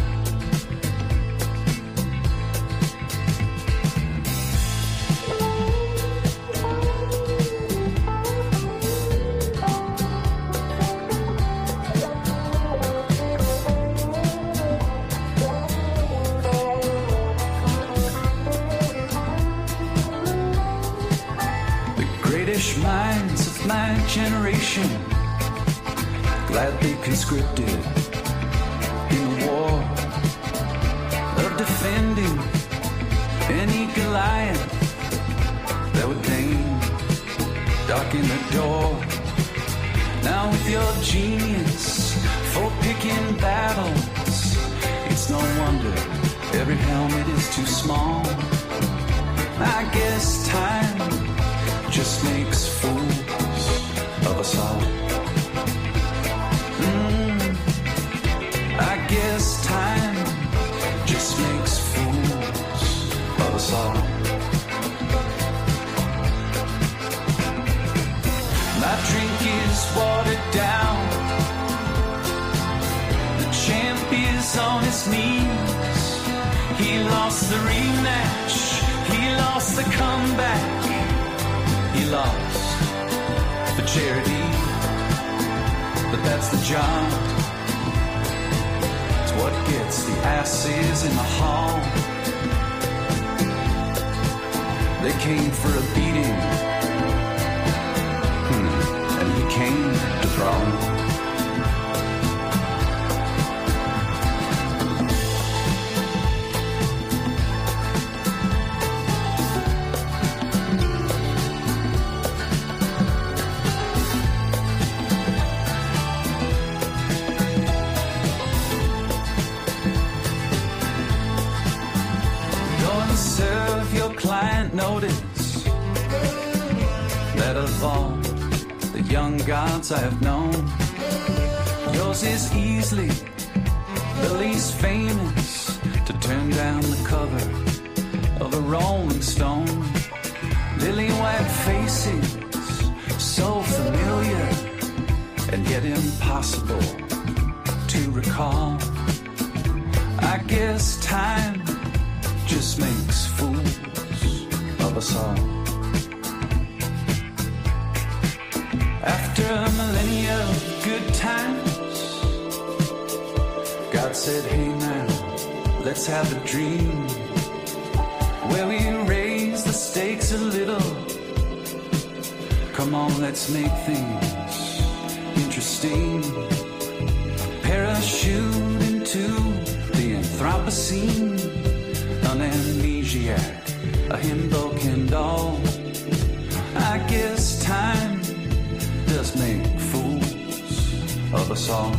Minds of my generation gladly conscripted in the war of defending any Goliath that would deign darken the door. Now with your genius for picking battles, it's no wonder every helmet is too small. I guess time just makes fools of us all. I guess time just makes fools of us all. My drink is watered down. The champ is on his knees. He lost the rematch. He lost the comeback. He lost for charity, but that's the job. It's what gets the asses in the hall. They came for a beating, and he came to throne. gods I have known. Yours is easily the least famous to turn down the cover of a Rolling Stone. Lily white faces, so familiar and yet impossible to recall. I guess time just makes fools of us all. After a millennia of good times, God said, hey now, let's have a dream where we raise the stakes a little. Come on, let's make things interesting. Parachute into the Anthropocene, an amnesiac, a Himbo doll. I guess time does make fools of us all.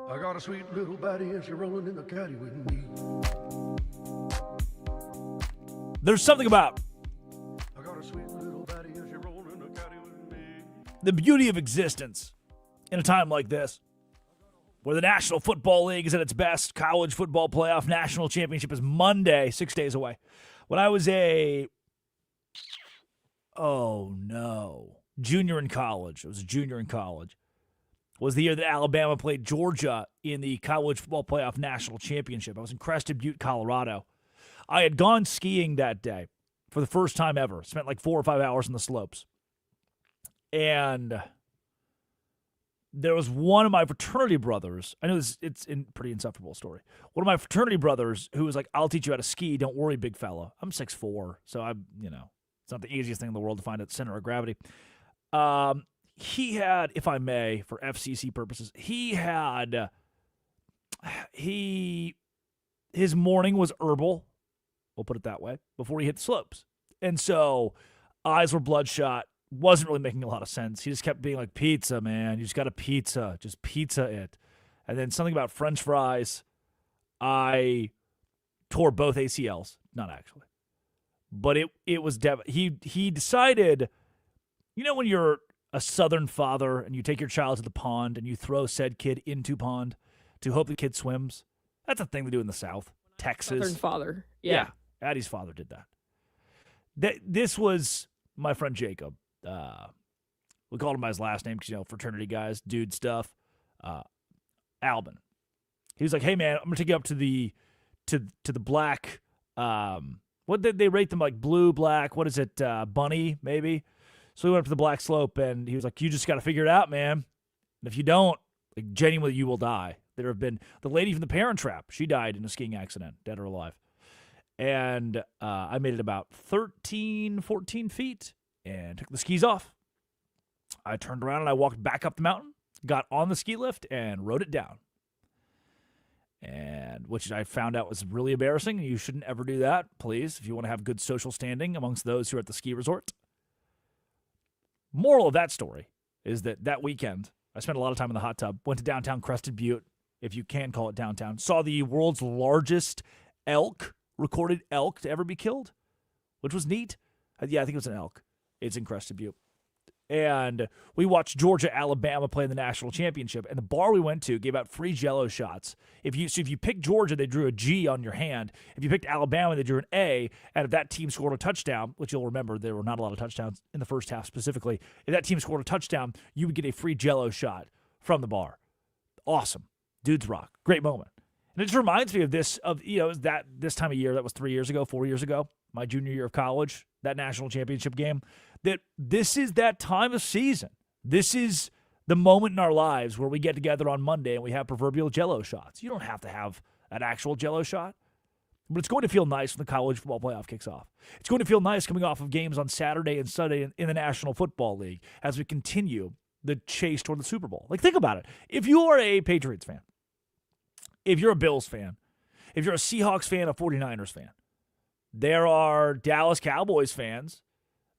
I got a sweet little body and she's rolling in the caddy with me. There's something about I got a sweet little body and she's rolling in the caddy with me. the beauty of existence in a time like this, where the National Football League is at its best. College football playoff national championship is Monday, 6 days away. When I was junior in college. I was a junior in college. Was the year that Alabama played Georgia in the college football playoff national championship. I was in Crested Butte, Colorado. I had gone skiing that day for the first time ever. Spent like 4 or 5 hours on the slopes. And there was one of my fraternity brothers. I know it's a pretty insufferable story. One of my fraternity brothers who was like, I'll teach you how to ski. Don't worry, big fella. I'm 6'4", so it's not the easiest thing in the world to find at the center of gravity. He had, if I may, for FCC purposes, his morning was herbal, we'll put it that way, before he hit the slopes. And so eyes were bloodshot, wasn't really making a lot of sense. He just kept being like, pizza, man, you just got a pizza, just pizza it. And then something about French fries. I tore both ACLs, not actually. But it was he decided, when you're a Southern father and you take your child to the pond and you throw said kid into pond to hope the kid swims. That's a thing they do in the South. Texas. Southern father. Yeah. Addie's father did that. This was my friend Jacob. We called him by his last name because, fraternity guys, dude stuff. Albin. He was like, hey, man, I'm going to take you up to the black, what did they rate them, like blue, black, what is it, bunny, maybe? So we went up to the black slope, and he was like, you just got to figure it out, man. And if you don't, like, genuinely, you will die. There have been the lady from the Parent Trap. She died in a skiing accident, dead or alive. And I made it about 13, 14 feet and took the skis off. I turned around and I walked back up the mountain, got on the ski lift, and rode it down. And which I found out was really embarrassing. You shouldn't ever do that, please, if you want to have good social standing amongst those who are at the ski resort. Moral of that story is that weekend, I spent a lot of time in the hot tub, went to downtown Crested Butte, if you can call it downtown, saw the world's largest recorded elk to ever be killed, which was neat. Yeah, I think it was an elk. It's in Crested Butte. And we watched Georgia, Alabama play in the national championship, and the bar we went to gave out free Jell-O shots. If you picked Georgia, they drew a G on your hand. If you picked Alabama, they drew an A. And if that team scored a touchdown, which you'll remember there were not a lot of touchdowns in the first half specifically, if that team scored a touchdown, you would get a free Jell-O shot from the bar. Awesome. Dudes rock. Great moment. And it just reminds me of this time of year, that was 4 years ago, my junior year of college, that national championship game, that this is that time of season. This is the moment in our lives where we get together on Monday and we have proverbial Jell-O shots. You don't have to have an actual Jell-O shot, but it's going to feel nice when the college football playoff kicks off. It's going to feel nice coming off of games on Saturday and Sunday in the National Football League as we continue the chase toward the Super Bowl. Like, think about it. If you are a Patriots fan, if you're a Bills fan, if you're a Seahawks fan, a 49ers fan. There are Dallas Cowboys fans.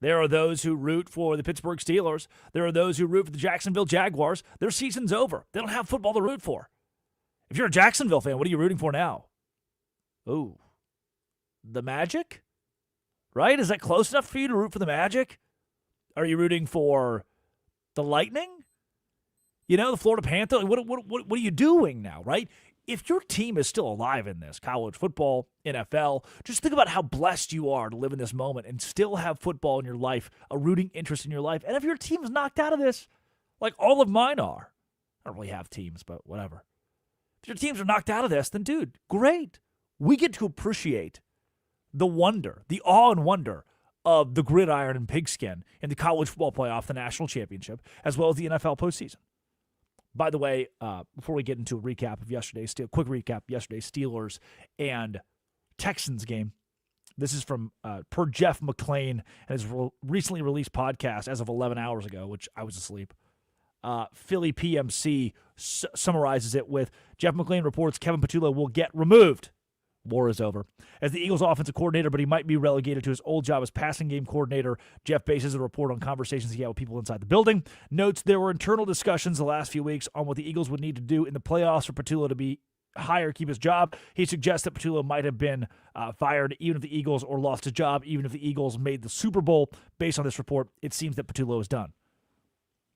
There are those who root for the Pittsburgh Steelers. There are those who root for the Jacksonville Jaguars. Their season's over. They don't have football to root for. If you're a Jacksonville fan, what are you rooting for now? Ooh, the Magic? Right? Is that close enough for you to root for the Magic? Are you rooting for the Lightning? You know, the Florida Panthers? What are you doing now, right? If your team is still alive in this, college football, NFL, just think about how blessed you are to live in this moment and still have football in your life, a rooting interest in your life. And if your team's knocked out of this, like all of mine are, I don't really have teams, but whatever. If your teams are knocked out of this, then dude, great. We get to appreciate the wonder, the awe and wonder of the gridiron and pigskin in the college football playoff, the national championship, as well as the NFL postseason. By the way, before we get into a recap of yesterday's Steelers and Texans game, this is from per Jeff McClain and his recently released podcast as of 11 hours ago, which I was asleep. Philly PMC summarizes it with, Jeff McClain reports Kevin Patullo will get removed. War is over. As the Eagles offensive coordinator, but he might be relegated to his old job as passing game coordinator. Jeff bases the report on conversations he had with people inside the building. Notes there were internal discussions the last few weeks on what the Eagles would need to do in the playoffs for Patullo to be hired, keep his job. He suggests that Patullo might have been fired even if the Eagles, or lost his job even if the Eagles made the Super Bowl. Based on this report, it seems that Patullo is done.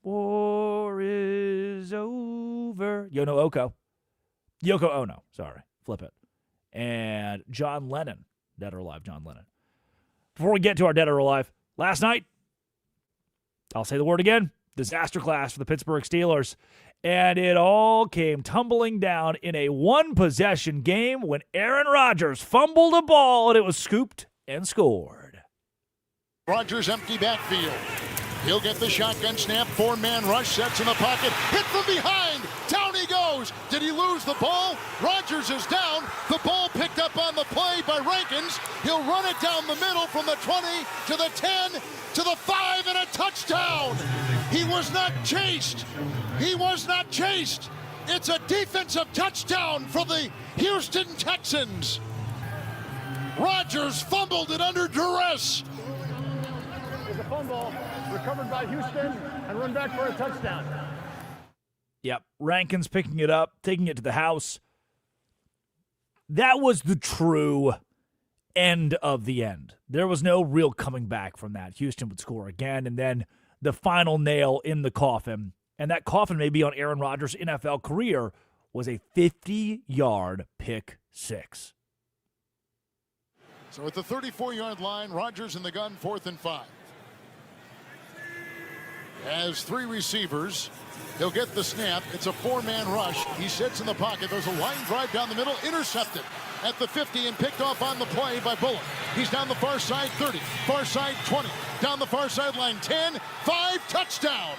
War is over. Yoko Ono. Sorry. Flip it. And John Lennon, dead or alive John Lennon. Before we get to our dead or alive, last night, I'll say the word again, disaster class for the Pittsburgh Steelers. And it all came tumbling down in a one-possession game when Aaron Rodgers fumbled a ball and it was scooped and scored. Rodgers empty backfield. He'll get the shotgun snap, four-man rush, sets in the pocket, hit from behind, down he goes. Did he lose the ball? Rodgers is down. The ball picked up on the play by Rankins. He'll run it down the middle from the 20 to the 10 to the 5 and a touchdown. He was not chased. He was not chased. It's a defensive touchdown for the Houston Texans. Rodgers fumbled it under duress. There's a fumble recovered by Houston and run back for a touchdown. Yep, Rankins picking it up, taking it to the house. That was the true end of the end. There was no real coming back from that. Houston would score again, and then the final nail in the coffin, and that coffin may be on Aaron Rodgers' NFL career, was a 50-yard pick six. So at the 34-yard line, Rodgers in the gun, 4th and 5. Has three receivers. He'll get the snap. It's a four-man rush. He sits in the pocket. There's a line drive down the middle. Intercepted at the 50 and picked off on the play by Bullock. He's down the far side, 30. Far side, 20. Down the far sideline, 10. 5, touchdown.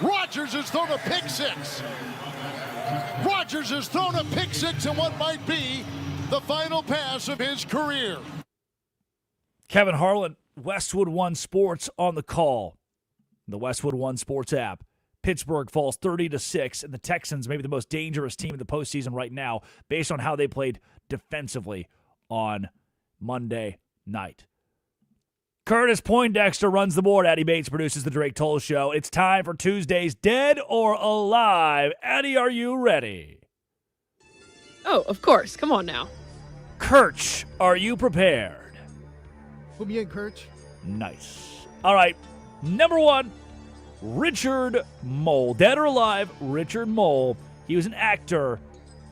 Rodgers has thrown a pick six. Rodgers has thrown a pick six in what might be the final pass of his career. Kevin Harlan, Westwood One Sports on the call. The Westwood One Sports app. Pittsburgh falls 30-6, and the Texans may be the most dangerous team in the postseason right now based on how they played defensively on Monday night. Curtis Poindexter runs the board. Addie Bates produces the Drake Toll Show. It's time for Tuesday's Dead or Alive. Addie, are you ready? Oh, of course. Come on now. Kirch, are you prepared? Put me in, Kirch. Nice. All right. Number one, Richard Mole. Dead or alive, Richard Mole. He was an actor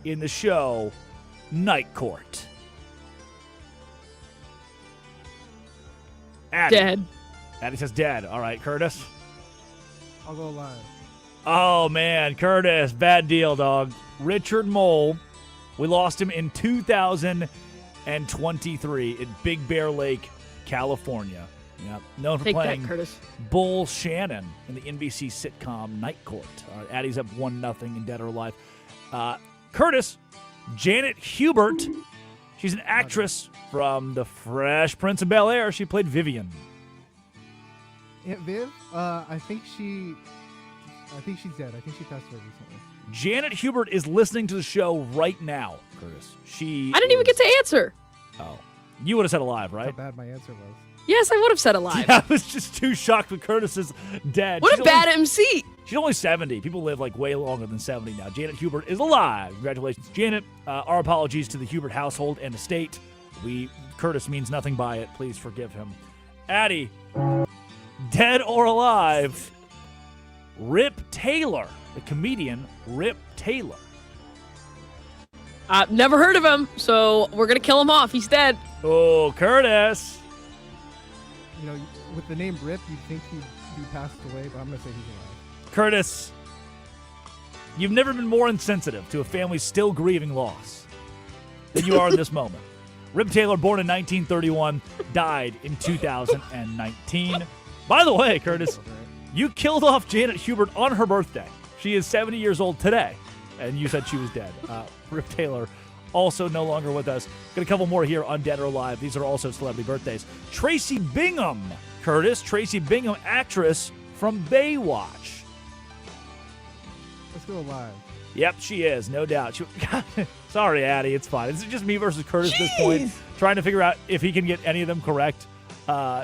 in the show Night Court. Addie. Dead. Addie says dead. All right, Curtis. I'll go alive. Oh, man, Curtis. Bad deal, dog. Richard Mole. We lost him in 2023 in Big Bear Lake, California. Yep. Known for Take playing that, Curtis. Bull Shannon in the NBC sitcom Night Court. All right, Addie's up 1-0 in Dead or Alive. Curtis, Janet Hubert. She's an actress from The Fresh Prince of Bel-Air. She played Vivian. Aunt Viv? I think she's dead. I think she passed away recently. Janet Hubert is listening to the show right now, Curtis. I didn't even get to answer. Oh. You would have said alive, right? How bad my answer was. Yes, I would have said alive. Yeah, I was just too shocked that Curtis is dead. What a bad MC. She's only 70. People live like way longer than 70 now. Janet Hubert is alive. Congratulations, Janet. Our apologies to the Hubert household and estate. Curtis means nothing by it. Please forgive him. Addie, dead or alive, Rip Taylor, the comedian Rip Taylor. Never heard of him, so we're going to kill him off. He's dead. Oh, Curtis. You know, with the name Rip, you'd think he'd be passed away, but I'm going to say he's alive. Curtis, you've never been more insensitive to a family still grieving loss than you are in this moment. Rip Taylor, born in 1931, died in 2019. By the way, Curtis, you killed off Janet Hubert on her birthday. She is 70 years old today, and you said she was dead. Rip Taylor, also no longer with us. Got a couple more here on Dead or Alive. These are also celebrity birthdays. Tracy Bingham, Curtis. Tracy Bingham, actress from Baywatch. Let's go alive. Yep, she is, no doubt. Sorry, Addie, it's fine. It's just me versus Curtis at this point, trying to figure out if he can get any of them correct.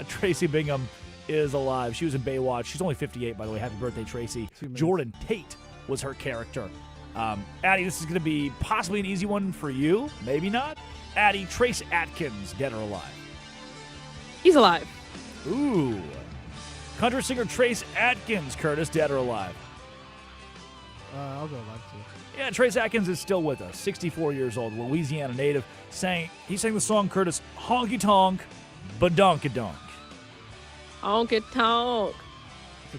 Tracy Bingham is alive. She was in Baywatch. She's only 58, by the way. Happy birthday, Tracy. Jordan Tate was her character. Addie, this is going to be possibly an easy one for you. Maybe not. Addie, Trace Atkins, dead or alive? He's alive. Ooh. Country singer Trace Atkins, Curtis, dead or alive? I'll go alive, too. Yeah, Trace Atkins is still with us. 64 years old, Louisiana native. He sang the song, Curtis, Honky Tonk, Badonkadonk. Honky Tonk,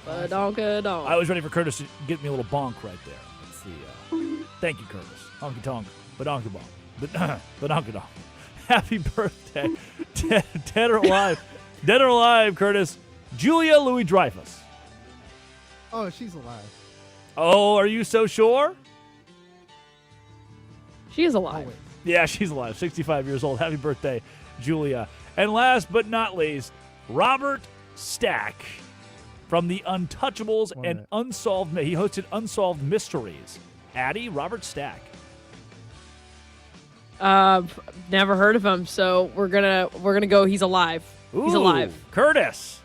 Badonkadonk. I was ready for Curtis to get me a little bonk right there. Let's see. Thank you, Curtis. Honky Tonk, Badonkadonk. Badonkadonk. Happy birthday. Dead or alive? Dead or alive, Curtis? Julia Louis-Dreyfus. Oh, she's alive. Oh, are you so sure? She is alive. Yeah, she's alive. 65 years old. Happy birthday, Julia. And last but not least, Robert Stack from the Untouchables and Unsolved. He hosted Unsolved Mysteries. Addie, Robert Stack. Never heard of him, so we're gonna go. He's alive. Ooh, he's alive. Curtis.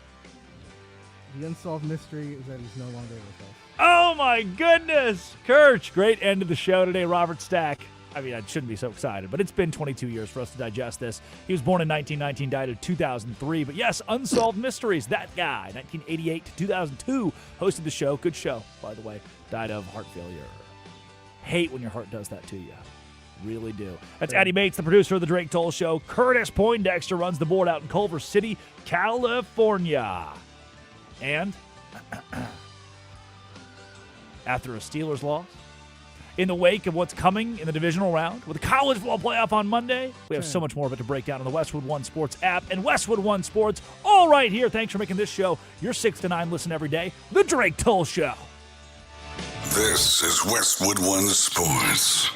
The unsolved mystery is that he's no longer with us. Oh my goodness, Kirch! Great end of the show today, Robert Stack. I mean, I shouldn't be so excited, but it's been 22 years for us to digest this. He was born in 1919, died in 2003. But yes, Unsolved Mysteries, that guy, 1988 to 2002, hosted the show. Good show, by the way. Died of heart failure. Hate when your heart does that to you. Really do. That's Addie Bates, the producer of The Drake Toll Show. Curtis Poindexter runs the board out in Culver City, California. And after a Steelers loss, in the wake of what's coming in the divisional round, with the college football playoff on Monday, we have so much more of it to break down on the Westwood One Sports app and Westwood One Sports, all right here. Thanks for making this show your 6 to 9 listen every day, The Drake Toll Show. This is Westwood One Sports.